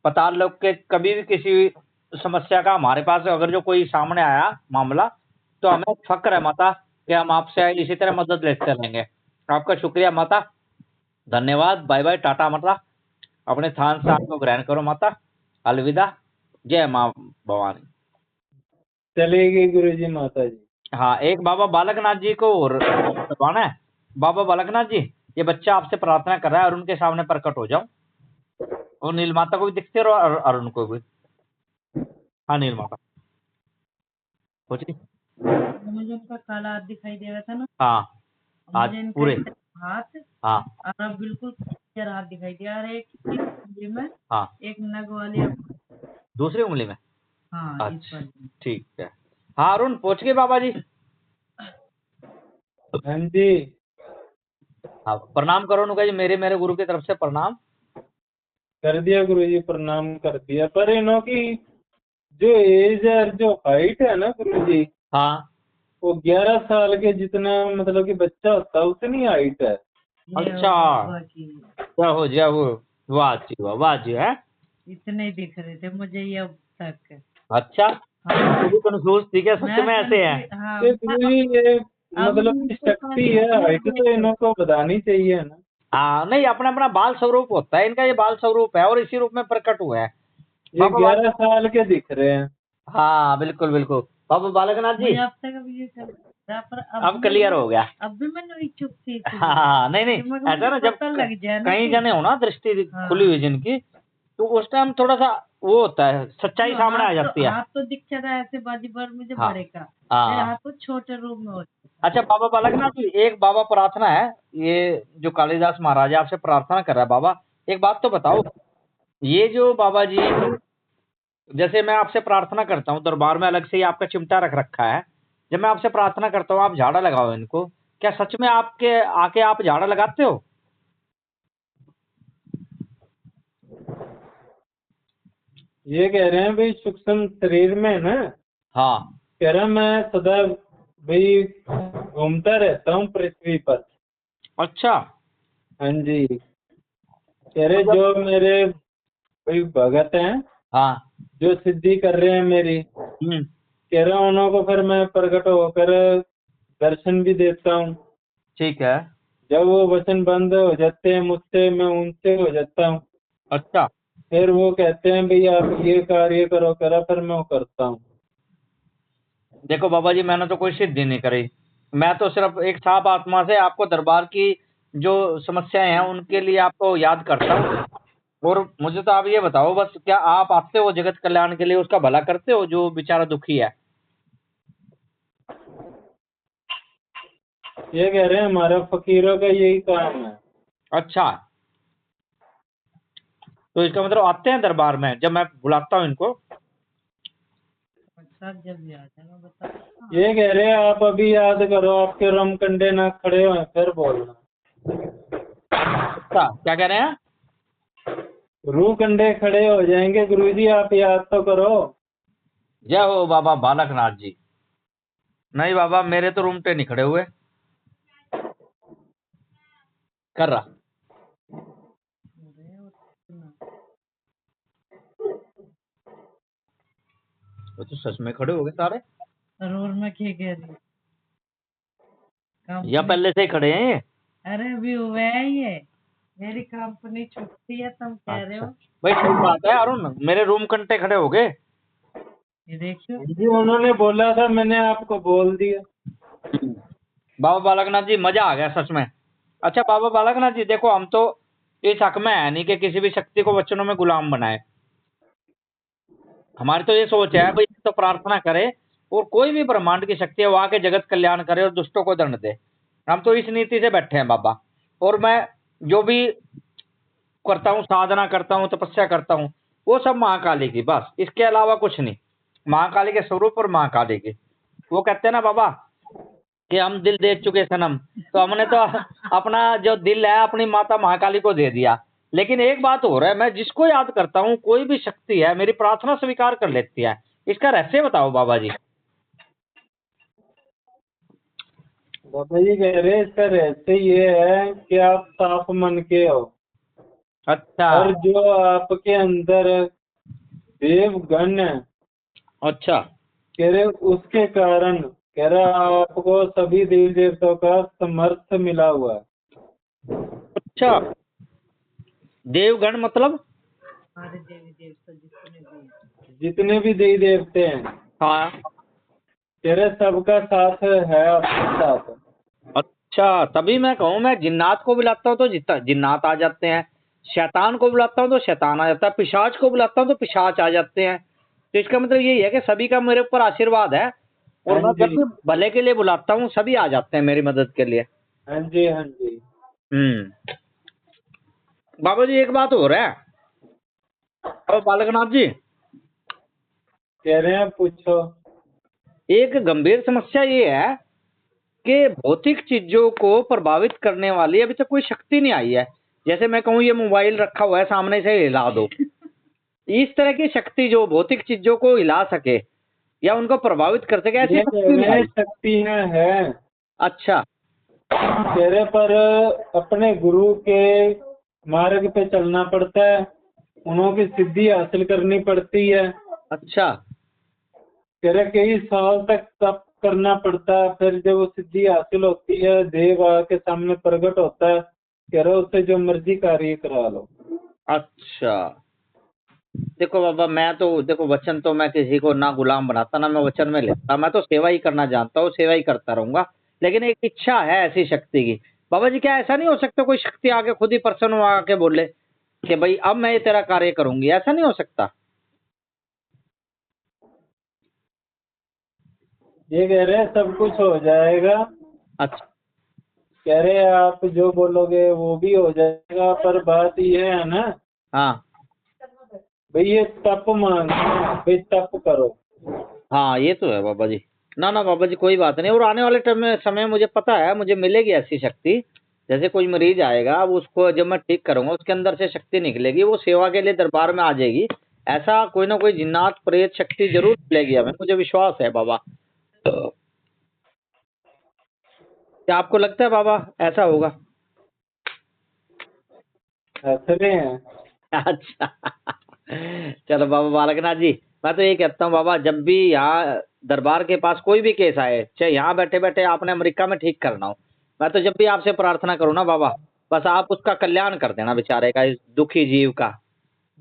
S1: पाताल लोक के कभी भी किसी समस्या का हमारे पास अगर जो कोई सामने आया मामला, तो हमें फक्र है माता कि हम आपसे इसी तरह मदद लेते रहेंगे। आपका शुक्रिया माता, धन्यवाद, बाय बाय, टाटा माता। अपने स्थान से आपको ग्रहण करो माता, अलविदा, जय माँ भवानी।
S3: चलेगी गुरु जी माता जी।
S1: हाँ एक बाबा बालकनाथ जी को और करवाना है। बाबा बालकनाथ जी, ये बच्चा आपसे प्रार्थना कर रहा है और उनके सामने प्रकट हो जाओ। और नीलमाता को भी दिखते हो और अरुण को भी। हाँ नीलमाता पहुंच गई।
S2: मुझे उनका काला हाथ दिखाई दे रहा था ना,
S1: हाँ आज
S2: मुझे इनका
S1: पूरे।
S2: एक हाथ
S1: हाँ
S2: और अब बिल्कुल क्लियर हाथ दिखाई दे रहा है, एक उंगली में
S1: हाँ
S2: एक नग वाली
S1: दूसरी उंगली में।
S2: हाँ इस
S1: अच्छा
S2: वाली में।
S1: ठीक है। हाँ अरुण पहुंच गए बाबा जी।
S3: हाँ जी।
S1: हाँ प्रणाम करो उनका जी, मेरे मेरे गुरु की तरफ से प्रणाम।
S3: कर दिया गुरुजी, प्रणाम कर दिया। पर इन्हों की जो एज है, जो हाइट है ना गुरुजी,
S1: हाँ
S3: वो 11 साल के जितना मतलब कि बच्चा होता है उतनी हाइट है।
S2: ये
S1: अच्छा
S2: बाबा की
S1: जय हो वाह जी वाह जी है।
S2: इतने दिख रहे थे मुझे ये अब तक।
S1: अच्छा
S2: हाँ
S1: तो भी कंफ्यूज थी क्या, सच में ऐसे है?
S2: हाँ
S3: ये गुरुजी ये
S2: अब
S3: मतलब कि
S2: उनको
S3: शक्ति है, हाइट तो इन्हों को बतानी चाहिए ना।
S1: हाँ नहीं अपना अपना बाल स्वरूप होता है इनका, ये बाल स्वरूप है और इसी रूप में प्रकट हुआ है
S3: ये
S1: बाबा
S3: 11 साल के दिख रहे हैं।
S1: हाँ बिल्कुल बिल्कुल बाबा बालकनाथ जी।
S2: मुझे अब तक अब ये चल रहा, पर
S1: अब क्लियर हो गया।
S2: अब भी मैंने वही चुप थी
S1: हाँ नहीं नहीं
S2: मगर
S1: ऐसा ना,
S2: मुझे
S1: जब
S2: पता लग जाए ना
S1: कहीं
S2: कि
S1: जने हो ना दृष्टि
S2: हाँ।
S1: खुली हुई जिनकी, तो उस टाइम थोड़ा सा वो होता है, सच्चाई सामने आ जाती है।
S2: हाथ तो दिखता था ऐसे बाजी पर मुझे
S1: हाँ
S2: बड़े का,
S1: हाँ।
S2: हाथ तो छोटे रूप में होता था।
S1: अच्छा बाबा बालकनाथ जी एक बाबा प्रार्थना है, ये जो कालिदास महाराज है आपसे प्रार्थना कर रहा है बाबा, एक बात तो बताओ, ये जो बाबा जी जैसे मैं आपसे प्रार्थना करता हूँ दरबार में अलग से ही आपका चिमटा रख रखा है, जब मैं आपसे प्रार्थना करता हूँ आप झाड़ा लगाओ इनको, क्या सच में आपके आके आप झाड़ा लगाते हो?
S3: ये कह रहे हैं भाई सूक्ष्म शरीर में ना,
S1: हाँ
S3: कह रहा मैं सदा भाई घूमता रहता हूँ पृथ्वी पर।
S1: अच्छा
S3: हाँ जी। कह रहे
S1: तो जब
S3: जो मेरे भाई भगत हैं,
S1: हाँ
S3: जो सिद्धि कर रहे हैं मेरी,
S1: हम्म
S3: कह रहा हूँ उन्हों को फिर मैं प्रकट होकर दर्शन भी देता हूँ।
S1: ठीक है।
S3: जब वो वचन बंद हो जाते हैं मुझसे, मैं उनसे हो जाता हूँ।
S1: अच्छा
S3: फिर वो कहते हैं भाई आप ये कार्य करो, करा, फिर मैं वो करता हूँ।
S1: देखो बाबा जी मैंने तो कोई सिद्धि नहीं करी, मैं तो सिर्फ एक साफ आत्मा से आपको दरबार की जो समस्याएं हैं उनके लिए आपको याद करता हूँ। और मुझे तो आप ये बताओ बस, क्या आप आते हो जगत कल्याण के लिए, उसका भला करते हो जो बेचारा दुखी है?
S3: ये कह रहे हैं हमारा फकीरों का यही काम है।
S1: अच्छा तो इसका मतलब आते हैं दरबार में जब मैं बुलाता हूँ इनको?
S2: अच्छा जब भी आ जाना बता।
S3: ये कह रहे हैं आप अभी याद करो, आपके रम कंडे ना खड़े हुए फिर बोलना।
S1: अच्छा क्या कह रहे हैं?
S3: रूह कंडे खड़े हो जाएंगे गुरुजी, आप याद तो करो।
S1: जय हो बाबा बालकनाथ जी। नहीं बाबा मेरे तो रूमटे नहीं खड़े हुए कर रहा। वो तो सच में खड़े हो गए सारे,
S2: रोड में क्या कह रही
S1: या
S2: कंपनी?
S1: पहले से ही खड़े हैं ये?
S2: अरे अभी हुआ है ये, मेरी कंपनी छुट्टी है तुम कह रहे
S1: अच्छा
S2: हो।
S1: भाई सही बात है अरुण, मेरे रूम कंटे खड़े हो गए।
S2: ये देखियो
S3: जी उन्होंने बोला था, मैंने आपको बोल दिया।
S1: बाबा बालकनाथ जी मजा आ गया सच में। अच्छा बाबा बालकनाथ जी देखो, हम तो इस हक में है नहीं कि किसी भी शक्ति को वचनों में गुलाम बनाए, हमारी तो ये सोच है भाई तो प्रार्थना करे और कोई भी ब्रह्मांड की शक्ति है वो आके जगत कल्याण करे और दुष्टों को दंड दे। हम तो इस नीति से बैठे हैं बाबा, और मैं जो भी करता हूँ, साधना करता हूँ, तपस्या करता हूँ, वो सब महाकाली की, बस इसके अलावा कुछ नहीं। महाकाली के स्वरूप और महाकाली की, वो कहते हैं ना बाबा कि हम दिल दे चुके सनम, तो हमने तो अपना जो दिल है अपनी माता महाकाली को दे दिया। लेकिन एक बात हो रहा है, मैं जिसको याद करता हूँ कोई भी शक्ति है मेरी प्रार्थना स्वीकार कर लेती है, इसका रहस्य बताओ बाबा जी।
S3: बाबा जी कह रहे इसका रहस्य ये है कि आप साफ मन के हो,
S1: अच्छा
S3: और जो आपके अंदर देवगण है,
S1: अच्छा
S3: कह रहे उसके कारण, कह रहा आपको सभी देवी देवताओं का समर्थ मिला हुआ है।
S1: अच्छा देवगण मतलब?
S2: हमारे देवी देवता
S3: जितने भी देवी देवते हैं,
S1: हाँ
S3: कह रहे सबका साथ है आपके साथ।
S1: अच्छा तभी मैं कहूँ, मैं जिन्नात को बुलाता हूँ तो जिन्नात आ जाते हैं, शैतान को बुलाता हूँ तो शैतान आ जाता है, पिशाच को बुलाता हूँ तो पिशाच आ जाते हैं। तो इसका मतलब यही है कि सभी का मेरे ऊपर आशीर्वाद है, और मैं
S3: हाँ
S1: जब
S3: जी,
S1: भी भले के लिए बुलाता हूँ सभी आ जाते हैं मेरी मदद के लिए।
S3: हाँ जी, हाँ जी।
S1: बाबा जी एक बात हो रहा है, और बालकनाथ जी,
S3: कह रहे हैं पूछो।
S1: एक गंभीर समस्या ये है कि भौतिक चीजों को प्रभावित करने वाली अभी तक कोई शक्ति नहीं आई है। जैसे मैं कहूँ ये मोबाइल रखा हुआ है सामने से हिला दो, इस तरह की शक्ति जो भौतिक चीजों को हिला सके या उनको प्रभावित कर सके, ऐसी
S3: ये
S1: शक्ति
S3: कह
S1: नहीं
S3: रहे
S1: आई।
S3: हैं शक्तियाँ हैं,
S1: अच्छा।
S3: कह रहे पर अपने गुरु के मार्ग पे चलना पड़ता है, उन्होंने सिद्धि हासिल करनी पड़ती है।
S1: अच्छा।
S3: कह रहे कई साल तक तप करना पड़ता है, फिर जब वो सिद्धि हासिल होती है देव के सामने प्रकट होता है, कह रहे उससे जो मर्जी कार्य करा लो।
S1: अच्छा देखो बाबा, मैं तो देखो वचन तो मैं किसी को ना गुलाम बनाता ना मैं वचन में लेता, मैं तो सेवा ही करना जानता हूँ, सेवा ही करता रहूंगा। लेकिन एक इच्छा है ऐसी शक्ति की। बाबा जी क्या ऐसा नहीं हो सकता कोई शक्ति आके खुद ही प्रसन्न हो आके बोले कि भाई अब मैं ये तेरा कार्य करूंगी, ऐसा नहीं हो सकता?
S3: ये कह रहे सब कुछ हो जाएगा,
S1: अच्छा।
S3: कह रहे आप जो बोलोगे वो भी हो जाएगा, पर बात ये है ना
S1: हाँ
S3: भाई, ये तप मांगते हैं भाई, तप करो।
S1: हाँ ये तो है बाबा जी। ना ना बाबा जी कोई बात नहीं, और आने वाले टाइम में समय मुझे पता है मुझे मिलेगी ऐसी शक्ति। जैसे कोई मरीज आएगा, अब उसको जब मैं ठीक करूंगा उसके अंदर से शक्ति निकलेगी, वो सेवा के लिए दरबार में आ जाएगी। ऐसा कोई ना कोई जिन्नात प्रेत शक्ति जरूर मिलेगी हमें, मुझे विश्वास है बाबा। क्या आपको लगता है बाबा ऐसा होगा?
S3: ऐसे हैं।
S1: अच्छा। चलो बाबा बालकनाथ जी, मैं तो ये कहता हूँ बाबा, जब भी यहाँ दरबार के पास कोई भी केस आए, चाहे यहाँ बैठे बैठे आपने अमेरिका में ठीक करना हो, मैं तो जब भी आपसे प्रार्थना करूँ ना बाबा, बस आप उसका कल्याण कर देना बेचारे का, इस दुखी जीव का।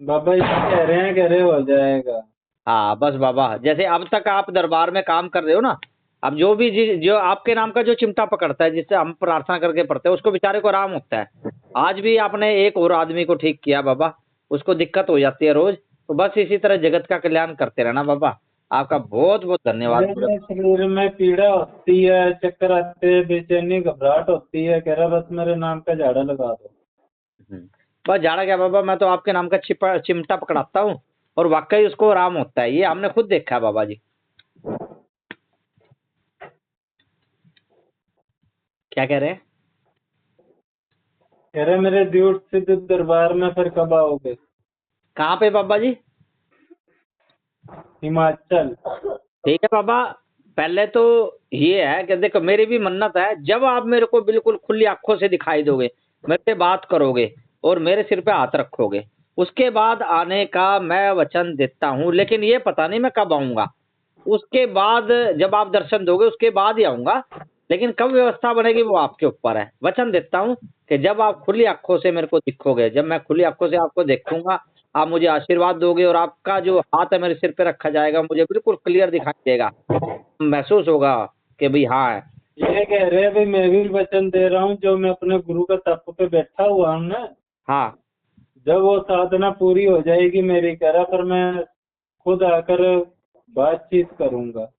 S3: बाबा ये कह रहे हैं, कह रहे हो जाएगा।
S1: हाँ बस बाबा, जैसे अब तक आप दरबार में काम कर रहे हो ना, अब जो भी जो आपके नाम का जो चिमटा पकड़ता है जिससे हम प्रार्थना करके पढ़ते हैं, उसको बेचारे को आराम होता है। आज भी आपने एक और आदमी को ठीक किया बाबा, उसको दिक्कत हो जाती है रोज, तो बस इसी तरह जगत का कल्याण करते रहना बाबा। आपका बहुत बहुत धन्यवाद।
S3: मेरे शरीर में पीड़ा होती है, चक्कर आते हैं, बेचैनी घबराहट होती है, कह रहा बस मेरे नाम का झाड़ा लगा दो।
S1: बस जाड़ा क्या बाबा, मैं तो आपके नाम का चिमटा पकड़ाता हूँ और वाकई उसको आराम होता है, ये हमने खुद देखा है बाबा जी। क्या कह रहे हैं?
S3: कह रहे मेरे द्यूट सिद्ध दरबार में फिर कब आओगे?
S1: कहाँ पे बाबा जी?
S3: हिमाचल।
S1: ठीक है बाबा, पहले तो ये है कि देखो मेरी भी मन्नत है, जब आप मेरे को बिल्कुल खुली आंखों से दिखाई दोगे, मेरे से बात करोगे और मेरे सिर पे हाथ रखोगे, उसके बाद आने का मैं वचन देता हूँ। लेकिन ये पता नहीं मैं कब आऊंगा, उसके बाद जब आप दर्शन दोगे उसके बाद ही आऊंगा। लेकिन कब व्यवस्था बनेगी वो आपके ऊपर है। वचन देता हूँ कि जब आप खुली आंखों से मेरे को दिखोगे, जब मैं खुली आंखों से आपको देखूंगा, आप मुझे आशीर्वाद दोगे और आपका जो हाथ है मेरे सिर पे रखा जाएगा, मुझे बिल्कुल क्लियर दिखाई देगा, महसूस होगा कि भाई हाँ है।
S3: ये कह रहे भाई मैं भी वचन दे रहा हूँ, जो मैं अपने गुरु का तप पे बैठा हुआ हूँ ना,
S1: हाँ
S3: जब वो साधना पूरी हो जाएगी मेरी, कह रहा पर मैं खुद आकर बातचीत करूंगा।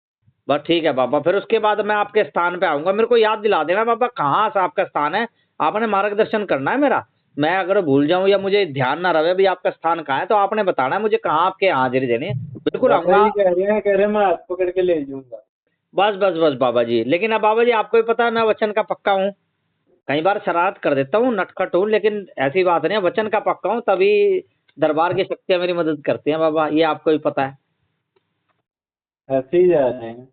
S1: बस ठीक है बाबा, फिर उसके बाद मैं आपके स्थान पे आऊंगा। मेरे को याद दिला देना बाबा कहाँ से आपका स्थान है, आपने मार्गदर्शन करना है मेरा। मैं अगर भूल जाऊं या मुझे ध्यान ना रहे भाई आपका स्थान कहाँ है, तो आपने बताना है मुझे कहाँ आपके हाजिरी देनी है, बिल्कुल
S3: बाबा
S1: आऊंगा।
S3: ये कह रहे मैं हाथ पकड़ के ले जाऊंगा।
S1: बस बस बस बाबा जी, लेकिन अब बाबा जी आपको भी पता है मैं वचन का पक्का हूँ। कई बार शरारत कर देता हूँ, नटखट हूँ, लेकिन ऐसी बात नहीं है, वचन का पक्का हूँ, तभी दरबार की शक्तियाँ मेरी मदद करती हैं बाबा, ये आपको भी पता है।
S3: ऐसे ही जा रहे हैं।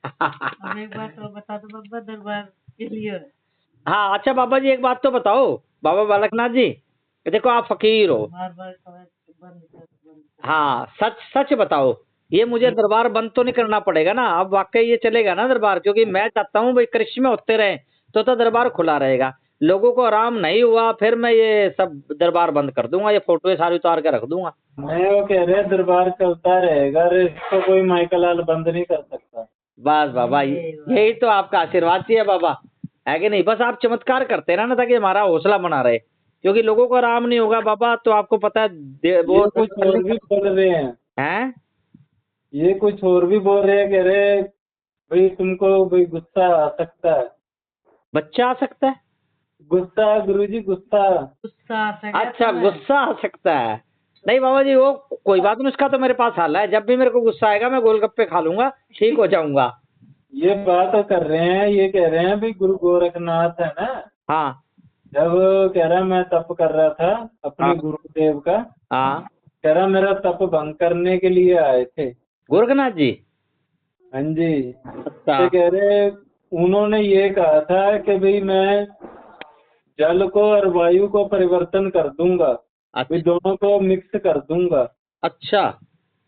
S2: अब एक बात और बता दो बाबा, दरबार के लिए
S1: हाँ अच्छा बाबा जी एक बात तो बताओ बाबा बालकनाथ जी, देखो आप फकीर हो,
S2: बार बार बंद कर।
S1: हाँ सच सच बताओ, ये मुझे दरबार बंद तो नहीं करना पड़ेगा ना? अब वाकई ये चलेगा ना दरबार? क्योंकि मैं चाहता हूँ भाई करिश्मे होते रहे तो दरबार खुला रहेगा। लोगों को आराम नहीं हुआ फिर मैं ये सब दरबार बंद कर दूंगा, ये फोटो सारी उतार के रख दूंगा।
S3: मैं वो कह रहे दरबार चलता रहेगा, अरे इसको कोई माइकल बंद नहीं कर सकता।
S1: बस बाबा यही तो आपका आशीर्वाद चाहिए बाबा, है कि नहीं? बस आप चमत्कार करते रहना ताकि हमारा हौसला बना रहे क्योंकि लोगों को आराम नहीं होगा बाबा, तो आपको पता है वो
S3: ये कुछ और भी बोल रहे
S1: हैं।
S3: ये कुछ और भी बोल रहे हैं, कह रहे भाई तुमको भाई गुस्सा आ सकता है।
S1: बच्चा आ सकता है?
S3: गुस्सा गुरुजी, गुस्सा।
S2: गुस्सा आ सके
S1: अच्छा,
S2: तुम्हें।
S1: गुस्सा आ सकता है। नहीं बाबा जी, वो कोई बात नहीं, उसका तो मेरे पास हल है। जब भी मेरे को गुस्सा आएगा मैं गोलगप्पे खा लूंगा, ठीक हो जाऊंगा।
S3: ये बात कर रहे हैं, ये कह रहे हैं भाई गुरु गोरखनाथ है ना,
S1: हाँ
S3: जब कह रहा मैं तप कर रहा था
S1: हाँ
S3: अपने गुरुदेव का,
S1: हाँ।
S3: कह रहा मेरा तप भंग करने के लिए आए थे।
S1: गोरखनाथ जी?
S3: हाँ जी।
S1: अच्छा
S3: तो कह रहे उन्होंने ये कहा था कि भाई मैं जल को और वायु को परिवर्तन कर दूंगा, भाई
S1: अच्छा
S3: दोनों को मिक्स कर दूंगा।
S1: अच्छा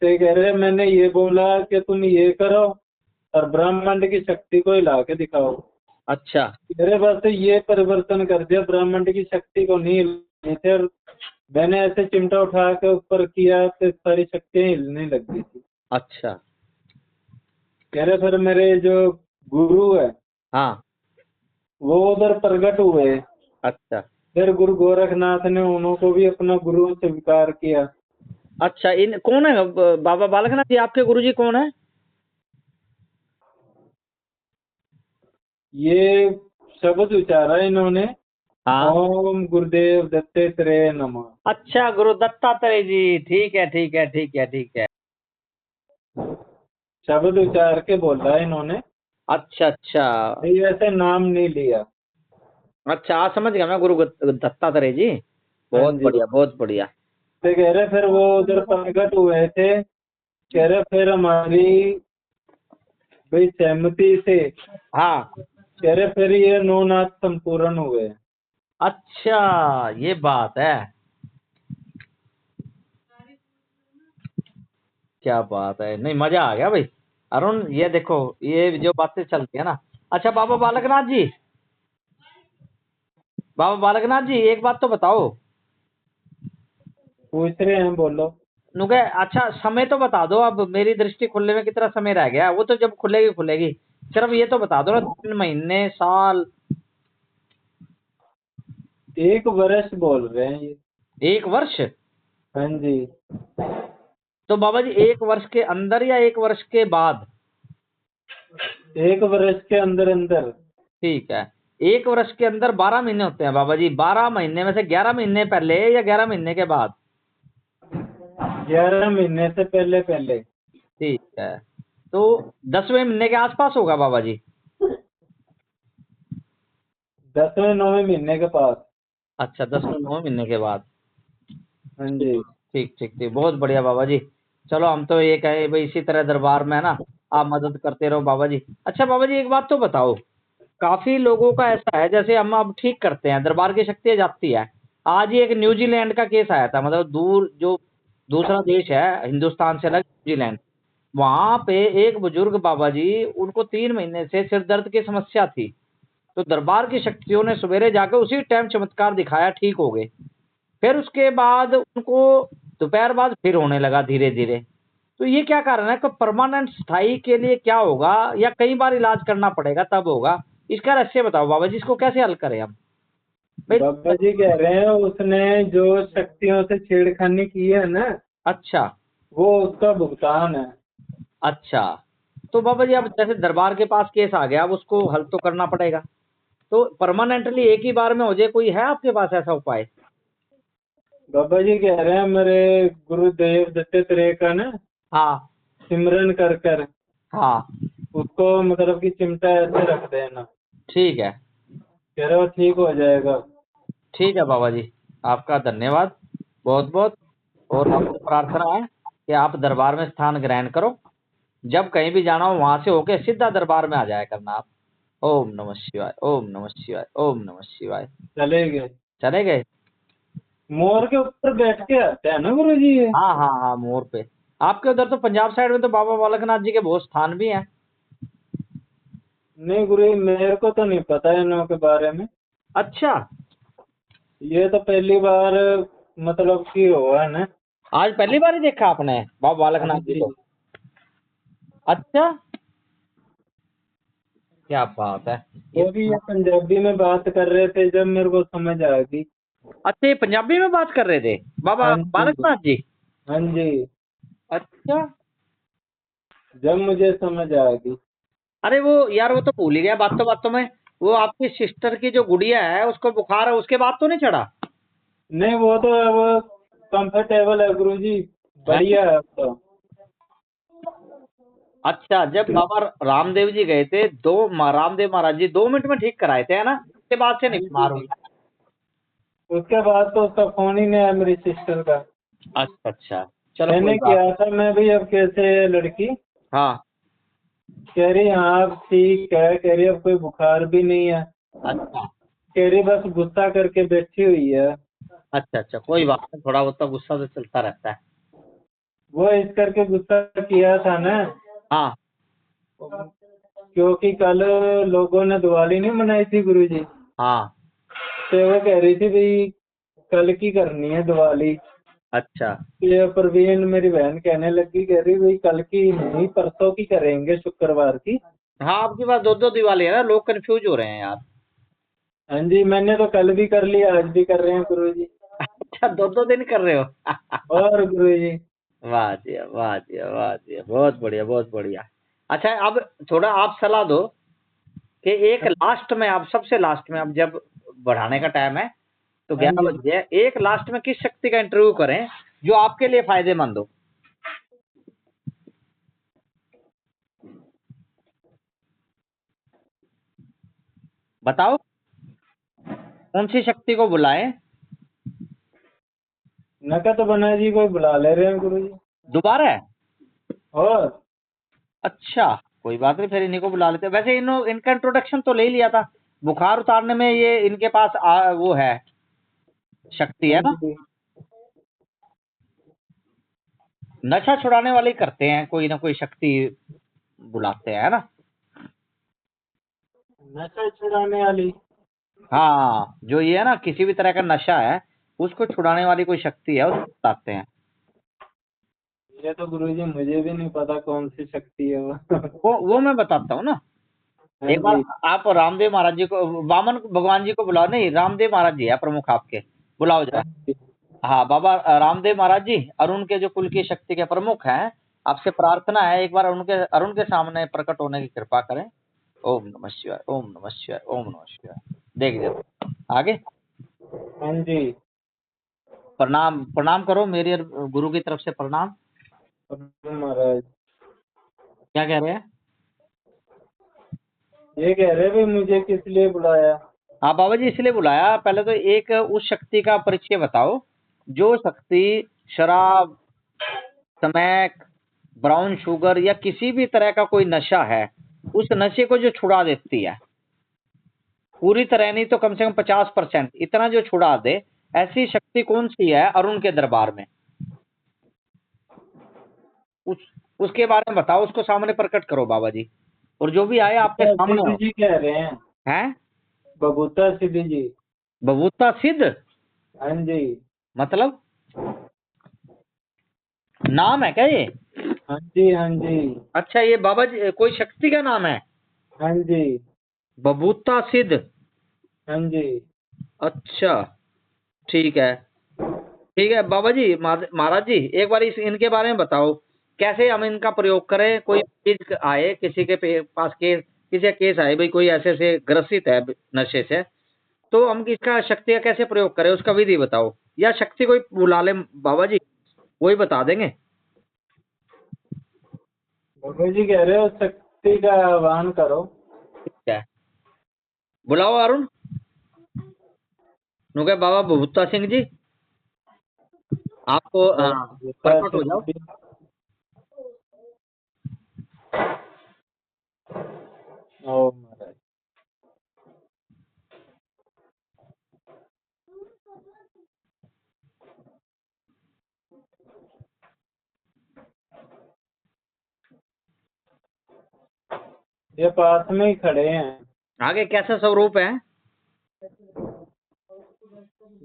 S3: तो कह रहे मैंने ये बोला कि तुम ये करो और ब्रह्मांड की शक्ति को हिला के दिखाओ।
S1: अच्छा
S3: मेरे पास से ये परिवर्तन कर दिया, ब्रह्मांड की शक्ति को नहीं हिलनी थी, और मैंने ऐसे चिमटा उठा के ऊपर किया तो सारी शक्तियां हिलने लग गई थी।
S1: अच्छा।
S3: कह रहे फिर मेरे जो गुरु है
S1: हाँ।
S3: वो उधर प्रकट हुए,
S1: अच्छा
S3: फिर गुरु गोरखनाथ ने उनको भी अपना गुरु स्वीकार किया।
S1: अच्छा। इन कौन है बाबा बालकनाथ जी? आपके गुरुजी कौन है?
S3: ये शब्द उचारा इन्होंने,
S1: हाँ।
S3: ओम गुरुदेव दत्तात्रेय नमः।
S1: अच्छा, गुरु दत्तात्रेय जी। ठीक है ठीक है ठीक है ठीक है।
S3: शब्द उचार के बोला इन्होंने,
S1: अच्छा अच्छा
S3: ये ऐसे नाम नहीं लिया।
S1: अच्छा। आज समझ गया मैं, गुरु दत्तात्रेय जी।
S3: हाँ
S1: बहुत
S3: जी।
S1: बढ़िया बहुत बढ़िया।
S3: तो कह रहे फिर वो उधर प्रकट हुए थे, कह रहे फिर हमारी भाई सहमति से,
S1: हाँ।
S3: कह रहे फिर ये 9 नाथ संपूर्ण हुए।
S1: अच्छा, ये बात है। क्या बात है, नहीं मजा आ गया भाई। अरुण, ये देखो, ये जो बातें चलती है ना। अच्छा बाबा बालकनाथ जी, बाबा बालकनाथ जी, एक बात तो बताओ।
S3: पूछ रहे हैं, बोलो।
S1: नुके, अच्छा समय तो बता दो, अब मेरी दृष्टि खुलने में कितना समय रह गया? वो तो जब खुलेगी खुलेगी। सिर्फ ये तो बता दो ना, 3 महीने, साल?
S3: 1 वर्ष बोल रहे हैं ये।
S1: 1 वर्ष?
S3: हाँ जी।
S1: तो बाबा जी 1 वर्ष के अंदर या 1 वर्ष के बाद?
S3: 1 वर्ष के अंदर अंदर।
S1: ठीक है। 1 वर्ष के अंदर 12 महीने होते हैं बाबा जी। 12 महीने में से 11 महीने पहले या 11 महीने के बाद?
S3: 11 महीने से पहले पहले।
S1: ठीक है। तो 10वें महीने के आसपास होगा बाबा जी।
S3: 10वें 9वें महीने के पास।
S1: अच्छा, 10वें 9वें महीने के बाद।
S3: हाँ
S1: ठीक
S3: जी।
S1: ठीक ठीक ठीक, बहुत बढ़िया बाबा जी। चलो, हम तो ये कहे भाई, इसी तरह दरबार में ना आप मदद करते रहो बाबा जी। अच्छा बाबा जी, एक बात तो बताओ। काफी लोगों का ऐसा है, जैसे हम अब ठीक करते हैं, दरबार की शक्तियाँ जाती है। आज ही एक न्यूजीलैंड का केस आया था, मतलब दूर जो दूसरा देश है हिंदुस्तान से अलग, न्यूजीलैंड। वहां पे एक बुजुर्ग बाबा जी, उनको 3 महीने से सिर दर्द की समस्या थी। तो दरबार की शक्तियों ने सवेरे जाकर उसी टाइम चमत्कार दिखाया, ठीक हो गए। फिर उसके बाद उनको दोपहर बाद फिर होने लगा धीरे धीरे। तो ये क्या कारण है कि परमानेंट स्थायी के लिए क्या होगा, या कई बार इलाज करना पड़ेगा तब होगा? इसका रहस्य बताओ बाबा जी, इसको कैसे हल करें हम भाई?
S3: बाबा जी कह रहे हैं उसने जो शक्तियों से छेड़खानी की है ना,
S1: अच्छा
S3: वो उसका भुगतान है।
S1: अच्छा। तो बाबा जी, अब जैसे दरबार के पास केस आ गया, अब उसको हल तो करना पड़ेगा। तो परमानेंटली एक ही बार में हो जाए, कोई है आपके पास ऐसा उपाय?
S3: बाबा जी कह रहे हैं मेरे गुरुदेव दत्तात्रेय का ना
S1: हाँ
S3: सिमरन कर कर
S1: हाँ।
S3: उसको मतलब कि चिमटा ऐसे रख देना,
S1: ठीक है
S3: कह रहे हो ठीक हो जाएगा।
S1: ठीक है बाबा जी, आपका धन्यवाद बहुत बहुत। और आपसे प्रार्थना है कि आप दरबार में स्थान ग्रहण करो। जब कहीं भी जाना हो, वहां से होके सीधा दरबार में आ जाया करना आप। ओम नमः शिवाय, ओम नमः शिवाय, ओम नमः शिवाय।
S3: चले गए।
S1: चले गए?
S3: मोर के ऊपर बैठ के आते हैं ना गुरु जी ये।
S1: हाँ हाँ हाँ, मोर पे। आपके उधर तो पंजाब साइड में तो बाबा बालकनाथ जी के बहुत स्थान भी हैं।
S3: नहीं गुरु जी, मेरे को तो नहीं पता है इनों के बारे में।
S1: अच्छा,
S3: ये तो पहली बार मतलब कि हुआ है ना।
S1: आज पहली बार ही देखा आपने बाबा
S3: हाँ
S1: बालकनाथ जी
S3: जी।
S1: को? अच्छा, क्या बात है। ये
S3: वो भी ये पंजाबी में बात कर रहे थे, जब मेरे को समझ आ गई।
S1: अच्छा, ये पंजाबी में बात कर रहे थे बाबा
S3: हाँ जी।
S1: बालकनाथ जी?
S3: हाँ जी,
S1: अच्छा,
S3: जब मुझे समझ आ गई।
S1: अरे वो यार, वो तो भूल ही गया बातों में। वो आपकी सिस्टर की जो गुड़िया है उसको बुखार है, उसके बाद तो नहीं चढ़ा?
S3: नहीं, वो तो अब कंफर्टेबल है गुरुजी, बढ़िया है अब तो।
S1: अच्छा, जब बाबा रामदेव जी गए थे, रामदेव महाराज जी 2 मिनट में ठीक कराए थे, है ना? उसके बाद से नहीं बीमार हुई।
S3: उसके बाद तो उसका फोन ही नहीं आया मेरी सिस्टर का।
S1: अच्छा अच्छा, चलो
S3: मैंने
S1: कोई बात।
S3: किया था मैं भी, अब कैसे है लड़की,
S1: हाँ,
S3: कह रही हाँ अब ठीक है, कह रही अब कोई बुखार भी नहीं है,
S1: अच्छा
S3: कह रही बस गुस्सा करके बैठी हुई है।
S1: अच्छा अच्छा, कोई बात नहीं, थोड़ा बहुत तो गुस्सा तो चलता रहता है।
S3: वो इस करके गुस्सा किया था ना,
S1: हाँ
S3: क्योंकि कल लोगों ने दिवाली नहीं मनाई थी गुरुजी,
S1: हाँ,
S3: तो वो कह रही थी भाई कल की करनी है दिवाली।
S1: अच्छा
S3: ये प्रवीण मेरी बहन कहने लगी, कह रही भाई कल की नहीं परसों की करेंगे, शुक्रवार की।
S1: हाँ, आपके पास 2-2 दिवाली है ना, लोग कंफ्यूज हो रहे हैं यार।
S3: हाँ जी, मैंने तो कल भी कर लिया, आज भी कर रहे हैं गुरुजी।
S1: अच्छा, 2-2 दिन कर रहे हो?
S3: और गुरुजी,
S1: वाह जी वाह जी वाह जी, बहुत बढ़िया बहुत बढ़िया। अच्छा, अब थोड़ा आप सलाह दो कि एक लास्ट में, आप सबसे लास्ट में, अब जब बढ़ाने का टाइम है तो
S3: हाँ
S1: 11
S3: जी,
S1: बज गए, एक लास्ट में किस शक्ति का इंटरव्यू करें जो आपके लिए फायदेमंद हो? बताओ, कौन सी शक्ति को बुलाएं?
S3: नकद बना जी कोई बुला ले रहे हैं गुरुजी।
S1: दोबारा है?
S3: और
S1: अच्छा, कोई बात नहीं, फिर इन्हीं को बुला लेते हैं। वैसे इनका इंट्रोडक्शन तो ले ही लिया था, बुखार उतारने में ये इनके पास वो है, शक्ति
S3: हाँ
S1: है ना?
S3: जी,
S1: नशा छुड़ाने वाले ही करते हैं, कोई ना कोई शक्ति बुलाते हैं, है ना?
S3: नशा छुड़ाने वाली।
S1: हाँ, जो ये है ना, किसी भी तरह का नशा है उसको छुड़ाने वाली कोई शक्ति है, उसको बताते हैं।
S3: ये तो गुरुजी मुझे भी नहीं पता कौन सी शक्ति है वो।
S1: वो मैं बताता हूँ ना।
S3: हाँ
S1: एक बार
S3: जी,
S1: आप रामदेव महाराज जी को, वामन भगवान जी को बुलाओ। नहीं, रामदेव महाराज जी है प्रमुख आपके, बुलाओ
S3: हाँ
S1: जरा।
S3: जी,
S1: हाँ, बाबा रामदेव महाराज जी अरुण के जो कुल की शक्ति के प्रमुख हैं, आपसे प्रार्थना है एक बार अरुण के सामने प्रकट होने की कृपा करें। ओम नमः शिवाय, ओम नमः शिवाय, ओम नमः शिवाय। देख दो आगे।
S3: हाँ जी।
S1: प्रणाम प्रणाम करो, मेरे गुरु की तरफ से प्रणाम।
S3: महाराज
S1: क्या कह रहे हैं?
S3: ये कह रहे भाई मुझे किस लिए बुलाया।
S1: हाँ बाबा जी, इसलिए बुलाया, पहले तो एक उस शक्ति का परिचय बताओ जो शक्ति शराब, स्मैक, ब्राउन शुगर या किसी भी तरह का कोई नशा है, उस नशे को जो छुड़ा देती है, पूरी तरह नहीं तो कम से कम 50% इतना जो छुड़ा दे, ऐसी शक्ति कौन सी है अरुण के दरबार में? उस उसके बारे में बताओ, उसको सामने प्रकट करो बाबा जी, और जो भी आए आपके सामने
S3: सिद्धि
S1: हो।
S3: जी कह रहे हैं,
S1: हैं?
S3: बबूता सिद्धि जी।
S1: बबूता सिद्ध?
S3: हाँ जी,
S1: मतलब नाम है क्या ये?
S3: हाँ जी, हाँ जी,
S1: अच्छा, ये बाबा जी कोई शक्ति का नाम है?
S3: हाँ जी,
S1: बबूता सिद्ध?
S3: हाँ जी।
S1: अच्छा, ठीक है ठीक है बाबा जी। महाराज जी, एक बार इनके बारे में बताओ, कैसे हम इनका प्रयोग करें? कोई चीज आए किसी के पास केस, किसी का केस आए भाई, कोई ऐसे से ग्रसित है नशे से, तो हम इसका शक्ति का कैसे प्रयोग करें, उसका विधि बताओ। या शक्ति कोई बुला ले बाबा जी, वही बता देंगे।
S3: बाबा जी कह रहे हो शक्ति का आह्वान करो।
S1: ठीक है, बुलाओ अरुण। नुके बाबा बबूता सिंह जी, आपको
S3: और बबूता
S1: प्रकट हो
S3: सिद्धि
S1: जाओ।
S3: जी। ओ महाराज, ये पास में ही खड़े हैं,
S1: आगे कैसा स्वरूप है?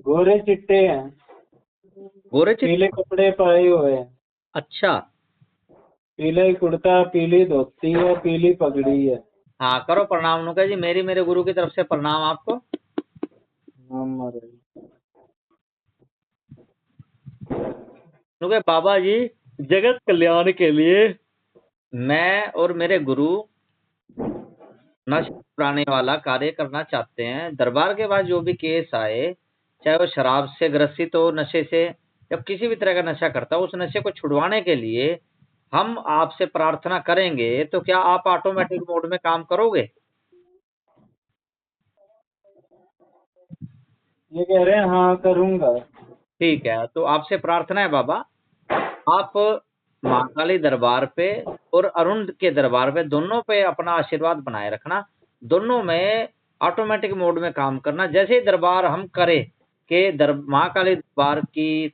S3: गोरे चिट्टे हैं,
S1: गोरे
S3: पीले
S1: चिट्टे?
S3: कपड़े पाए हुए हैं,
S1: अच्छा,
S3: पीले कुर्ता, पीली धोती है, पीली पगड़ी है।
S1: हाँ करो प्रणाम नुका जी, मेरे गुरु की तरफ से प्रणाम आपको।
S3: हाँ महाराज,
S1: क्योंकि बाबा जी जगत कल्याण के लिए मैं और मेरे गुरु नशा छुड़ाने वाला कार्य करना चाहते हैं। दरबार के पास जो भी केस आए, चाहे वो शराब से ग्रसित हो, नशे से, या किसी भी तरह का नशा करता हो, उस नशे को छुड़वाने के लिए हम आपसे प्रार्थना करेंगे, तो क्या आप ऑटोमेटिक मोड में काम करोगे?
S3: ये कह रहे हैं हाँ करूंगा।
S1: ठीक है, तो आपसे प्रार्थना है बाबा, आप महाकाली दरबार पे और अरुण के दरबार पे दोनों पे अपना आशीर्वाद बनाए रखना। दोनों में ऑटोमेटिक मोड में काम करना। जैसे ही दरबार हम करें कि महाकाली दरबार की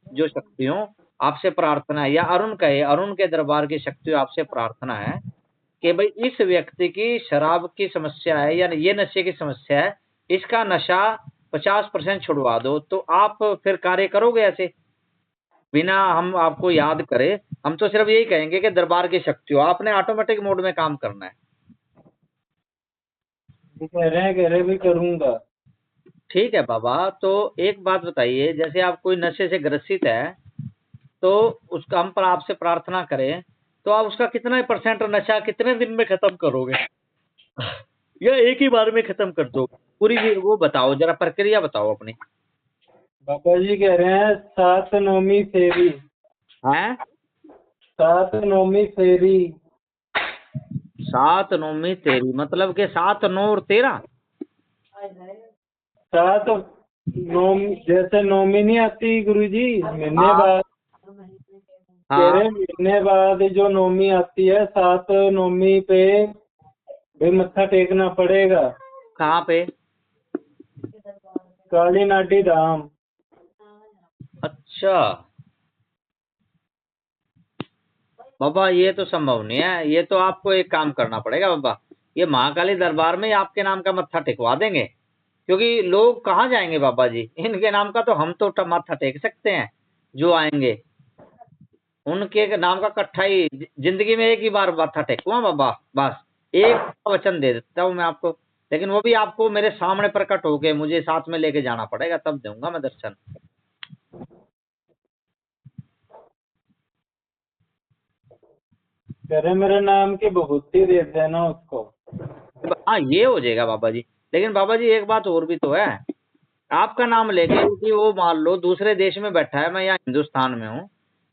S1: जो शक्तियों आपसे प्रार्थना है, या अरुण कहे अरुण के दरबार की शक्तियों आपसे प्रार्थना है कि भाई इस व्यक्ति की शराब की समस्या है या ये नशे की समस्या है, इसका नशा 50% छुड़वा दो, तो आप फिर कार्य करोगे ऐसे बिना हम आपको याद करें? हम तो सिर्फ यही कहेंगे कि दरबार की शक्तियों, आपने ऑटोमेटिक मोड में काम करना है।
S3: ये कह रहे भी करूंगा।
S1: ठीक है बाबा, तो एक बात बताइए, जैसे आप कोई नशे से ग्रसित है, तो उसका हम पर आपसे प्रार्थना करें, तो आप उसका कितना % नशा कितने दिन में खत्म करोगे, या एक ही बार में खत्म कर दो? पूरी वो बताओ, जरा प्रक्रिया बताओ अपनी।
S3: बाबा जी कह रहे हैं 7 नौमी फेरी।
S1: हैं?
S3: 7 नौमी फेरी।
S1: 7 नौमी तेरी मतलब के 7 9 और 13?
S3: 7 नौमी, जैसे नौमी नहीं आती गुरुजी महीने
S1: हाँ
S3: बाद, कह
S1: हाँ।
S3: रहे महीने बाद जो नौमी आती है, 7 नौमी पे भी मत्था टेकना पड़ेगा।
S1: कहाँ पे?
S3: काली नाटी धाम।
S1: अच्छा बाबा, ये तो संभव नहीं है। ये तो आपको एक काम करना पड़ेगा बाबा, ये महाकाली दरबार में आपके नाम का मत्था टेकवा देंगे, क्योंकि लोग कहाँ जाएंगे बाबा जी, इनके नाम का तो हम तो मत्था टेक सकते हैं जो आएंगे, उनके नाम का कट्ठा ही जिंदगी में एक ही बार मत्था टेकूंगा बाबा, बस एक वचन दे देता हूँ मैं आपको, लेकिन वो भी आपको मेरे सामने प्रकट होके मुझे साथ में लेके जाना पड़ेगा, तब दूंगा मैं दर्शन।
S3: कह रहे मेरे नाम की विभूति दे देना उसको।
S1: हाँ ये हो जाएगा बाबा जी, लेकिन बाबा जी एक बात और भी तो है, आपका नाम लेके कि वो मान लो दूसरे देश में बैठा है, मैं यहाँ हिंदुस्तान में हूँ,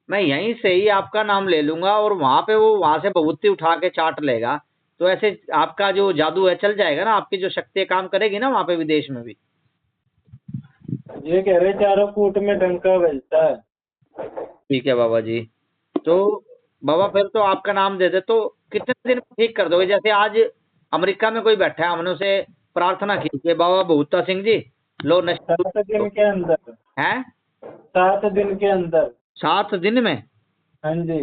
S1: मैं यहीं से ही आपका नाम ले लूंगा और वहां पे वो वहां से भभूति उठा के चाट लेगा, तो ऐसे आपका जो जादू है चल जाएगा ना, आपकी जो शक्ति काम करेगी ना वहां पे विदेश में भी।
S3: ये कह रहे चारों कूट में डंका बजता है।
S1: ठीक है बाबा जी, तो बाबा फिर तो आपका नाम दे दे, तो कितने दिन में ठीक कर दोगे? जैसे आज अमेरिका में कोई बैठा है, हमने उसे प्रार्थना की कि बाबा भूता सिंह जी लो
S3: 7 दिन के अंदर।
S1: है
S3: 7 दिन के अंदर।
S1: 7 दिन में।
S3: हाँ जी।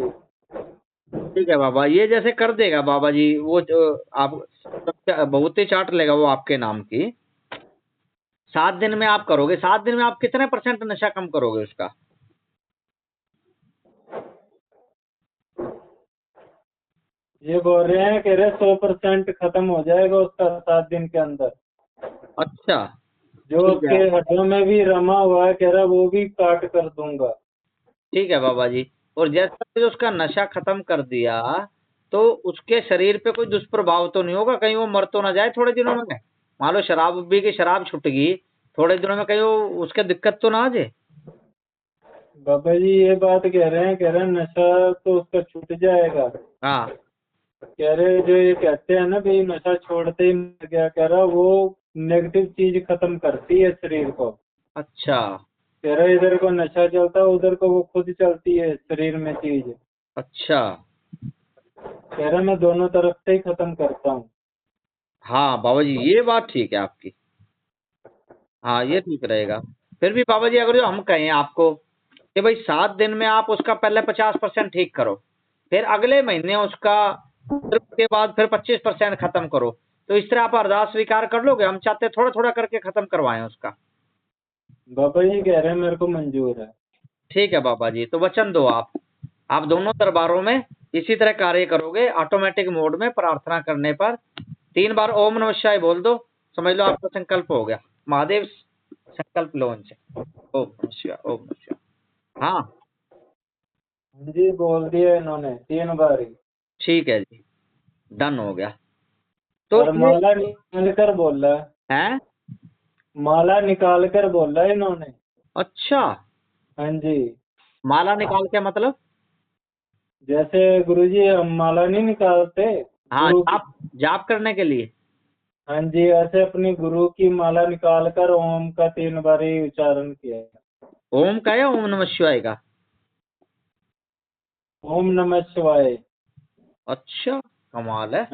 S1: ठीक है बाबा, ये जैसे कर देगा बाबा जी, वो जो आप बहुत ही चाट लेगा वो आपके नाम की, 7 दिन में आप करोगे। 7 दिन में आप कितने % नशा कम करोगे उसका?
S3: ये बोल रहे हैं, कह रहे 100% खत्म हो जाएगा उसका 7 दिन के अंदर।
S1: अच्छा
S3: जो
S1: ठीक
S3: उसके
S1: है।
S3: हड्डियों में भी रमा हुआ है, कह रहा वो भी काट कर दूंगा।
S1: ठीक है बाबा जी, और जैसा कि उसका नशा खत्म कर दिया, तो उसके शरीर पे कोई दुष्प्रभाव तो नहीं होगा? कहीं वो मर तो ना जाए थोड़े दिनों में? मान लो शराब भी की शराब छूट गई, थोड़े दिनों में कहीं वो उसके दिक्कत तो ना आ जाए?
S3: बाबा जी ये बात कह रहे हैं, नशा तो उसका छूट जाएगा।
S1: हाँ
S3: कह रहे जो ये कहते हैं ना भाई नशा छोड़ते ही मर गया, कह रहा वो नेगेटिव चीज खत्म करती है शरीर को।
S1: अच्छा
S3: कह रहा इधर को नशा चलता है, उधर को वो खुद चलती है शरीर में चीज।
S1: अच्छा।
S3: कह रहा मैं दोनों तरफ से ही खत्म करता हूँ।
S1: हाँ बाबा जी ये बात ठीक है आपकी, हाँ ये ठीक रहेगा। फिर भी बाबा जी अगर जो हम कहें आपको कि भाई 7 दिन में आप उसका पहले 50% ठीक करो, फिर अगले महीने उसका, फिर उसके बाद फिर 25% खत्म करो, तो इस तरह आप अरदास स्वीकार कर लोगे? हम चाहते हैं थोड़ा थोड़ा करके खत्म करवाएं उसका।
S3: बाबा जी कह रहे हैं मेरे को मंजूर है।
S1: ठीक है बाबा जी, तो वचन दो आप दोनों दरबारों में इसी तरह कार्य करोगे, ऑटोमेटिक मोड में प्रार्थना करने पर 3 बार ओम नमः शिवाय बोल दो, समझ लो आपका संकल्प हो गया। महादेव संकल्प लो उनसे, ओम नमः शिवाय, ओम नमः शिवाय। हाँ
S3: जी बोल दिया इन्होंने 3 बार ही।
S1: ठीक है जी, डन हो गया। तो
S3: और
S1: ये
S3: माला निकाल कर बोला,
S1: है।
S3: माला निकाल कर बोला इन्होंने।
S1: अच्छा,
S3: हाँ जी,
S1: माला निकाल के मतलब?
S3: जैसे गुरुजी हम माला नहीं निकालते
S1: हाँ,
S3: गुरु की।
S1: जाप जाप करने के लिए।
S3: हाँ जी, ऐसे अपनी गुरु की माला निकाल कर ओम का 3 बार ही उच्चारण किया।
S1: ओम का या ओम नमः शिवाय का?
S3: ओम नमः शिवाय।
S1: अच्छा, कमाल है।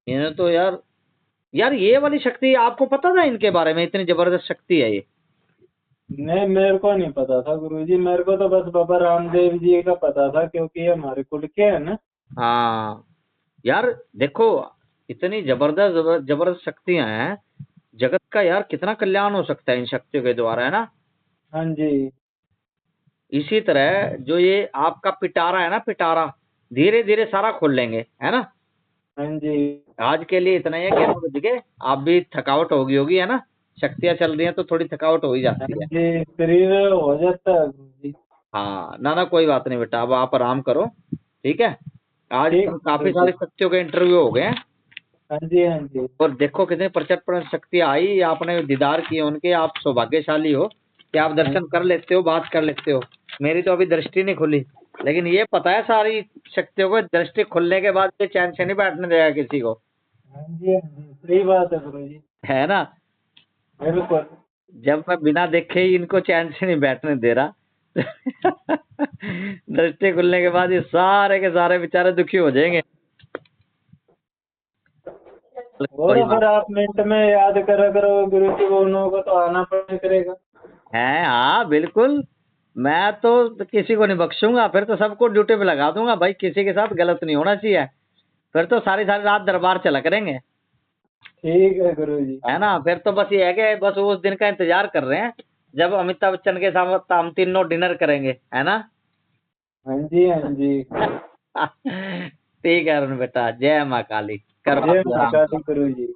S1: इन्हें तो यार, यार ये वाली शक्ति आपको पता था इनके बारे में? इतनी जबरदस्त शक्ति है ये।
S3: नहीं, मेरे को नहीं पता था गुरुजी, मेरे को तो बस बाबा रामदेव जी का पता था, क्योंकि ये हमारे कुल के है ना।
S1: हाँ यार, देखो इतनी जबरदस्त जबरदस्त शक्तियां हैं, जगत का यार कितना कल्याण हो सकता है इन शक्तियों के द्वारा, है ना।
S3: हाँ जी।
S1: इसी तरह जो ये आपका पिटारा है ना, पिटारा धीरे धीरे सारा खोल लेंगे, है ना।
S3: हाँ जी।
S1: आज के लिए इतना ही है, 11 बज गए, आप भी थकावट होगी, है ना। शक्तियां चल रही हैं तो थोड़ी थकावट हो ही
S3: हाँ
S1: जाती है।
S3: जी, शरीर हो जाता है गुरुजी।
S1: हाँ, ना ना कोई बात नहीं बेटा, अब आप आराम करो, ठीक है। आज
S3: ठीक
S1: तो काफी
S3: गुरुजी।
S1: सारी शक्तियों के इंटरव्यू हो गए हैं,
S3: हाँ जी, हाँ जी।
S1: और देखो कितनी प्रचंड प्रचंड शक्तियां आई, आपने दीदार किए उनके, आप सौभाग्यशाली हो कि आप दर्शन कर लेते हो, बात कर लेते हो। मेरी तो अभी दृष्टि नहीं खुली, लेकिन ये पता है सारी शक्तियों को दृष्टि खुलने के बाद ये चैन से नहीं बैठने देगा किसी को,
S3: हाँ जी, हाँ जी, सही बात है गुरुजी।
S1: है ना।
S3: बिल्कुल।
S1: जब मैं बिना देखे ही इनको चैन से नहीं बैठने दे रहा दृष्टि खुलने के बाद ये सारे के सारे बेचारे दुखी हो जाएंगे।
S3: और
S1: कोई बात
S3: फिर आप मिनट में याद करा करो गुरुजी, वो उन लोगों को तो आना पड़ा करेगा।
S1: है, हाँ बिल्कुल। मैं तो किसी को नहीं बख्शूंगा, फिर तो सबको ड्यूटी पे लगा दूंगा भाई, किसी के साथ गलत नहीं होना चाहिए। फिर तो सारी सारी रात दरबार चला करेंगे,
S3: ठीक है गुरुजी।
S1: है ना। फिर तो बस ये है कि बस उस दिन का इंतजार कर रहे हैं जब अमिताभ बच्चन के साथ हम तीनों डिनर करेंगे, है ना।
S3: हाँ जी, हाँ जी।
S1: ठीक है अरुण बेटा, जय माँ काली, करो
S3: जय
S1: आप भी
S3: माता
S1: आराम।
S3: दी गुरुजी।